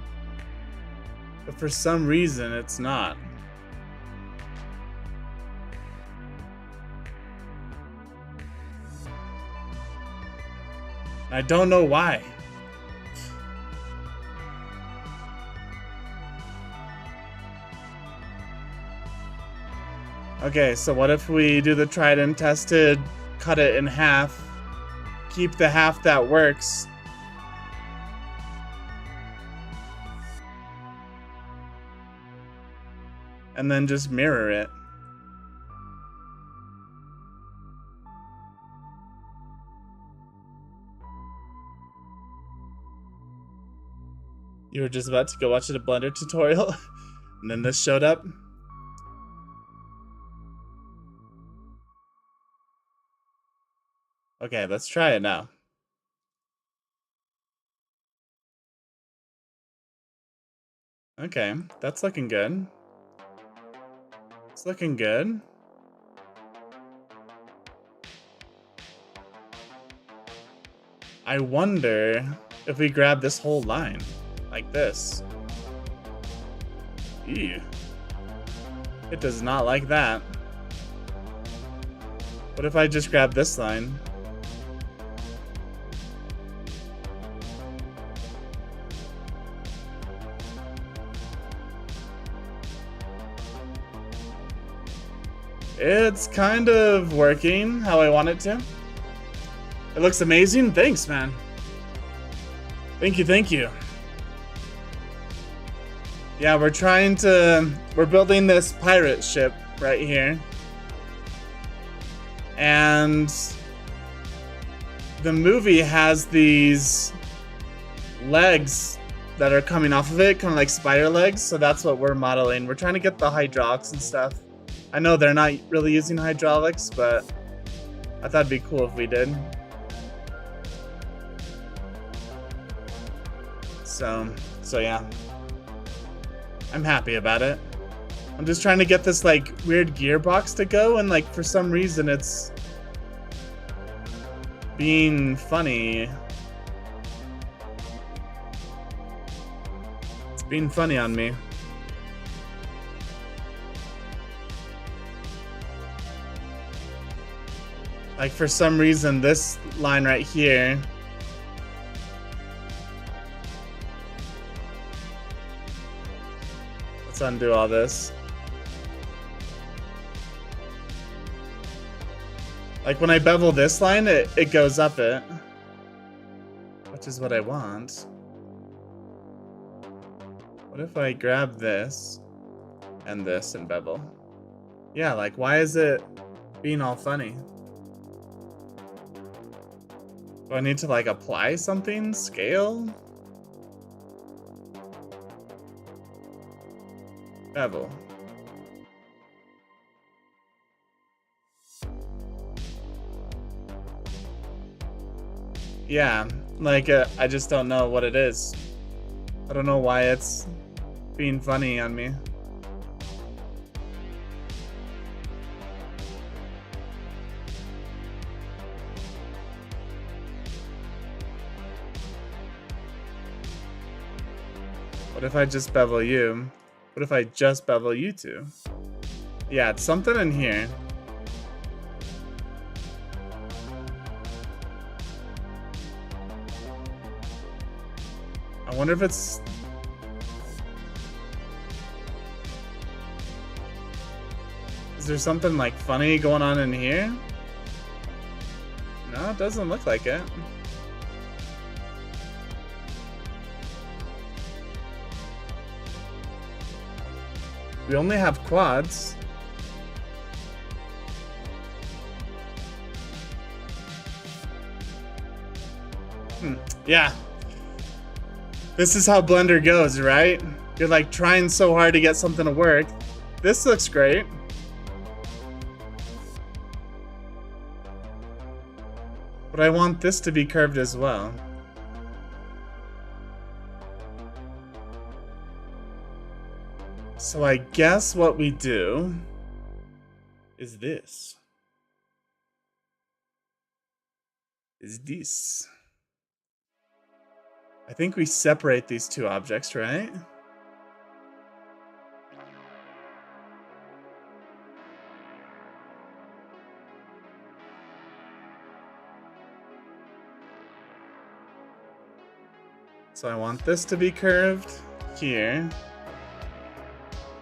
But for some reason, it's not. I don't know why. Okay, so what if we do the tried and tested, cut it in half, keep the half that works, and then just mirror it. You were just about to go watch a Blender tutorial, and then this showed up? Okay, let's try it now. Okay, that's looking good. It's looking good. I wonder if we grab this whole line, like this. Ew. It does not like that. What if I just grab this line? It's kind of working how I want it to. It looks amazing. Thanks, man. Thank you, thank you. Yeah, we're building this pirate ship right here. And the movie has these legs that are coming off of it, kind of like spider legs, so that's what we're modeling. We're trying to get the hydraulics and stuff. I know they're not really using hydraulics, but I thought it'd be cool if we did. So yeah. I'm happy about it. I'm just trying to get this like weird gearbox to go, and like for some reason it's being funny. It's being funny on me. Like for some reason this line right here let's undo all this. Like when I bevel this line, it goes up it. Which is what I want. What if I grab this and bevel? Yeah, like why is it being all funny? Do I need to like apply something? Scale? Bevel. Yeah, like I just don't know what it is. I don't know why it's being funny on me. What if I just bevel you? What if I just bevel you two? Yeah, it's something in here. I wonder if it's... there something like funny going on in here? No, it doesn't look like it. We only have quads. Yeah. This is how Blender goes, right? You're like trying so hard to get something to work. This looks great. But I want this to be curved as well. So I guess what we do is this. I think we separate these two objects, right? So I want this to be curved here.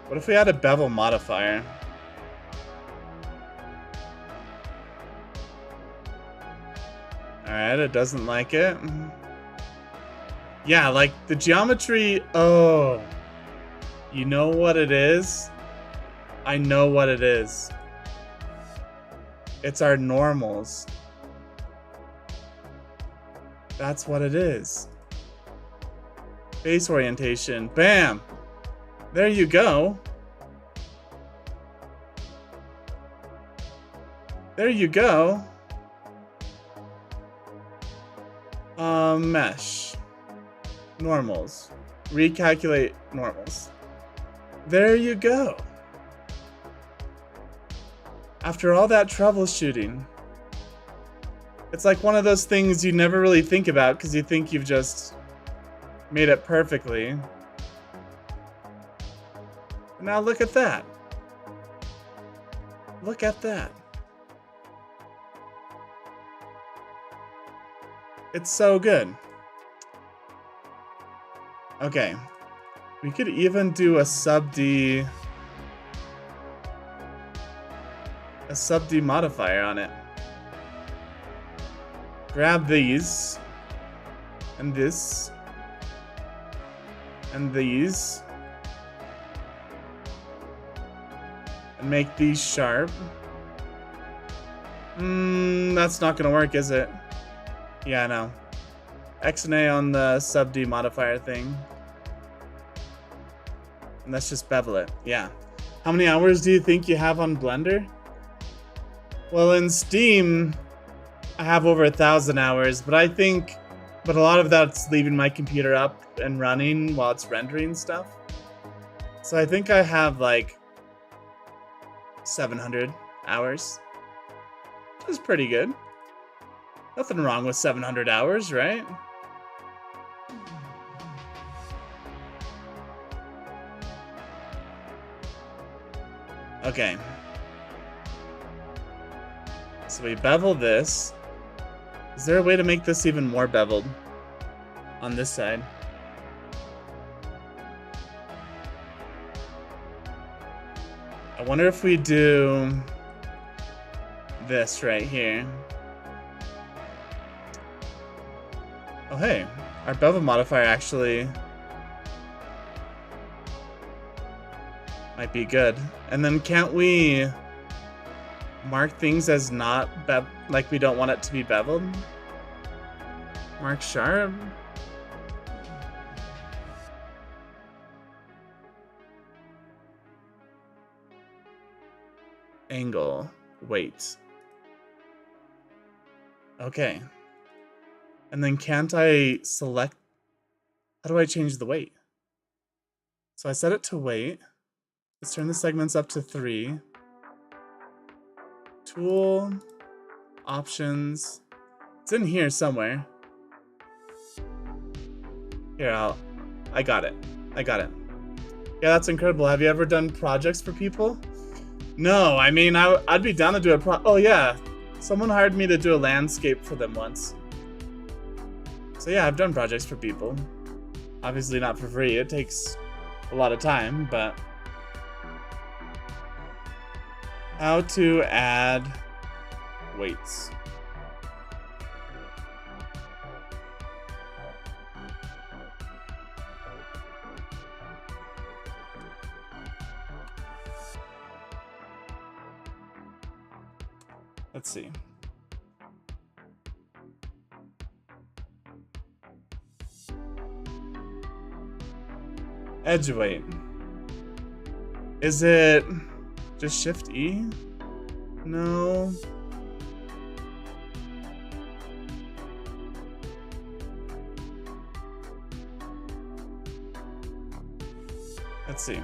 What if we had a bevel modifier? Alright, it doesn't like it. Yeah, like the geometry. Oh, you know what it is? I know what it is. It's our normals. That's what it is. Base orientation. Bam! There you go. There you go. Mesh. Normals. Recalculate normals. There you go. After all that troubleshooting, it's like one of those things you never really think about because you think you've just made it perfectly. But now look at that. Look at that. It's so good. Okay. We could even do a sub D modifier on it. Grab these and this and these and make these sharp. That's not gonna work, is it? Yeah, I know. X and A on the sub D modifier thing. And let's just bevel it. Yeah. How many hours do you think you have on Blender? Well, in Steam, I have over 1,000 hours, but a lot of that's leaving my computer up and running while it's rendering stuff. So I think I have like 700 hours. Which is pretty good. Nothing wrong with 700 hours, right? Okay. So we bevel this. Is there a way to make this even more beveled on this side? I wonder if we do this right here. Oh hey, our bevel modifier actually might be good. And then can't we mark things as not like we don't want it to be beveled? Mark sharp. Angle. Weight. Okay. And then can't I select... How do I change the weight? So I set it to weight. Let's turn the segments up to 3. Tool. Options. It's in here somewhere. Here, I got it. I got it. Yeah, that's incredible. Have you ever done projects for people? No, I mean, I'd be down to do oh yeah. Someone hired me to do a landscape for them once. So yeah, I've done projects for people. Obviously not for free, it takes a lot of time, but... How to add weights. Let's see. Edge weight. Is it just Shift E? No. Let's see.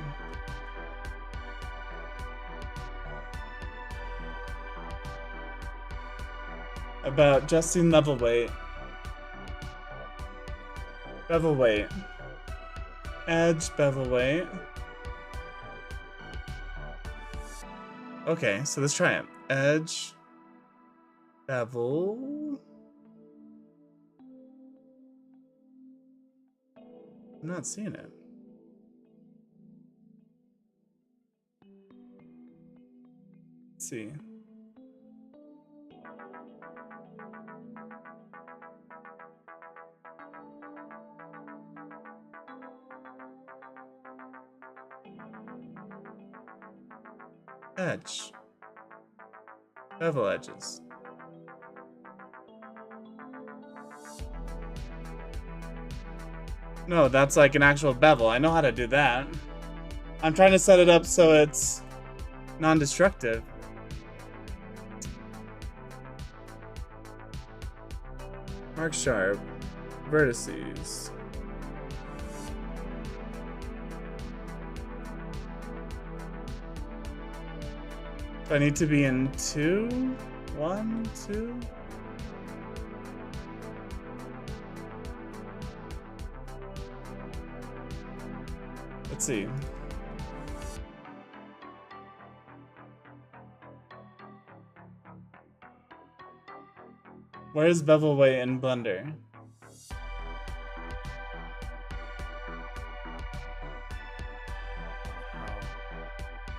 About adjusting level weight. Bevel weight. Edge bevel weight. Okay, so let's try it. Edge bevel. I'm not seeing it. Let's see. Edge. Bevel edges. No, that's like an actual bevel. I know how to do that. I'm trying to set it up so it's non-destructive. Mark sharp. Vertices. Do I need to be in 2? 1, 2? Let's see. Where's bevel weight in Blender?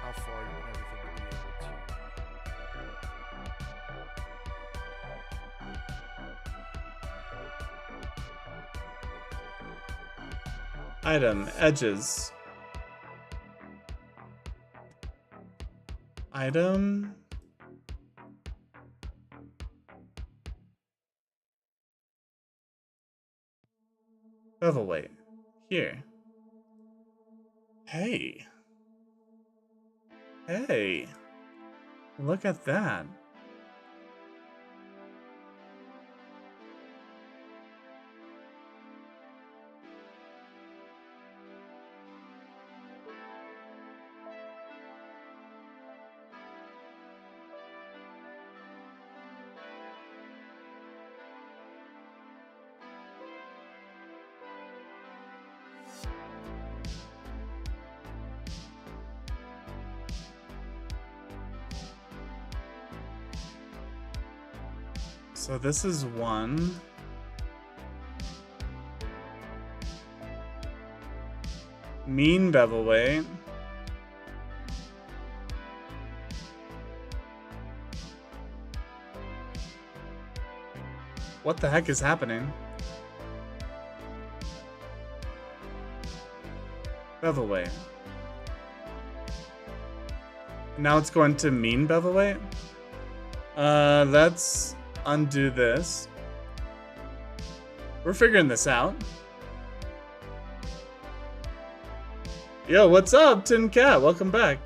How far you want everything to be able to... Item, edges. Item. Bevel weight. Here. Hey. Hey. Look at that. So this is 1. Mean bevel weight. What the heck is happening? Bevel weight. Now it's going to mean bevel weight. Let's undo this. We're figuring this out. Yo, what's up, Tin Cat? Welcome back.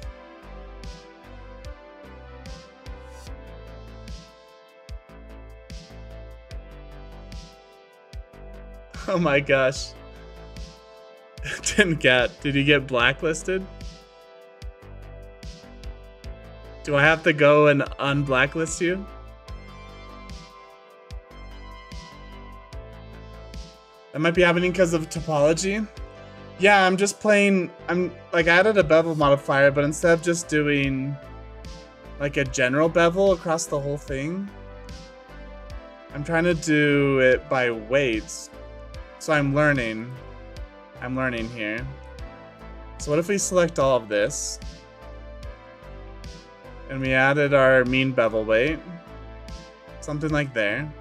Oh my gosh. Tin Cat, did you get blacklisted? Do I have to go and unblacklist you? That might be happening because of topology. Yeah, I'm just playing, I added a bevel modifier, but instead of just doing like a general bevel across the whole thing, I'm trying to do it by weights. So I'm learning here. So what if we select all of this? And we added our mean bevel weight. Something like there.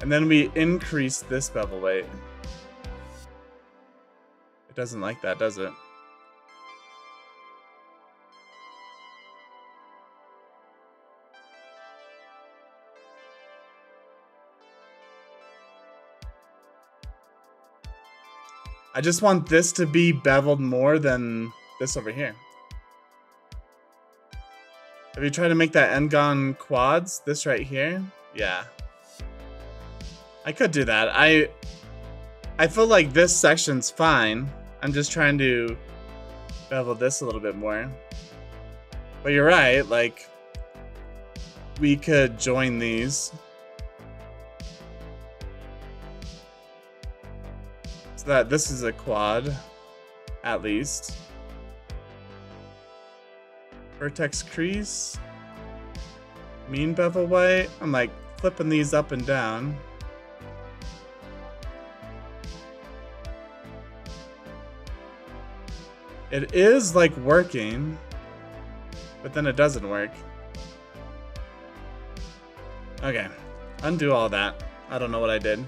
And then we increased this bevel weight. It doesn't like that, does it? I just want this to be beveled more than this over here. Have you tried to make that N-gon quads? This right here? Yeah. I could do that. I feel like this section's fine. I'm just trying to bevel this a little bit more. But you're right, like, we could join these. So that this is a quad, at least. Vertex crease. Mean bevel weight. I'm like flipping these up and down. It is like working, but then it doesn't work. Okay, undo all that. I don't know what I did.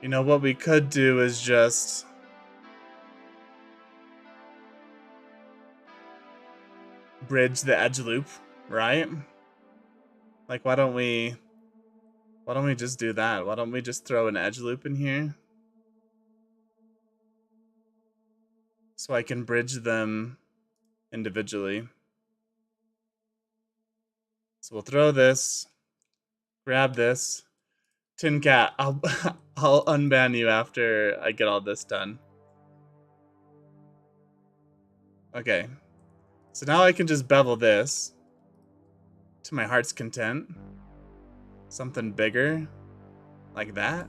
You know, what we could do is just bridge the edge loop, right? Like, why don't we just do that? Why don't we just throw an edge loop in here? So I can bridge them individually. So we'll throw this, grab this. Tin Cat, I'll unban you after I get all this done. Okay. So now I can just bevel this to my heart's content. Something bigger, like that.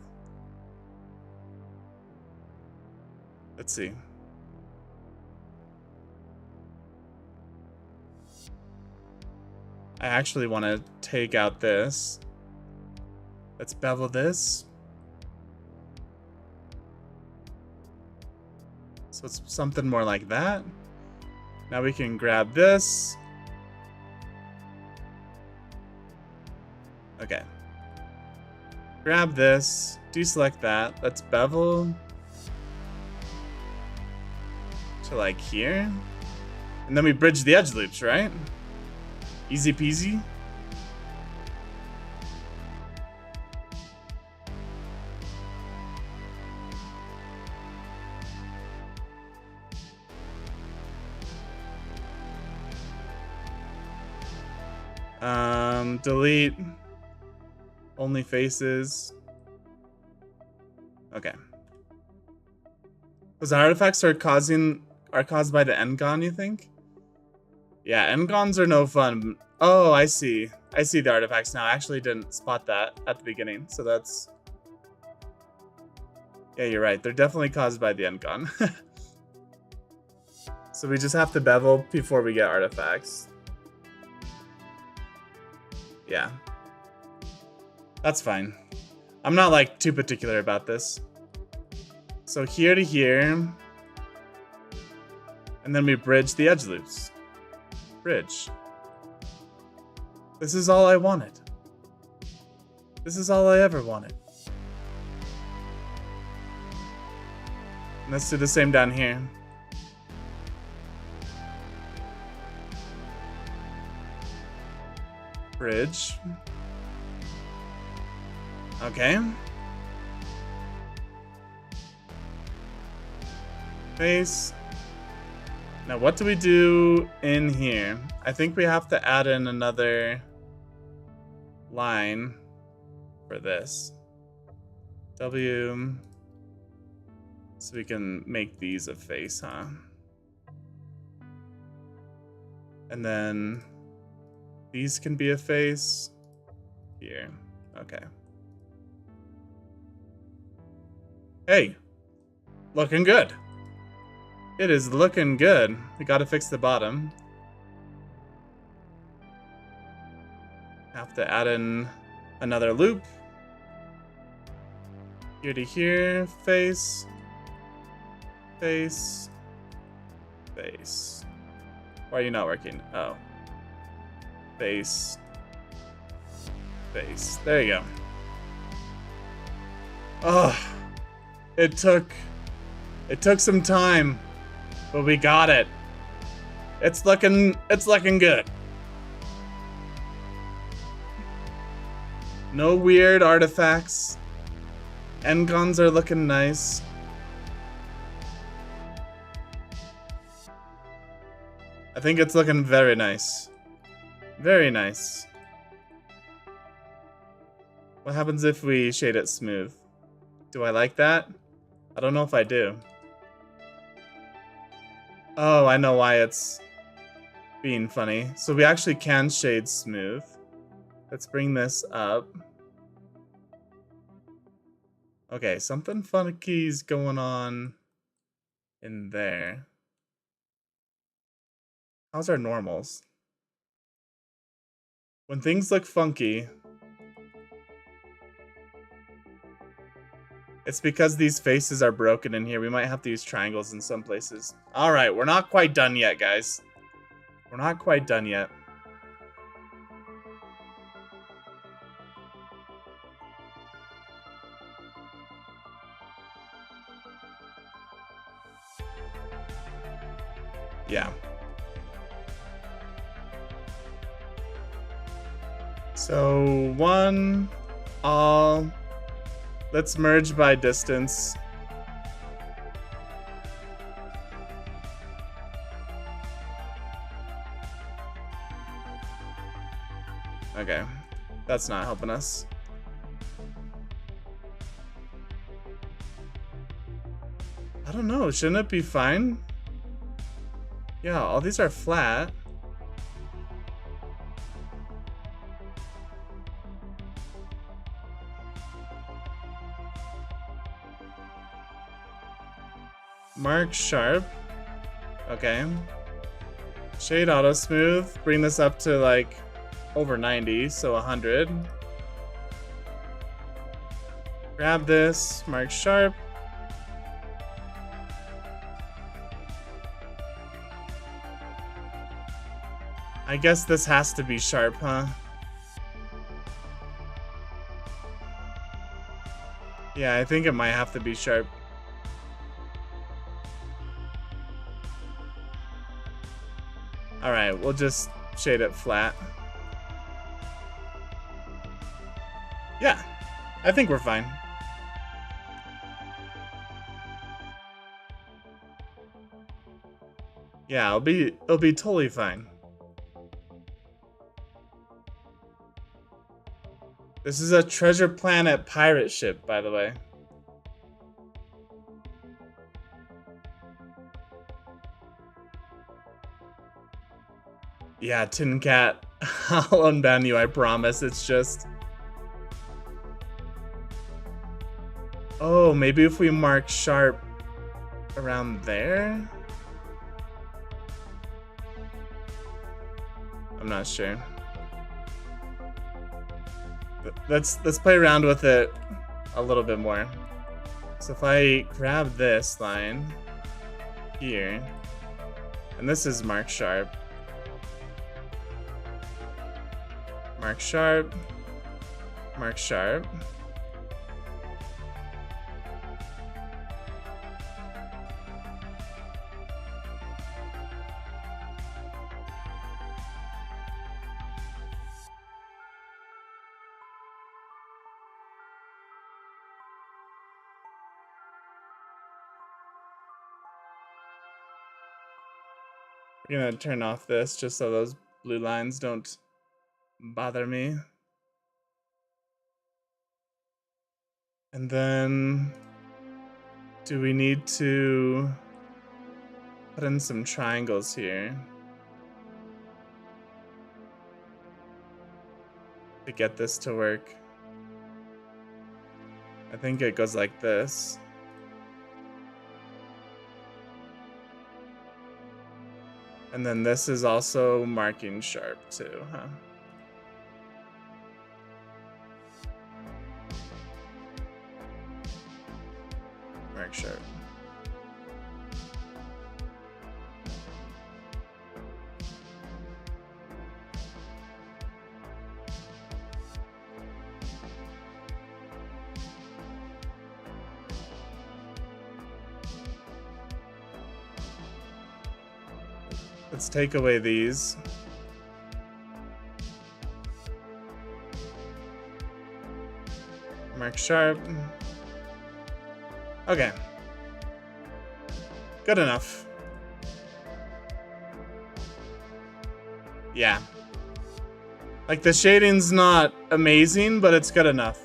Let's see. I actually want to take out this. Let's bevel this. So it's something more like that. Now we can grab this. Okay. Grab this, deselect that. Let's bevel to like here. And then we bridge the edge loops, right? Easy peasy. Delete only faces. Okay. Because the artifacts are caused by the N-gon, you think? Yeah, N-gons are no fun. Oh, I see. I see the artifacts now. I actually didn't spot that at the beginning, so that's... Yeah, you're right. They're definitely caused by the N-gon. So we just have to bevel before we get artifacts. Yeah. That's fine. I'm not like too particular about this. So here to here. And then we bridge the edge loops. Bridge. This is all I wanted. This is all I ever wanted. And let's do the same down here. Bridge. Okay. Face. Now what do we do in here? I think we have to add in another line for this. W. So we can make these a face, huh? And then these can be a face here. Okay. Hey, looking good. It is looking good. We gotta fix the bottom. Have to add in another loop Here to here, face, face, face. Why are you not working? Oh. Face, face. There you go. Oh, it took some time, but we got it. It's looking good. No weird artifacts. Engons are looking nice. I think it's looking very nice. Very nice. What happens if we shade it smooth? Do I like that? I don't know if I do. Oh, I know why it's being funny. So we actually can shade smooth. Let's bring this up. Okay, something funky's going on in there. How's our normals? When things look funky, it's because these faces are broken in here. We might have to use triangles in some places. All right, we're not quite done yet, guys. We're not quite done yet. Yeah. So one, all. Let's merge by distance. Okay, that's not helping us. I don't know, shouldn't it be fine? Yeah, all these are flat. Mark sharp. Okay. Shade auto smooth. Bring this up to like over 90, so 100. Grab this, mark sharp. I guess this has to be sharp, huh? Yeah, I think it might have to be sharp. Alright, we'll just shade it flat. Yeah, I think we're fine. Yeah, it'll be totally fine. This is a Treasure Planet pirate ship, by the way. Yeah, Tin Cat, I'll unban you, I promise. It's just... Oh, maybe if we mark sharp around there? I'm not sure. Let's play around with it a little bit more. So if I grab this line here, and this is mark sharp. Mark sharp. Mark sharp. We're gonna turn off this just so those blue lines don't bother me. And then, do we need to put in some triangles here to get this to work? I think it goes like this. And then this is also marking sharp too, huh? Mark sharp. Let's take away these. Mark sharp. Okay. Good enough. Yeah. Like, the shading's not amazing, but it's good enough.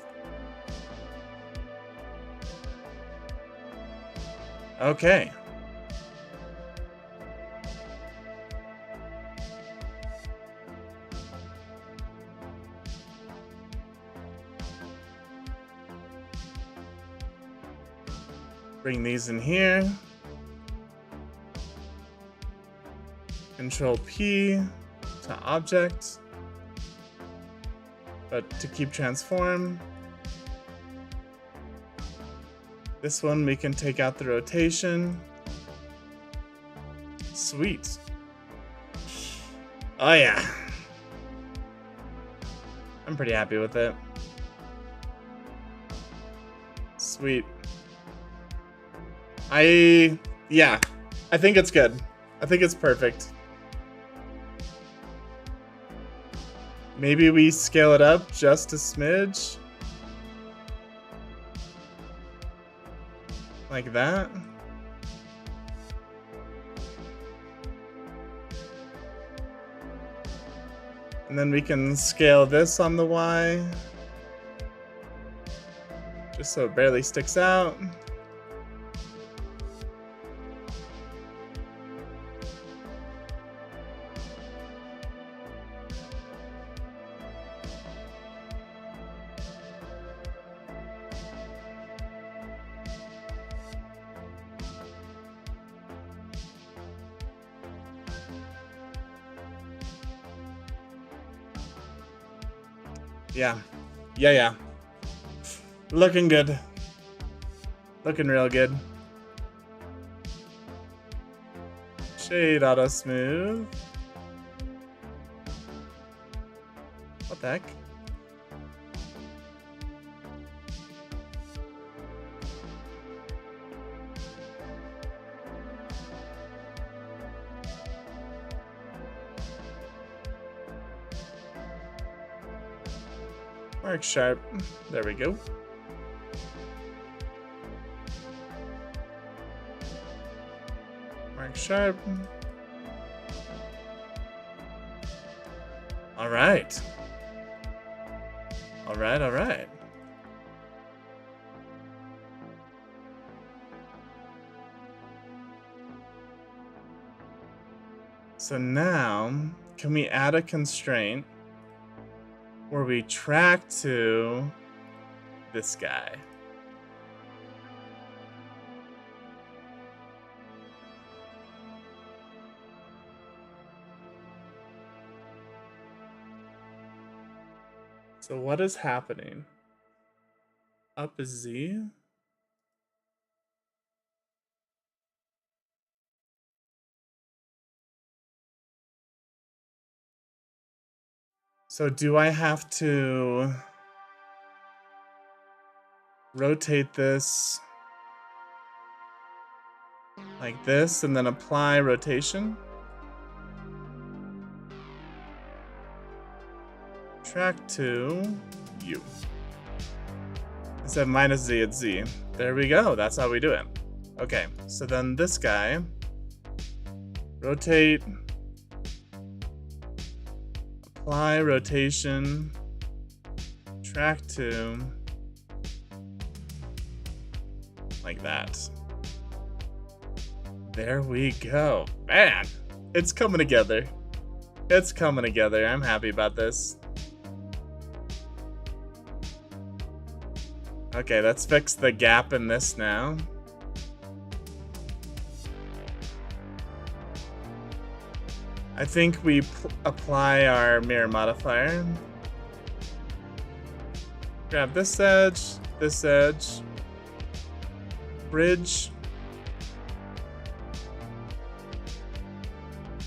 Okay. Bring these in here. Control P to object. But to keep transform. This one we can take out the rotation. Sweet. Oh yeah. I'm pretty happy with it. Sweet. Yeah, I think it's good. I think it's perfect. Maybe we scale it up just a smidge. Like that. And then we can scale this on the Y. Just so it barely sticks out. Yeah. Yeah. Looking good. Looking real good. Shade auto smooth. What the heck? Mark sharp. There we go. Mark sharp. All right. All right, all right. So now, can we add a constraint where we track to this guy? So what is happening? Up is Z. So do I have to rotate this like this and then apply rotation? Track to U. Instead of minus Z, it's Z. There we go. That's how we do it. Okay, so then this guy, rotate, apply rotation, track to, like that. There we go. Man, it's coming together. It's coming together. I'm happy about this. Okay, let's fix the gap in this now. I think we apply our mirror modifier. Grab this edge, bridge.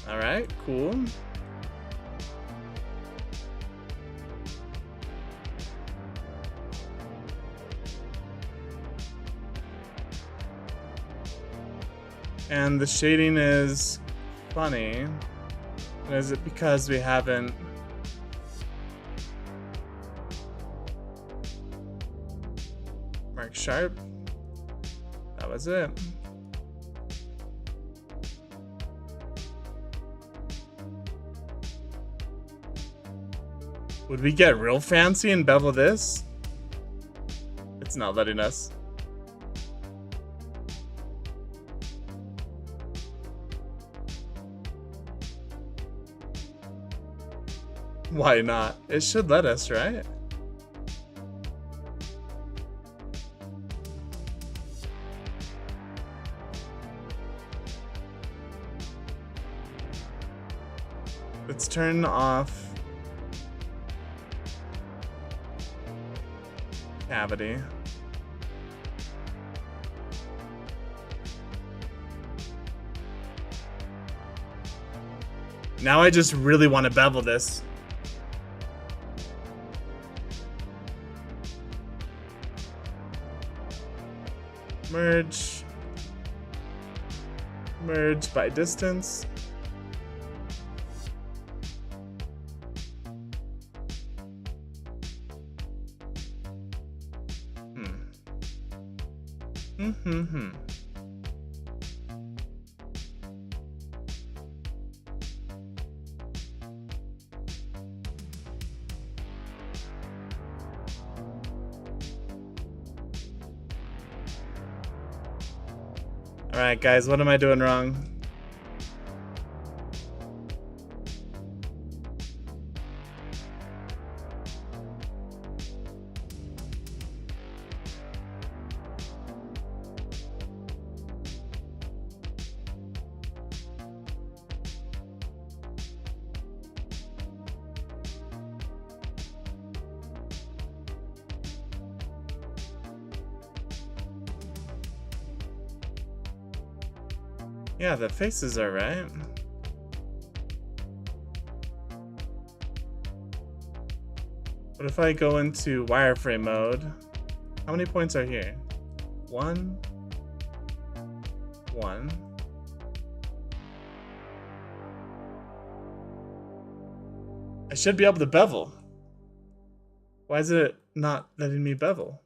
All right, cool. And the shading is funny. Is it because we haven't marked sharp? That was it. Would we get real fancy and bevel this? It's not letting us. Why not? It should let us, right? Let's turn off cavity. Now I just really want to bevel this. Merge. Merge by distance. Alright guys, what am I doing wrong? Yeah, the faces are right. What if I go into wireframe mode? How many points are here? 1. 1. I should be able to bevel. Why is it not letting me bevel?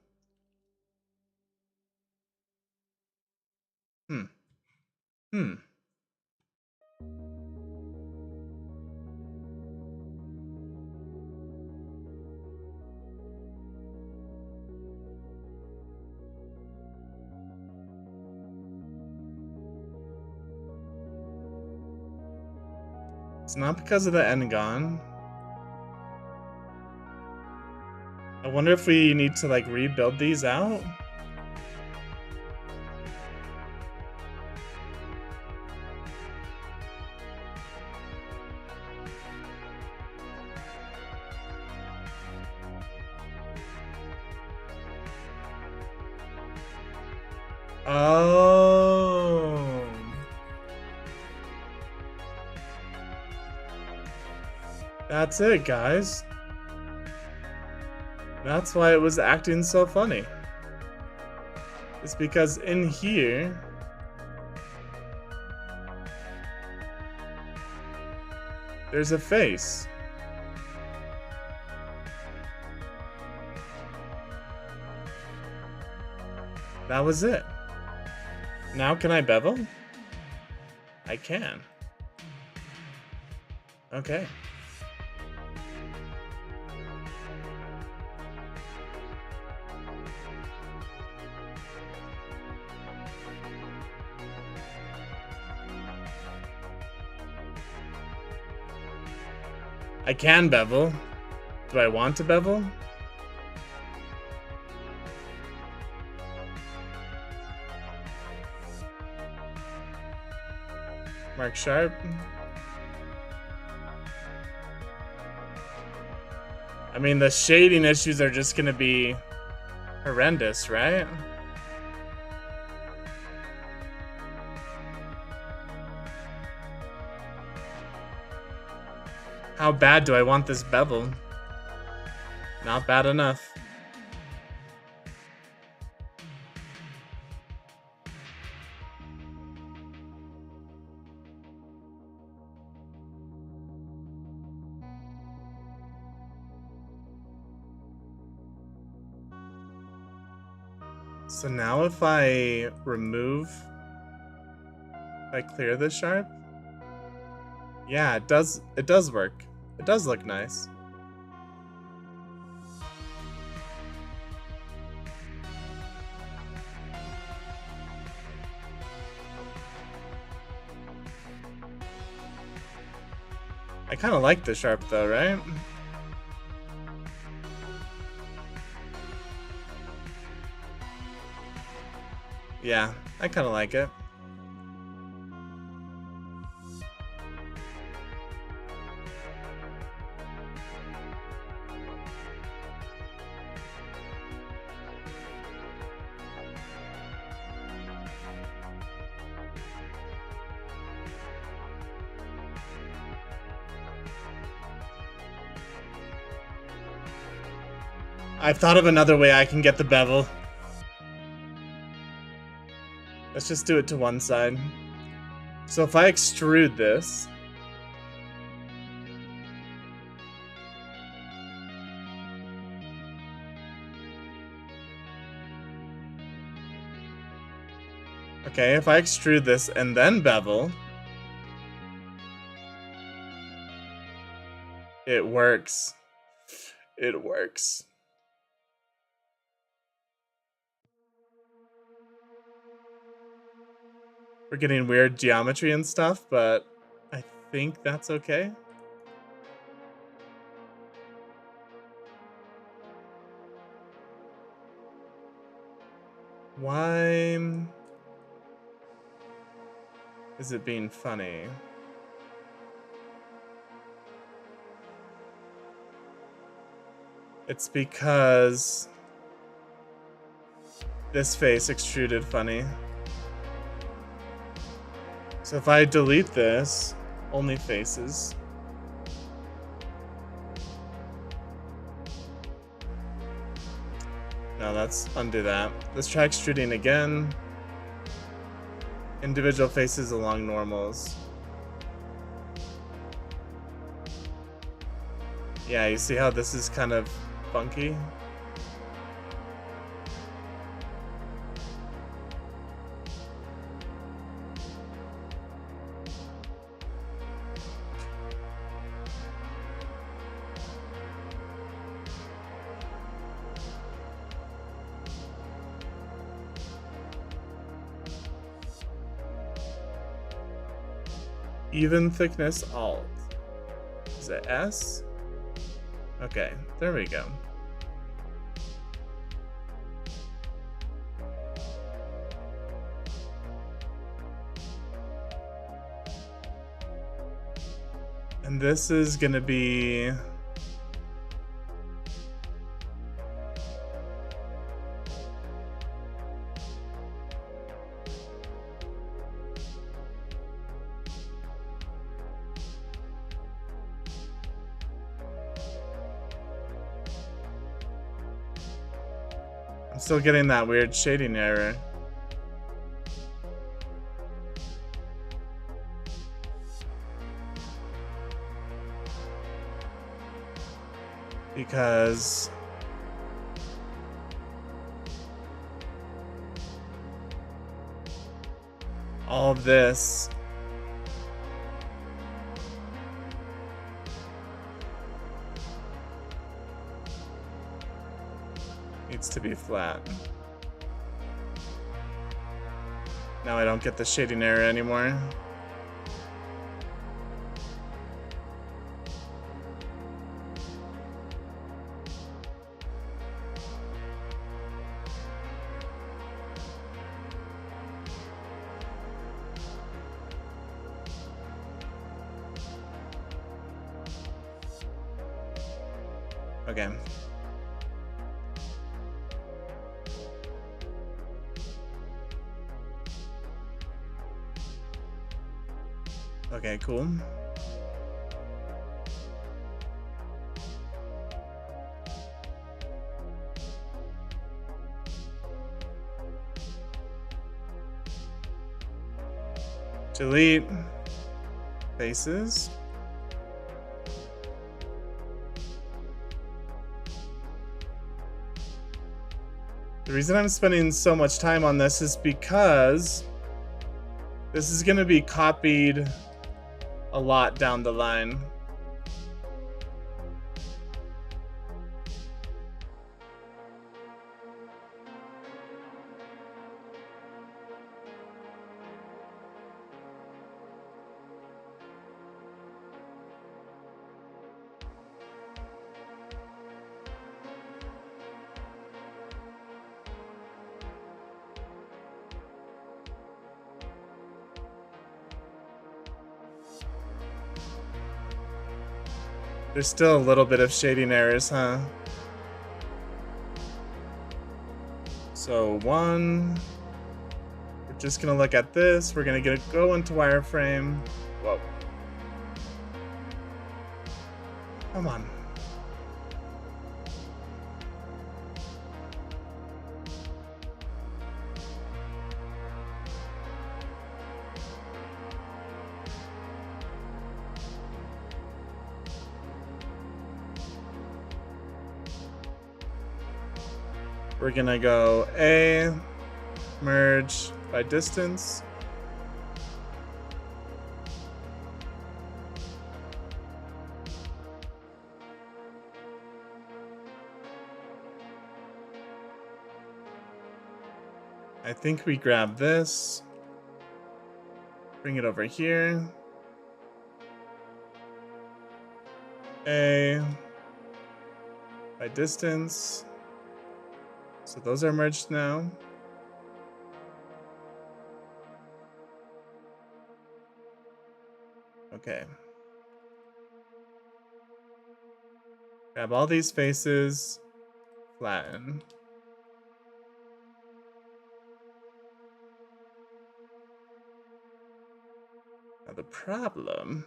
It's not because of the N-gon. I wonder if we need to like rebuild these out. Oh. That's it, guys. That's why it was acting so funny. It's because in here, there's a face. That was it. Now can I bevel? I can. Okay. I can bevel. Do I want to bevel? Mark sharp. I mean, the shading issues are just gonna be horrendous, right? How bad do I want this bevel? Not bad enough. So now if I clear this sharp, yeah, it does work. It does look nice. I kind of like the sharp though, right? Yeah, I kind of like it. I've thought of another way I can get the bevel. Let's just do it to one side. So if I extrude this, okay, if I extrude this and then bevel, it works. It works. We're getting weird geometry and stuff, but I think that's okay. Why is it being funny? It's because this face extruded funny. So if I delete this, only faces. No, let's undo that. Let's try extruding again. Individual faces along normals. Yeah, you see how this is kind of funky? Even thickness alt. Is it S? Okay, there we go. And this is gonna be I'm still getting that weird shading error. Because all of this needs to be flat. Now I don't get the shading error anymore. Okay. Okay, cool. Delete faces. The reason I'm spending so much time on this is because this is going to be copied a lot down the line. There's still a little bit of shading errors, huh? So one, we're just gonna look at this. We're gonna go into wireframe. Whoa. Come on. We're gonna go A, merge by distance. I think we grab this, bring it over here. A by distance. So those are merged now. Okay. Grab all these faces, flatten. Now the problem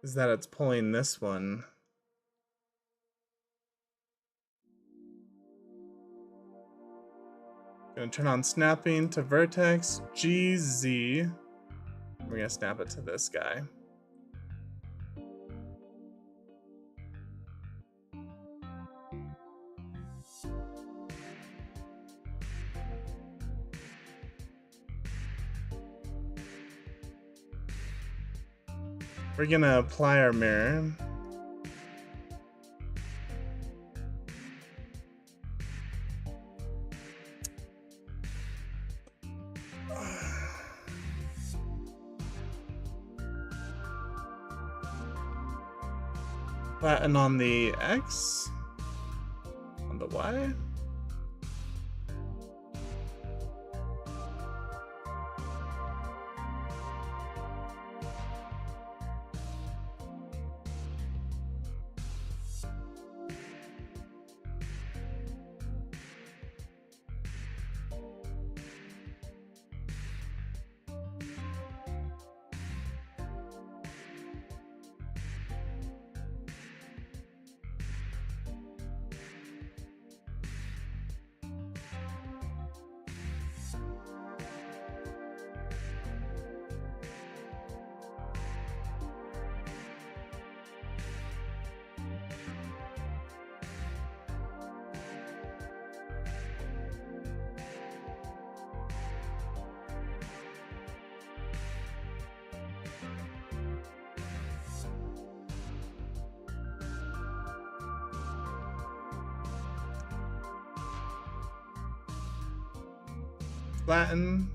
is that it's pulling this one. Gonna turn on snapping to vertex, GZ. We're gonna snap it to this guy. We're gonna apply our mirror. Flatten on the X, on the Y. Flatten.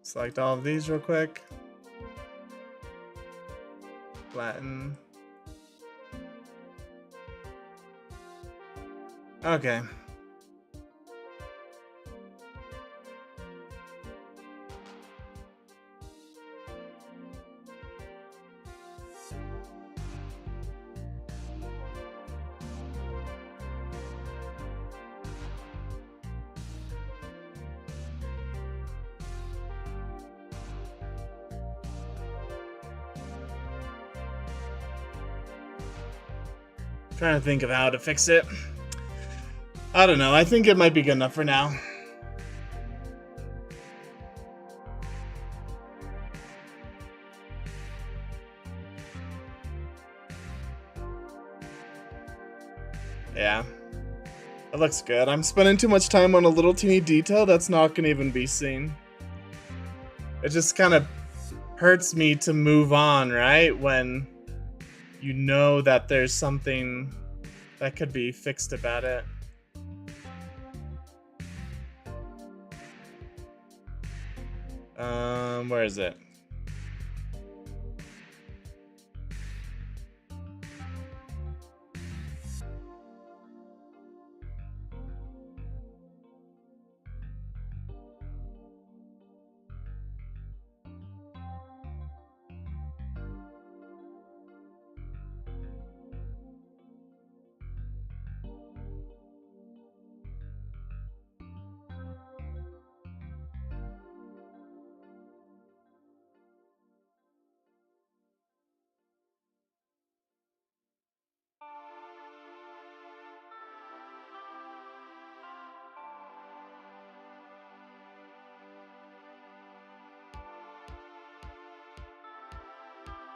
Select all of these real quick. Flatten. Okay. Trying to think of how to fix it. I don't know. I think it might be good enough for now. Yeah. It looks good. I'm spending too much time on a little teeny detail that's not gonna even be seen. It just kind of hurts me to move on, right? When you know that there's something that could be fixed about it. Where is it?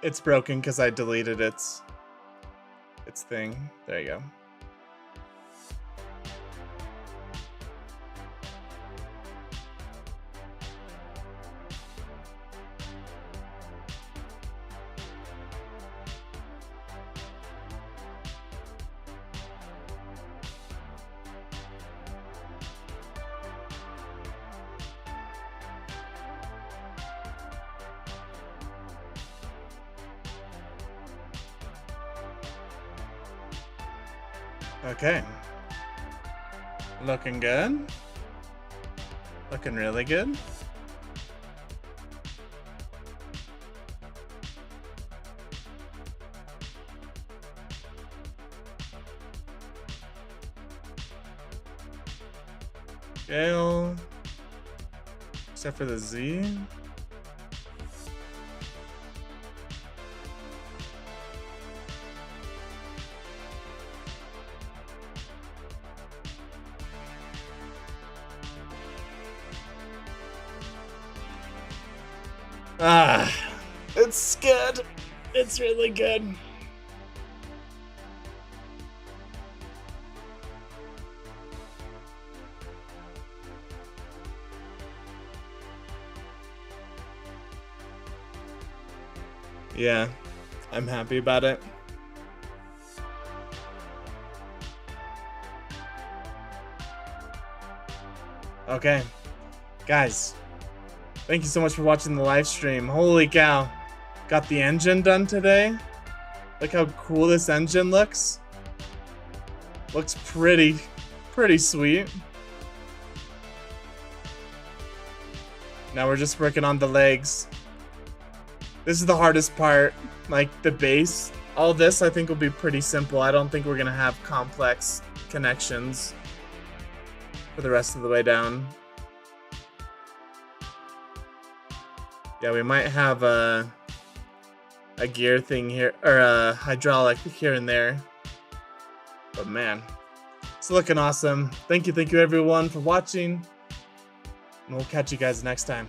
It's broken because I deleted its thing. There you go. Okay. Looking good. Looking really good. Scale. Except for the Z. Ah, it's good. It's really good. Yeah, I'm happy about it. Okay, guys. Thank you so much for watching the live stream. Holy cow. Got the engine done today. Look how cool this engine looks. Looks pretty sweet. Now we're just working on the legs. This is the hardest part, like the base. All this I think will be pretty simple. I don't think we're gonna have complex connections for the rest of the way down. Yeah, we might have a gear thing here, or a hydraulic here and there. But man, it's looking awesome. Thank you everyone for watching. And we'll catch you guys next time.